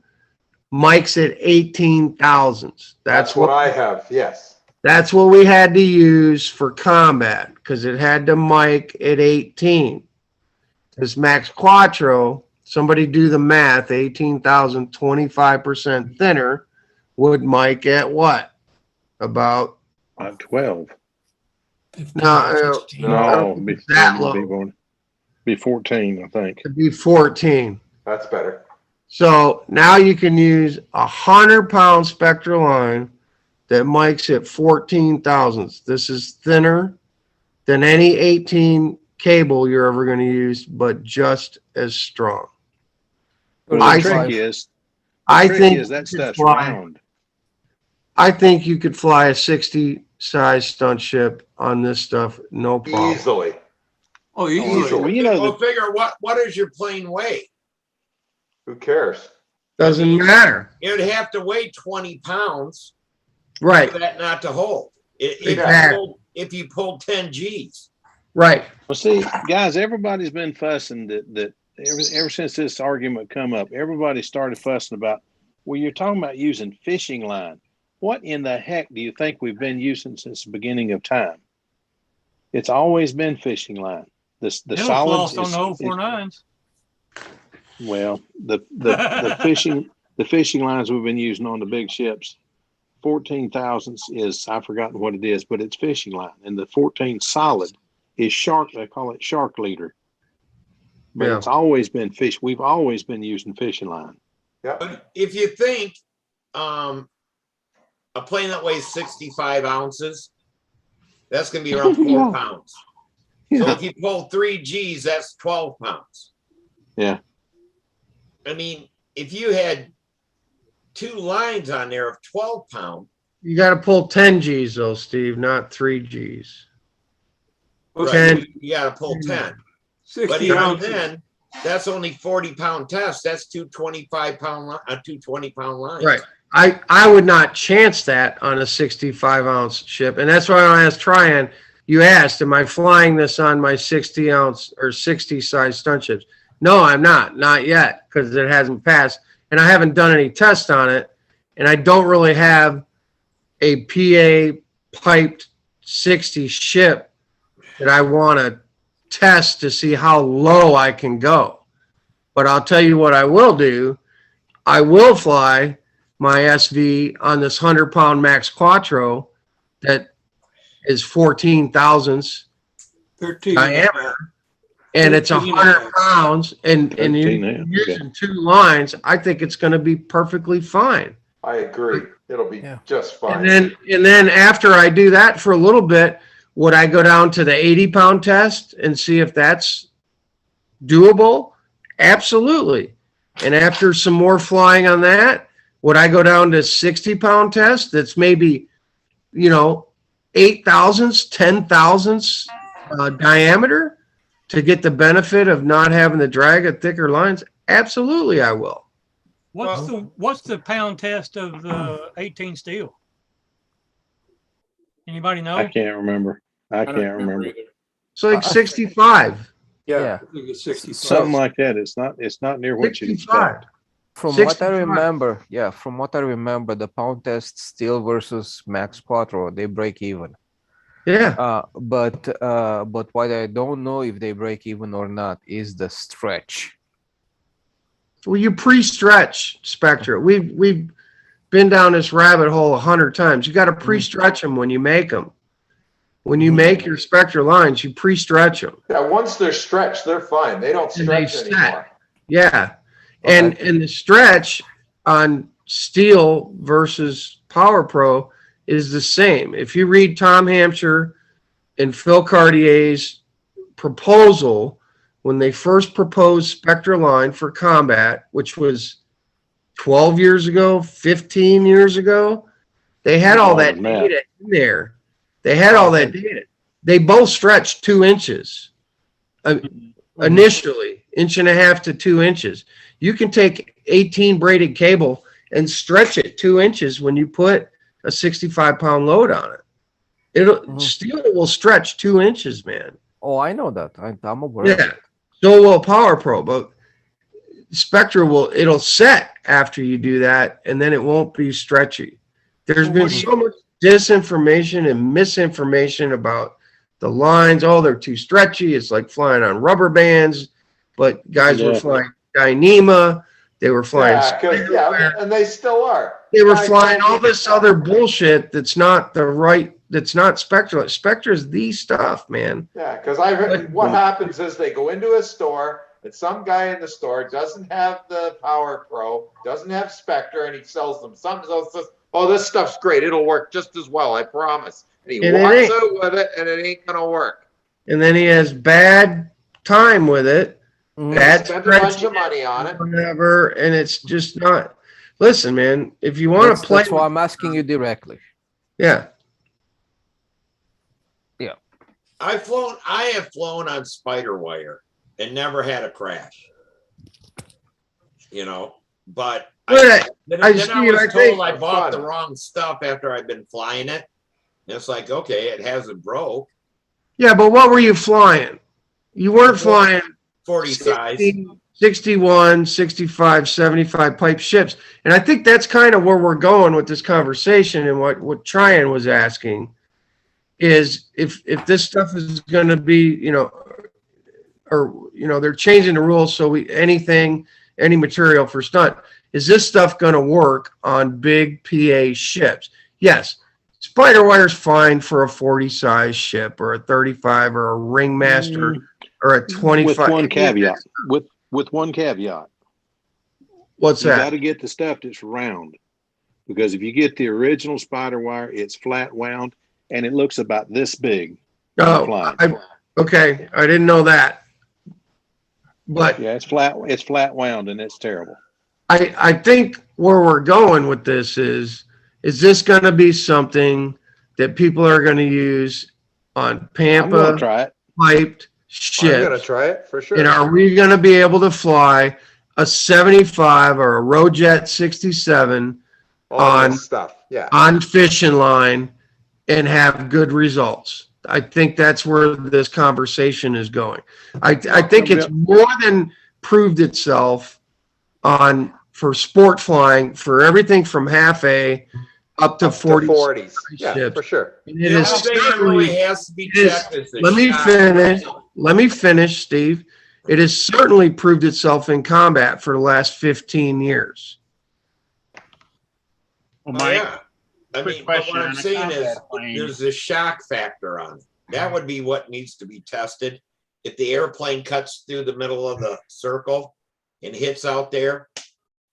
Mike's at 18 thousandths. That's what I have. Yes. That's what we had to use for combat because it had to mic at 18. This Max Quattro, somebody do the math, 18,000, 25% thinner would mic at what? About 12. No, that low. Be 14, I think. It'd be 14. That's better. So now you can use 100-pound Spectra line that mics at 14 thousandths. This is thinner than any 18 cable you're ever going to use, but just as strong. Well, I the think- trick is, I think that you could stuff's fly- round. I think you could fly a 60 size stunt ship on this stuff, no problem. Easily. Oh, easily. Well, you know, Well, figure what does your plane weigh? Who cares? Doesn't matter. It would have to weigh 20 pounds Right, for that not to hold. Exactly. If you pulled 10 G's. right. Well, see, guys, everybody's been fussing that ever since this argument come up, everybody started fussing about Well, you're talking about using fishing line. What in the heck do you think we've been using since the beginning of time? It's always been fishing line. The It'll solids floss on the old 4.9s. well, the fishing lines we've been using on the big ships, 14 thousandths is, I've forgotten what it is, but it's fishing line. And the 14 solid is shark, they call it shark leader. But Yeah. it's always been fish. We've always been using fishing line. Yeah. But if you think a plane that weighs 65 ounces, that's going to be around 4 pounds. So if you pull 3 Gs, that's 12 pounds. Yeah. I mean, if you had 2 lines on there of 12 pounds. You got to pull 10 Gs though, Steve, not 3 Gs. Right, 10. you got to pull 10. 60 But even ounces. then, that's only 40-pound tests. That's 2 25-pound, 2 20-pound lines. Right. I would not chance that on a 65-ounce ship. And that's why I asked Tryon, you asked, am I flying this on my 60-ounce or 60-size stunt ships? No, I'm not yet, because it hasn't passed. And I haven't done any tests on it. And I don't really have a PA piped 60 ship that I want to test to see how low I can go. But I'll tell you what I will do. I will fly my SV on this 100-pound Max Quattro that is 14 thousandths 13 diameter, and it's 100 pounds, and you're 13 now, using 2 lines. I think it's going to be perfectly fine. I agree. It'll be just fine. And then after I do that for a little bit, would I go down to the 80-pound test and see if that's doable? Absolutely. And after some more flying on that, would I go down to 60-pound test that's maybe, 8 thousandths, 10 thousandths diameter to get the benefit of not having to drag of thicker lines? Absolutely, I will. What's the pound test of the 18 steel? Anybody know? I can't remember. I can't remember. It's like 65. Yeah. I think it's 65. Something like that. It's not near what you'd expect. From 65. what I remember, the pound test steel versus Max Quattro, they break even. Yeah. But what I don't know if they break even or not is the stretch. Well, you pre-stretch Spectra. We've been down this rabbit hole 100 times. You got to pre-stretch them when you make them. When you make your Spectra lines, you pre-stretch them. Yeah, once they're stretched, they're fine. They don't And they stretch set. anymore. Yeah. And the stretch on steel versus Power Pro is the same. If you read Tom Hampshire and Phil Cartier's proposal when they first proposed Spectra line for combat, which was 12 years ago, 15 years ago, they had all that data in there. They had all that data. They both stretched 2 inches initially, 1.5 to 2 inches. You can take 18 braided cable and stretch it 2 inches when you put a 65-pound load on it. Steel will stretch 2 inches, man. Oh, I know that. I'm aware of it. So will Power Pro, but Spectra it'll set after you do that, and then it won't be stretchy. There's been so much disinformation and misinformation about the lines. Oh, they're too stretchy. It's like flying on rubber bands. But guys were flying Dyneema. They were flying. And they still are. They were flying all this other bullshit that's not that's not Spectra. Spectra is the stuff, man. Yeah, because I heard what happens is they go into a store and some guy in the store doesn't have the Power Pro, doesn't have Spectra, and he sells them something else. Says, oh, this stuff's great. It'll work just as well, I promise. And he walks out with it, and it ain't gonna work. And then he has bad time with it. Bad spent a bunch of money on it. Whatever, and it's just not. Listen, man, if you want to play, that's why I'm asking you directly. Yeah. Yeah. I have flown on spider wire and never had a crash. But I was told I bought the wrong stuff after I'd been flying it. And it's like, okay, it hasn't broke. Yeah, but what were you flying? You weren't flying 40 size. 61, 65, 75 pipe ships. And I think that's kind of where we're going with this conversation, and what Tryon was asking is if this stuff is going to be, or they're changing the rules, so any material for stunt, is this stuff going to work on big PA ships? Yes. Spider wire's fine for a 40 size ship or a 35 or a ringmaster or a 25. With one caveat. With one caveat. What's You that? got to get the stuff that's round, because if you get the original spider wire, it's flat wound and it looks about this big. Oh, okay. I didn't know that. But yeah, it's flat wound and it's terrible. I think where we're going with this is this going to be something that people are going to use on I'm going to Pampa try it. piped I'm gonna ships? try it for sure. And are we going to be able to fly a 75 or a Rojet 67 All this stuff, yeah. on fishing line and have good results? I think that's where this conversation is going. I think it's more than proved itself for sport flying, for everything from half A up to 40s. Yeah, for sure. And it is certainly, has to be checked is the let me shock. finish. Let me finish, Steve. It has certainly proved itself in combat for the last 15 years. Well, Oh, Mike, yeah. I quick mean, but question what I'm on a saying is combat plane. there's a shock factor on it. That would be what needs to be tested. If the airplane cuts through the middle of the circle and hits out there,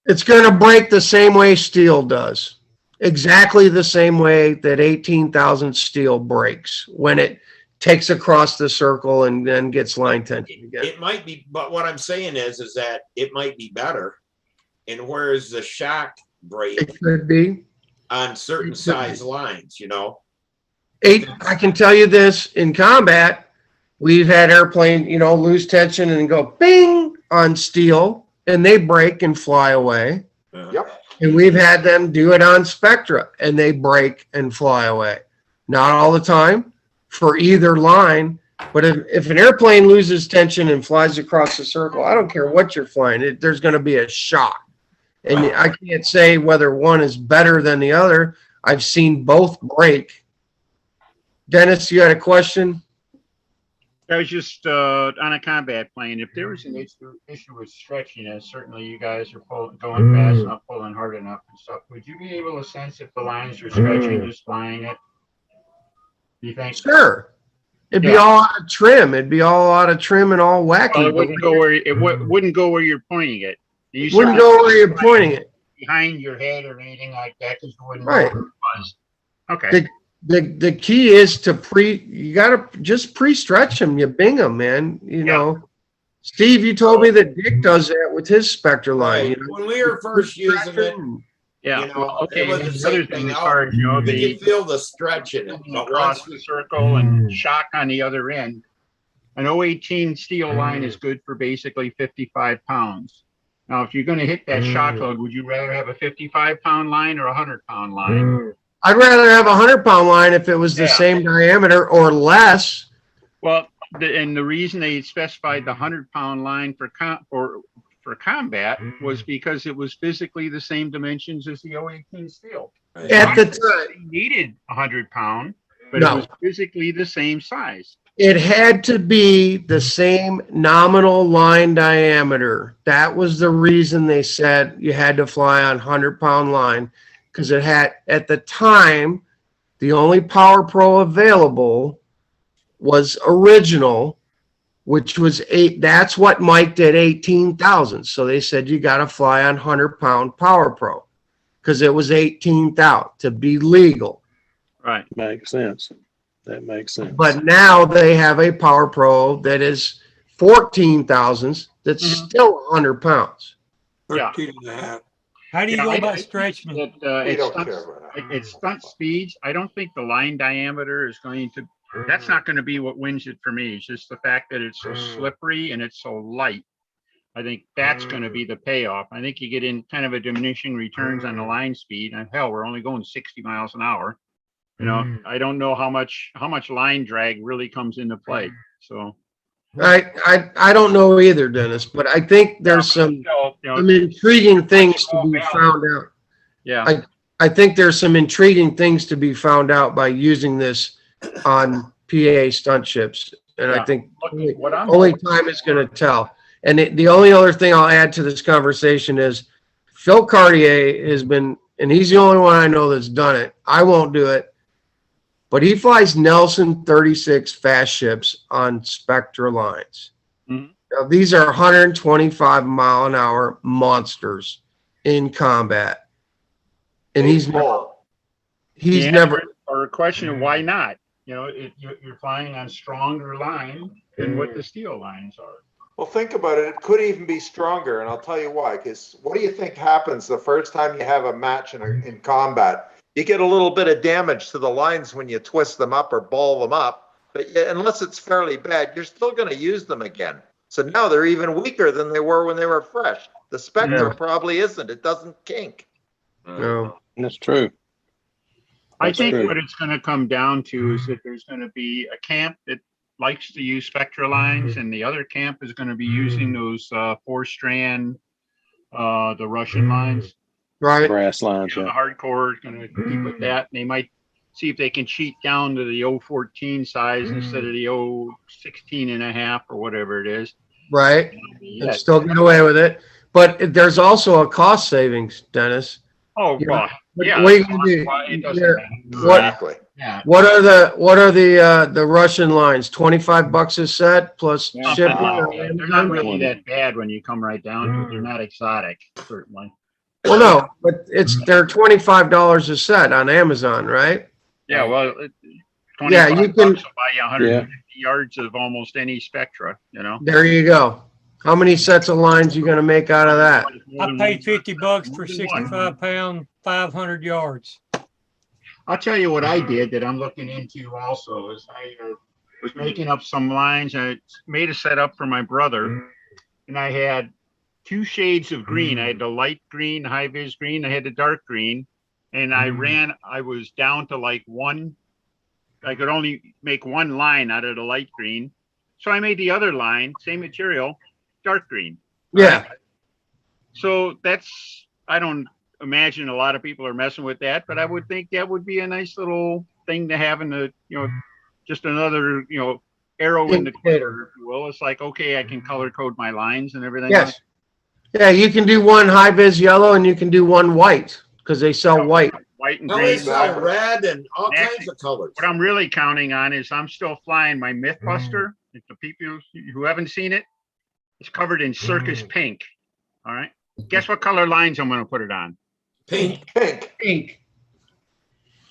It's going to break the same way steel does. Exactly the same way that 18,000 steel breaks when it takes across the circle and then gets line tension again. it might be, but what I'm saying is that it might be better. And where's the shock break It could be. on certain size lines, I can tell you this, in combat, we've had airplane, lose tension and go bing on steel and they break and fly away. Yep. And we've had them do it on Spectra and they break and fly away. Not all the time for either line, but if an airplane loses tension and flies across the circle, I don't care what you're flying, there's going to be a shock. And I can't say whether one is better than the other. I've seen both break. Dennis, you had a question? I was just on a combat plane. If there was an issue with stretchiness, certainly you guys are going fast enough, pulling hard enough and stuff. Would you be able to sense if the lines are stretching just flying it? Do you think? Sure. It'd be all out of trim. It'd be all out of trim and all wacky. Well, it wouldn't go where wouldn't go where you're pointing it. You wouldn't go where you're pointing it. Behind your head or anything like that, because you wouldn't Right. know where it was. Okay. The key is to you gotta just pre-stretch them. You bing them, man. Steve, you told me that Dick does that with his Spectre line. when we were first using it, Yeah. Well, okay. it was And the the other same thing, thing. as far as You can feel the stretch in it. But across once the circle and shock on the other end. An 018 steel line is good for basically 55 pounds. Now, if you're going to hit that shock load, would you rather have a 55-pound line or a 100-pound line? I'd rather have a 100-pound line if it was the same diameter or less. Well, the reason they specified the 100-pound line for combat was because it was physically the same dimensions as the 018 steel. At the time, It needed 100-pound, but No. it was physically the same size. it had to be the same nominal line diameter. That was the reason they said you had to fly on 100-pound line, because it had, at the time, the only Power Pro available was original, which was that's what Mike did 18,000. So they said you got to fly on 100-pound Power Pro because it was 18,000 to be legal. Right. Makes sense. That makes sense. But now they have a Power Pro that is 14,000s that's still 100 pounds. 13 and a half. How do you go about stretching? It's stunt speeds. I don't think the line diameter is going to, that's not going to be what wins it for me. It's just the fact that it's so slippery and it's so light. I think that's going to be the payoff. I think you get in kind of a diminishing returns on the line speed. And hell, we're only going 60 miles an hour. I don't know how much line drag really comes into play. So I don't know either, Dennis, but I think there's some intriguing things to be found out. Yeah. I think there's some intriguing things to be found out by using this on PA stunt ships. And I Yeah. think What I'm only time is going to tell. And the only other thing I'll add to this conversation is Phil Cartier has been, and he's the only one I know that's done it. I won't do it, but he flies Nelson 36 fast ships on Spectra lines. Mhm. Now, these are 125-mile-an-hour monsters in combat. And he's The never, answer or a question of why not? You know, you're flying on stronger line than what the steel lines are. Well, think about it. It could even be stronger, and I'll tell you why. Because what do you think happens the first time you have a match in combat? You get a little bit of damage to the lines when you twist them up or ball them up. But unless it's fairly bad, you're still going to use them again. So now they're even weaker than they were when they were fresh. The Spectre probably isn't. It doesn't kink. no. That's true. I think true. what it's going to come down to is that there's going to be a camp that likes to use Spectra lines, and the other camp is going to be using those 4-strand, the Russian lines. Right. Brass lines. You know, the hardcore is going to keep with that. And they might see if they can cheat down to the 014 size instead of the 016 and a half or whatever it is. Right. And still get away with it. But there's also a cost savings, Dennis. Oh, well, yeah. What are you gonna do? It doesn't matter. Exactly. Yeah. What are the Russian lines? $25 a set plus shipping. They're not really that bad when you come right down to it. They're not exotic, certainly. Well, no, but they're $25 a set on Amazon, right? Yeah, well, Yeah, you can. bucks will buy you 150 yards of almost any Spectra, you know? There you go. How many sets of lines you gonna make out of that? I paid $50 for 65-pound, 500 yards. I'll tell you what I did that I'm looking into also is I was making up some lines. I made a setup for my brother, and I had 2 shades of green. I had the light green, high vis green. I had the dark green, and I was down to like one. I could only make one line out of the light green. So I made the other line, same material, dark green. Yeah. So I don't imagine a lot of people are messing with that, but I would think that would be a nice little thing to have in the, just another, arrow in the quiver, if you will. It's like, okay, I can color code my lines and everything. Yes. Yeah, you can do one high vis yellow and you can do one white because they sell white. White and No, green. they sell red and all kinds of colors. What I'm really counting on is I'm still flying my Mythbuster. If the people who haven't seen it, it's covered in circus pink. All right. Guess what color lines I'm going to put it on? Pink. Pink.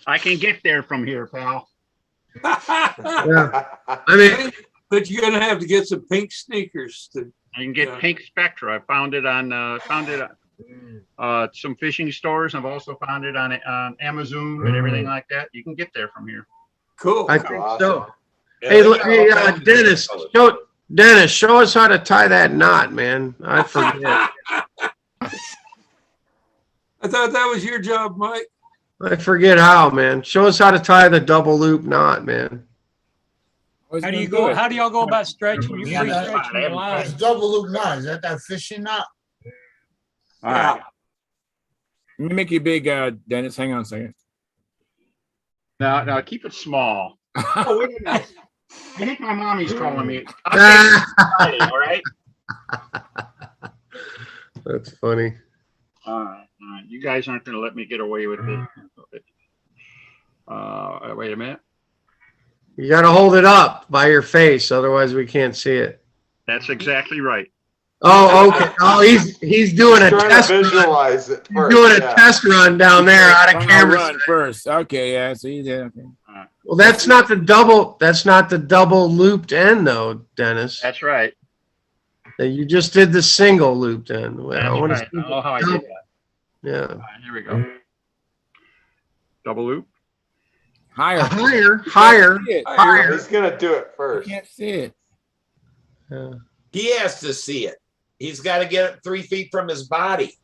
I can get there from here, pal. Yeah. I mean, But you're gonna have to get some pink sneakers to. I can get pink Spectra. I found it on some fishing stores. I've also found it on Amazon and everything like that. You can get there from here. Cool. I think so. Yeah, Hey, they got all kinds of Dennis, different colors. Dennis, show us how to tie that knot, man. I forget. I thought that was your job, Mike. I forget how, man. Show us how to tie the double loop knot, man. How do y'all go about stretching? You stretching your line. It's double loop knot. Is that fishing knot? All right. Let me make you big, Dennis. Hang on a second. Now keep it small. Oh, wait a minute. I think my mommy's calling me. I'll take it Friday, all right? That's funny. All right. You guys aren't going to let me get away with it. Wait a minute. You got to hold it up by your face, otherwise we can't see it. That's exactly right. Oh, okay. Oh, he's doing a test run. Visualize it. He's doing a test run down there out of camera. Run first. Okay, yeah. So you did. Okay. Well, that's not the double. That's not the double looped end, though, Dennis. That's right. You just did the single looped end. Well, I want to I don't know how I did that. Yeah. All right, here we go. Double loop. Higher. Higher. He's gonna do it first. You can't see it. Yeah. He has to see it. He's got to get it 3 feet from his body.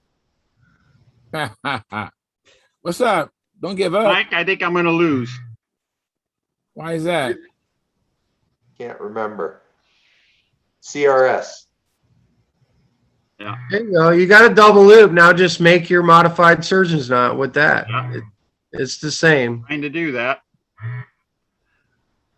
What's up? Don't give up. Mike, I think I'm going to lose. Why is that? Can't remember. CRS. Yeah. There you go. You got a double loop. Now just make your modified surgeon's knot with that. Yeah. It's the same. Trying to do that.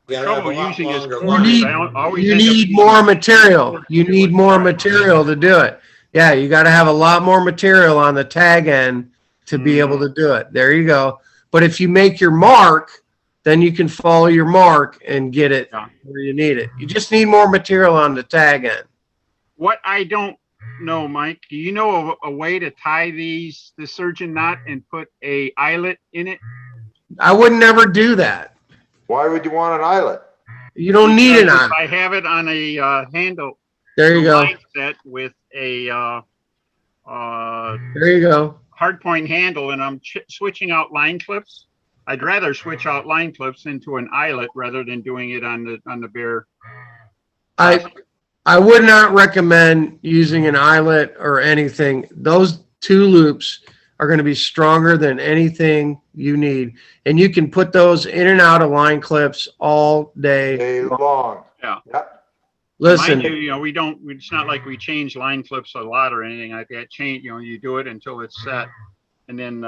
You gotta Trouble have a lot using his longer corners. need- I don't always You end up need using more his material. corners You to do need it. more material to do it. Yeah, you got to have a lot more material on the tag end to be able to do it. There you go. But if you make your mark, then you can follow your mark and get it Yeah. where you need it. You just need more material on the tag end. What I don't know, Mike, do you know a way to tie the surgeon knot and put a eyelet in it? I would never do that. Why would you want an eyelet? You don't need it Because on. if I have it on a handle. There you go. line set with a There you go. hard point handle, and I'm switching out line clips. I'd rather switch out line clips into an eyelet rather than doing it on the bare. I would not recommend using an eyelet or anything. Those two loops are going to be stronger than anything you need. And you can put those in and out of line clips all day long. Yeah. Yep. Listen, Mind you, we don't. It's not like we change line clips a lot or anything like that. You do it until it's set, and then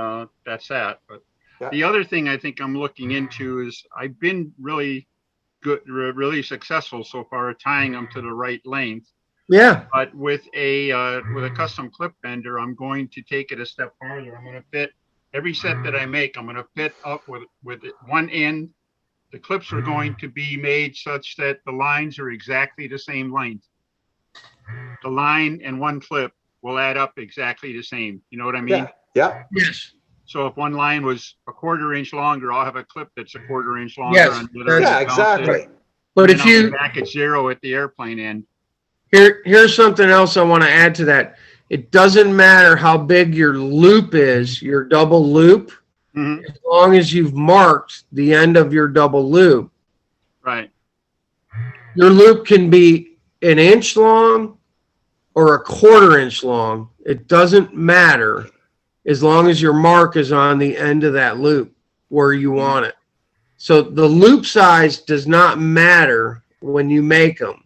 that's that. But the other thing I think I'm looking into is I've been really good, really successful so far at tying them to the right length. Yeah. But with a custom clip bender, I'm going to take it a step farther. I'm going to fit every set that I make. I'm going to fit up with one end. The clips are going to be made such that the lines are exactly the same length. The line and one clip will add up exactly the same. You know what I mean? Yeah. Yes. So if one line was a 1/4 inch longer, I'll have a clip that's a 1/4 inch longer. Yes. On the other Yeah, end to balance it. exactly. But And if then I'll you be back at 0 at the airplane end. here's something else I want to add to that. It doesn't matter how big your loop is, your double loop, as long as you've marked the end of your double loop. Right. Your loop can be an inch long or a 1/4 inch long. It doesn't matter as long as your mark is on the end of that loop where you want it. So the loop size does not matter when you make them,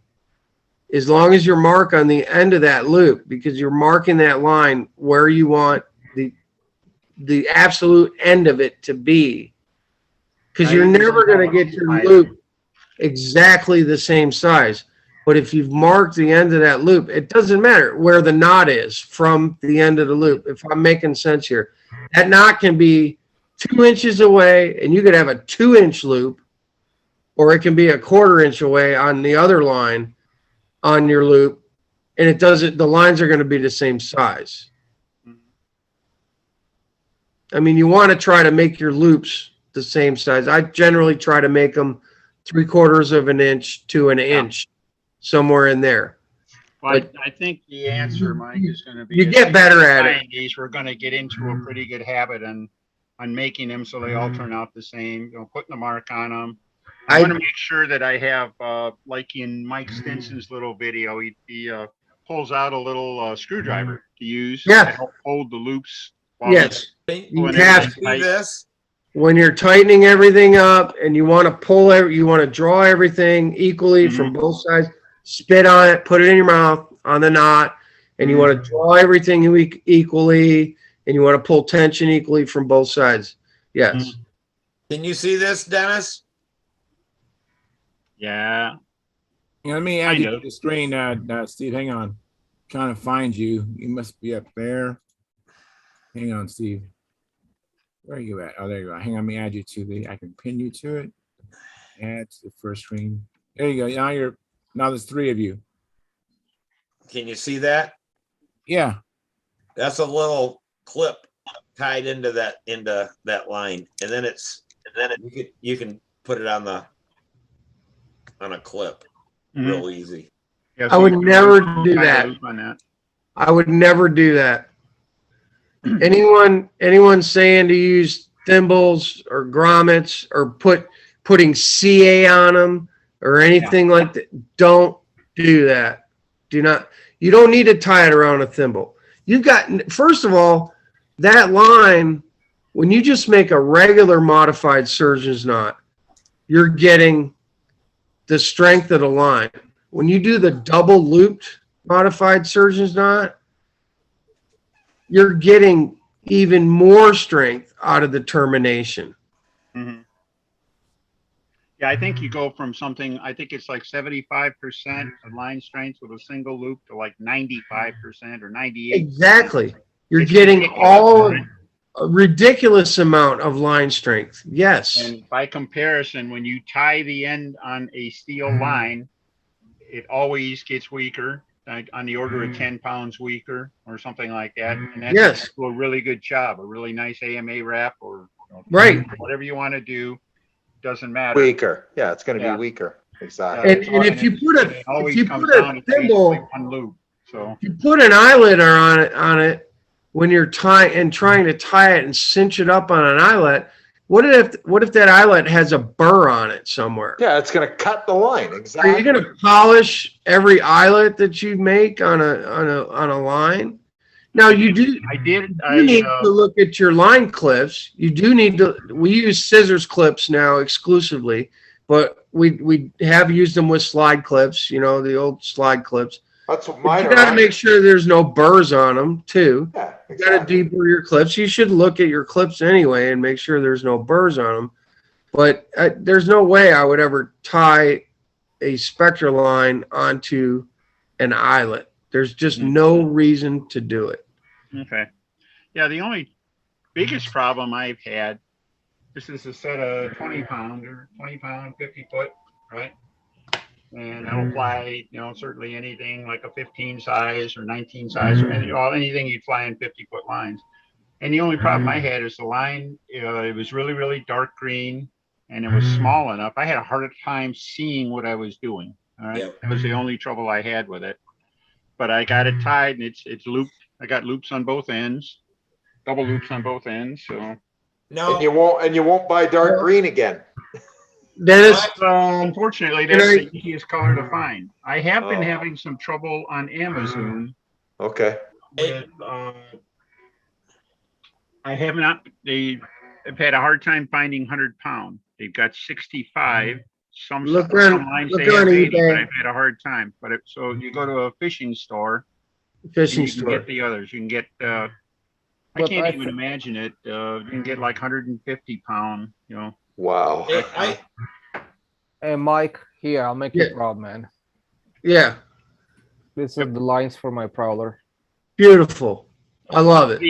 as long as your mark on the end of that loop, because you're marking that line where you want the absolute end of it to be. Because you're never going to get your loop exactly the same size. But if you've marked the end of that loop, it doesn't matter where the knot is from the end of the loop. If I'm making sense here, that knot can be 2 inches away and you could have a 2-inch loop, or it can be a 1/4 inch away on the other line on your loop. And it doesn't, the lines are going to be the same size. I mean, you want to try to make your loops the same size. I generally try to make them 3/4 of an inch to an inch, somewhere in there. But I think the answer, Mike, is going to be you get better at it. These we're going to get into a pretty good habit on making them so they all turn out the same. Putting the mark on them. I want to make sure that I have, like in Mike Stinson's little video, he pulls out a little screwdriver to use to help hold the loops. Yes. You have do this. When you're tightening everything up and you want to you want to draw everything equally from both sides, spit on it, put it in your mouth on the knot, and you want to draw everything equally, and you want to pull tension equally from both sides. Yes. Can you see this, Dennis? Yeah. Let me add you to the screen, Steve. Hang on. Trying to find you. You must be up there. Hang on, Steve. Where are you at? Oh, there you are. Hang on, let me add you to I can pin you to it. Add to the first screen. There you go. Now there's 3 of you. Can you see that? Yeah. That's a little clip tied into that line. And then you can put it on a clip. Real easy. Yeah, I would never do that. I would never do that. Anyone saying to use thimbles or grommets or putting CA on them or anything like that, don't do that. Do not. You don't need to tie it around a thimble. You've got, first of all, that line, when you just make a regular modified surgeon's knot, you're getting the strength of the line. when you do the double looped modified surgeon's knot, you're getting even more strength out of the termination. Mhm. Yeah, I think you go from something, I think it's like 75% of line strength with a single loop to like 95% or 98%. Exactly. You're It's getting ridiculous, all right? a ridiculous amount of line strength. Yes. And by comparison, when you tie the end on a steel line, it always gets weaker, like on the order of 10 pounds weaker or something like that. And that's Yes. if you do a really good job, a really nice AMA wrap or Right. whatever you want to do, doesn't matter. Weaker. Yeah, it's going to Yeah. be weaker. Yeah, Exactly. And if you put a it always if you comes put a down to thimble, basically one loop. So if you put an eyelet on it when you're trying to tie it and cinch it up on an eyelet, what if that eyelet has a burr on it somewhere? Yeah, it's going to cut the line. Are Exactly. you going to polish every eyelet that you make on a line? Now you do. You need to look at your line clips. You do need to. We use scissors clips now exclusively, but we have used them with slide clips. You know, the old slide clips. That's what But mine you are got to on. make sure there's no burrs on them too. Yeah, You got to deburr your clips. You should look at your clips anyway and make sure there's no burrs on them. But there's no way I would ever tie a Spectra line onto an eyelet. There's just no reason to do it. okay. Yeah, the only biggest problem I've had, this is a set of 20 pound, 50 foot, right? And that'll fly, certainly anything like a 15 size or 19 size or anything you'd fly in 50-foot lines. And the only problem I had is the line, it was really, really dark green and it was small enough. I had a hard time seeing what I was doing. All right. That was the only trouble I had with it. But I got it tied and it's looped. I got loops on both ends, double loops on both ends. So No, And you won't buy dark green again. Dennis, unfortunately, that's the easiest color to find. I have been having some trouble on Amazon. Okay. With, I have not. I've had a hard time finding 100-pound. They've got 65. Some lines they have 80, but I've had a hard time. But so you go to a fishing store. Fishing you can store. get the others. You can get. I can't even imagine it. You can get like 150-pound. Wow. Hey, Mike, here, I'll make you proud, man. Yeah. This is the lines for my Prowler. Beautiful. I love it.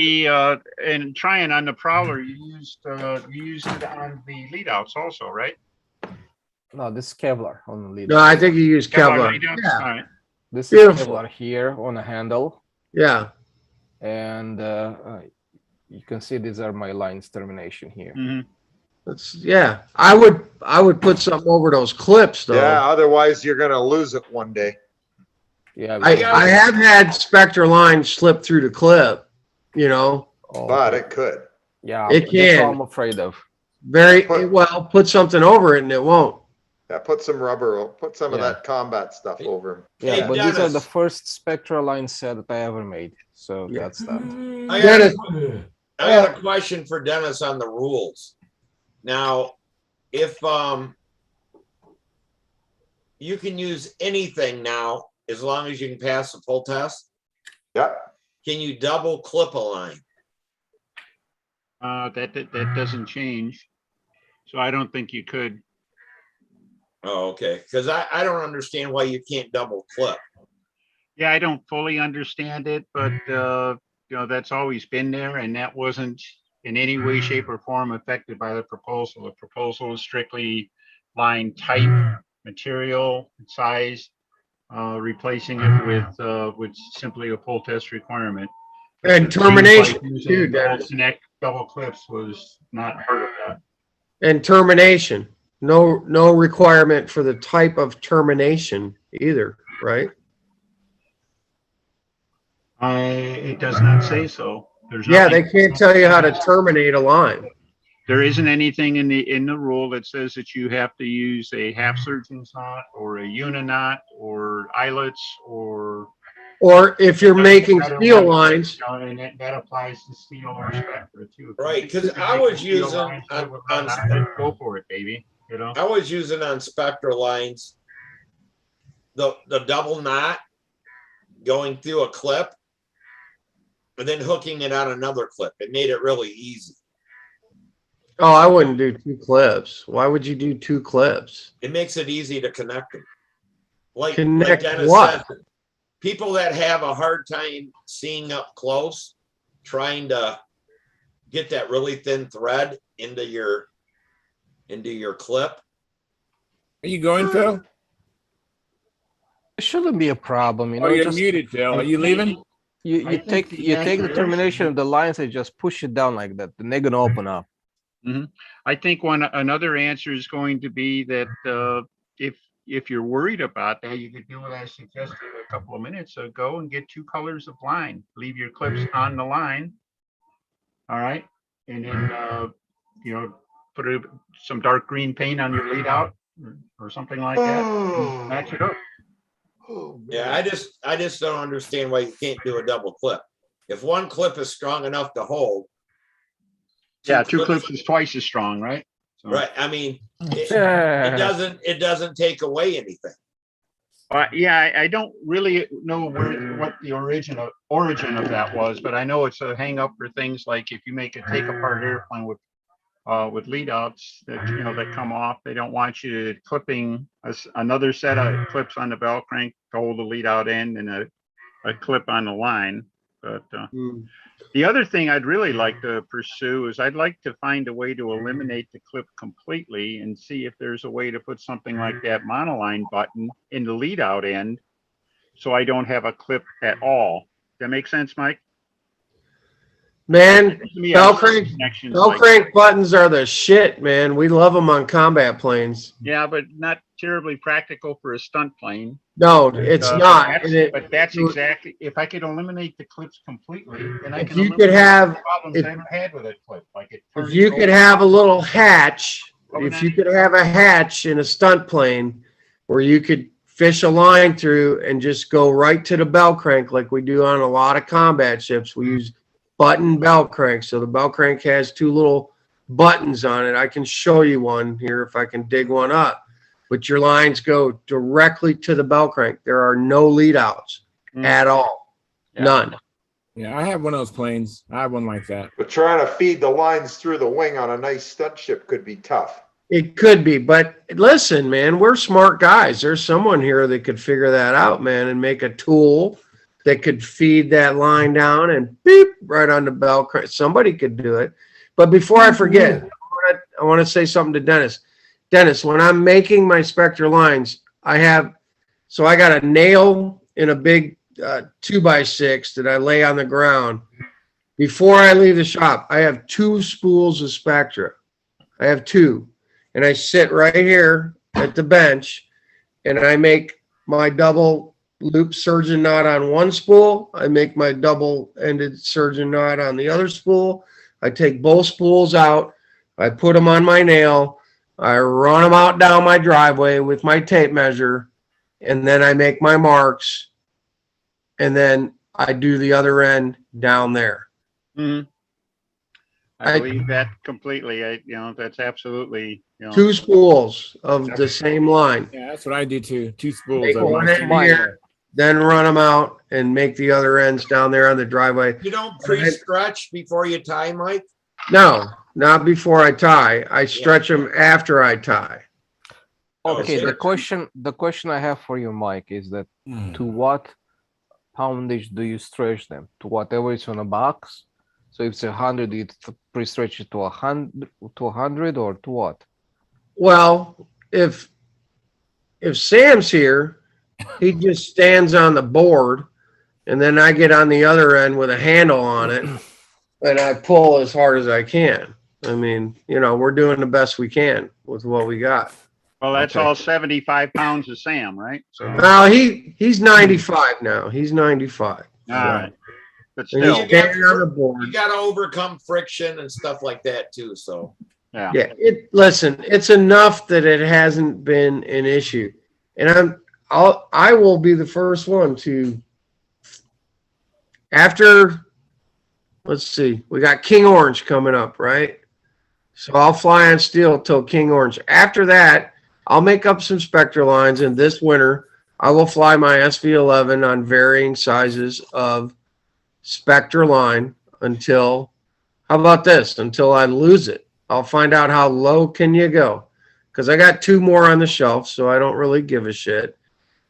And trying on the Prowler, you used it on the lead outs also, right? No, this is Kevlar on the lead. No, I think you use Kevlar. Yeah. All right. This is Kevlar here on the handle. Yeah. And you can see these are my lines termination here. Mm-hmm. I would put something over those clips though. Yeah, otherwise you're gonna lose it one day. Yeah, I have had Spectra lines slip through the clip, But it could. Yeah, it that's can. what I'm afraid of. Put something over it and it won't. Yeah, put some rubber, put some of that combat stuff over them. Yeah, Hey, but Dennis. these are the first Spectra line set that I ever made. So that's that. I got a question for Dennis on the rules. Now, if you can use anything now as long as you can pass the full test. Yeah. Can you double clip a line? That doesn't change. So I don't think you could. Oh, okay. Because I don't understand why you can't double clip. Yeah, I don't fully understand it, but that's always been there, and that wasn't in any way, shape, or form affected by the proposal. The proposal is strictly line type, material, size, replacing it with simply a full test requirement. And termination, too, Connect double clips was not part of that. And termination, no requirement for the type of termination either, right? It does not say so. They can't tell you how to terminate a line. There isn't anything in the rule that says that you have to use a half surgeon's knot or a uniknot or eyelets or if you're making steel lines. And that applies to steel or Spectra too. Right, because I was using go for it, baby. I was using on Spectra lines the double knot going through a clip and then hooking it on another clip. It made it really easy. Oh, I wouldn't do 2 clips. Why would you do 2 clips? It makes it easy to connect them. Like Connect Dennis what? said, people that have a hard time seeing up close, trying to get that really thin thread into your clip. Are you going, Phil? It shouldn't be a problem, you Oh, know. you're Just muted, Phil. Are you leaving? you take the termination of the lines and just push it down like that, then they're gonna open up. I think another answer is going to be that if you're worried about that, you could do what I suggested a couple of minutes ago and get 2 colors of line. Leave your clips on the line. All right, and then put some dark green paint on your lead out or something like that. And match it up. Yeah, I just don't understand why you can't do a double clip. If one clip is strong enough to hold. Yeah, 2 clips is twice as strong, right? So. Right. I mean, it doesn't take away anything. Yeah, I don't really know what the origin of that was, but I know it's a hang up for things like if you make a take apart airplane with lead outs that come off, they don't want you clipping another set of clips on the bell crank to hold the lead out end and a clip on the line. But the other thing I'd really like to pursue is I'd like to find a way to eliminate the clip completely and see if there's a way to put something like that monoline button in the lead out end so I don't have a clip at all. That make sense, Mike? Man, bell crank buttons are the shit, man. We love them on combat planes. Yeah, but not terribly practical for a stunt plane. No, it's not. But that's exactly, if I could eliminate the clips completely, then I can eliminate the problems I've had with a clip. If you could have a little hatch, if you could have a hatch in a stunt plane where you could fish a line through and just go right to the bell crank like we do on a lot of combat ships. We use button bell crank. So the bell crank has 2 little buttons on it. I can show you one here if I can dig one up. But your lines go directly to the bell crank. There are no lead outs at all. None. Yeah, I have one of those planes. I have one like that. But trying to feed the lines through the wing on a nice stunt ship could be tough. It could be, but listen, man, we're smart guys. There's someone here that could figure that out, man, and make a tool that could feed that line down and beep right on the bell crank. Somebody could do it. But before I forget, I want to say something to Dennis. Dennis, when I'm making my Spectre lines, I got a nail in a big 2x6 that I lay on the ground. Before I leave the shop, I have 2 spools of Spectra. I have 2. And I sit right here at the bench and I make my double loop surgeon knot on one spool. I make my double ended surgeon knot on the other spool. I take both spools out. I put them on my nail. I run them out down my driveway with my tape measure. And then I make my marks. And then I do the other end down there. Mm-hmm. I believe that completely. That's absolutely 2 spools of the same line. Yeah, that's what I do too. 2 spools. Make one end here, then run them out and make the other ends down there on the driveway. You don't pre-stretch before you tie, Mike? No, not before I tie. I stretch them after I tie. Okay, the question I have for you, Mike, is that to what poundage do you stretch them? To whatever is on a box? So if it's 100, you pre-stretch it to 100 or to what? Well, if Sam's here, he just stands on the board, and then I get on the other end with a handle on it, and I pull as hard as I can. I mean, we're doing the best we can with what we got. Well, that's all 75 pounds of Sam, right? So now he's 95 now. He's 95. All right. But still, you got to overcome friction and stuff like that too. So yeah. Listen, it's enough that it hasn't been an issue, and I will be the first one to. After, let's see, we got King Orange coming up, right? So I'll fly on steel till King Orange. After that, I'll make up some Spectre lines, and this winter I will fly my SV11 on varying sizes of Spectre line until, how about this? Until I lose it. I'll find out how low can you go. Because I got 2 more on the shelf, so I don't really give a shit.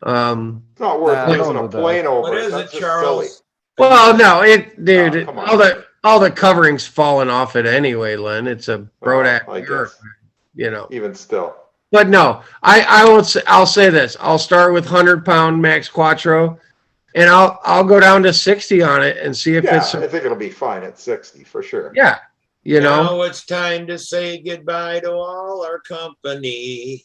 It's not worth Nah, losing don't a do that. plane over What it. is That's it, just silly. Charles? Well, no, dude, Oh, come on. all the covering's falling off it anyway, Len. It's a Brodak I bird, guess. you know. Even still. But no, I'll say this. I'll start with 100-pound max quattro, and I'll go down to 60 on it and see if Yeah, it's I think it'll be fine at 60 for sure. yeah, you know. Now it's time to say goodbye to all our company.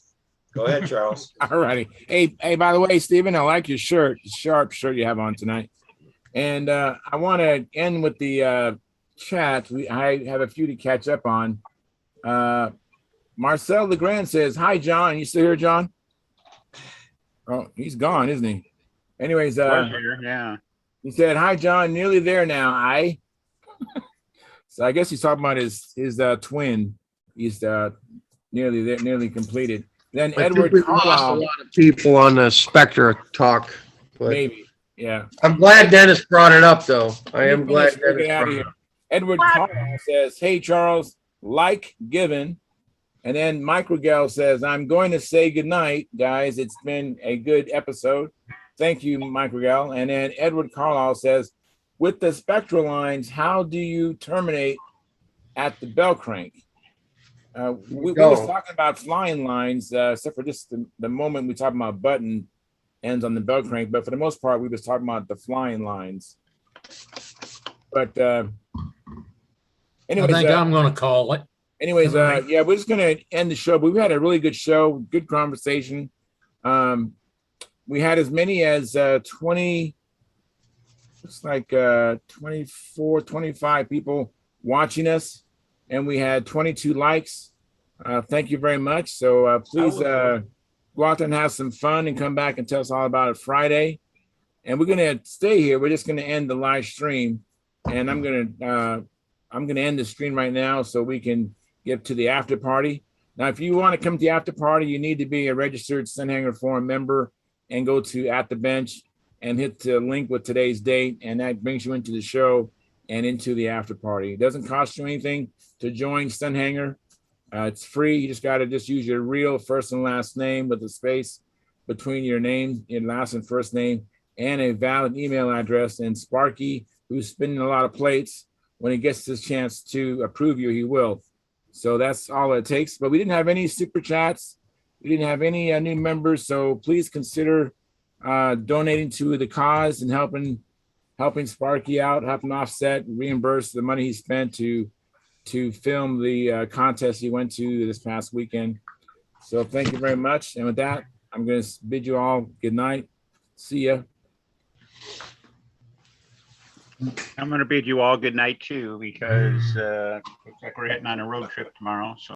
Go ahead, Charles. All righty. Hey, by the way, Stephen, I like your shirt, the sharp shirt you have on tonight. And I want to end with the chat. I have a few to catch up on. Marcel Legrand says, "Hi, John. You still here, John?" Oh, he's gone, isn't he? Anyways, Was here, yeah. he said, "Hi, John. Nearly there now. So I guess he's talking about his twin. He's nearly there, nearly completed. Then I Edward think we lost a Carlisle, lot of people on the Spectre talk. But maybe, yeah. I'm glad Dennis brought it up, though. I am glad We'll Dennis get out brought of it here. up. Edward Carlisle says, "Hey, Charles, like given." And then Mike Rigel says, "I'm going to say goodnight, guys. It's been a good episode. Thank you, Mike Rigel." And then Edward Carlisle says, "With the spectral lines, how do you terminate at the bell crank?" We was talking about flying lines, except for just the moment we talking about button ends on the bell crank. But for the most part, we was talking about the flying lines. But anyways, I think I'm going to call it. Anyways, yeah, we're just gonna end the show. But we had a really good show, good conversation. We had as many as 20, looks like 24, 25 people watching us, and we had 22 likes. Thank you very much. So please go out there and have some fun and come back and tell us all about it Friday. And we're gonna stay here. We're just gonna end the live stream, and I'm gonna end the stream right now so we can get to the after party. Now, if you want to come to the after party, you need to be a registered Stunthangar Forum member and go to At the Bench and hit the link with today's date, and that brings you into the show and into the after party. It doesn't cost you anything to join Stunthangar. It's free. You just got to use your real first and last name with a space between your name, your last and first name, and a valid email address. And Sparky, who's spinning a lot of plates, when he gets his chance to approve you, he will. So that's all it takes. But we didn't have any super chats. We didn't have any new members. So please consider donating to the cause and helping Sparky out, helping offset, reimburse the money he spent to film the contest he went to this past weekend. So thank you very much. And with that, I'm going to bid you all good night. See ya. I'm going to bid you all good night too, because looks like we're heading on a road trip tomorrow. So.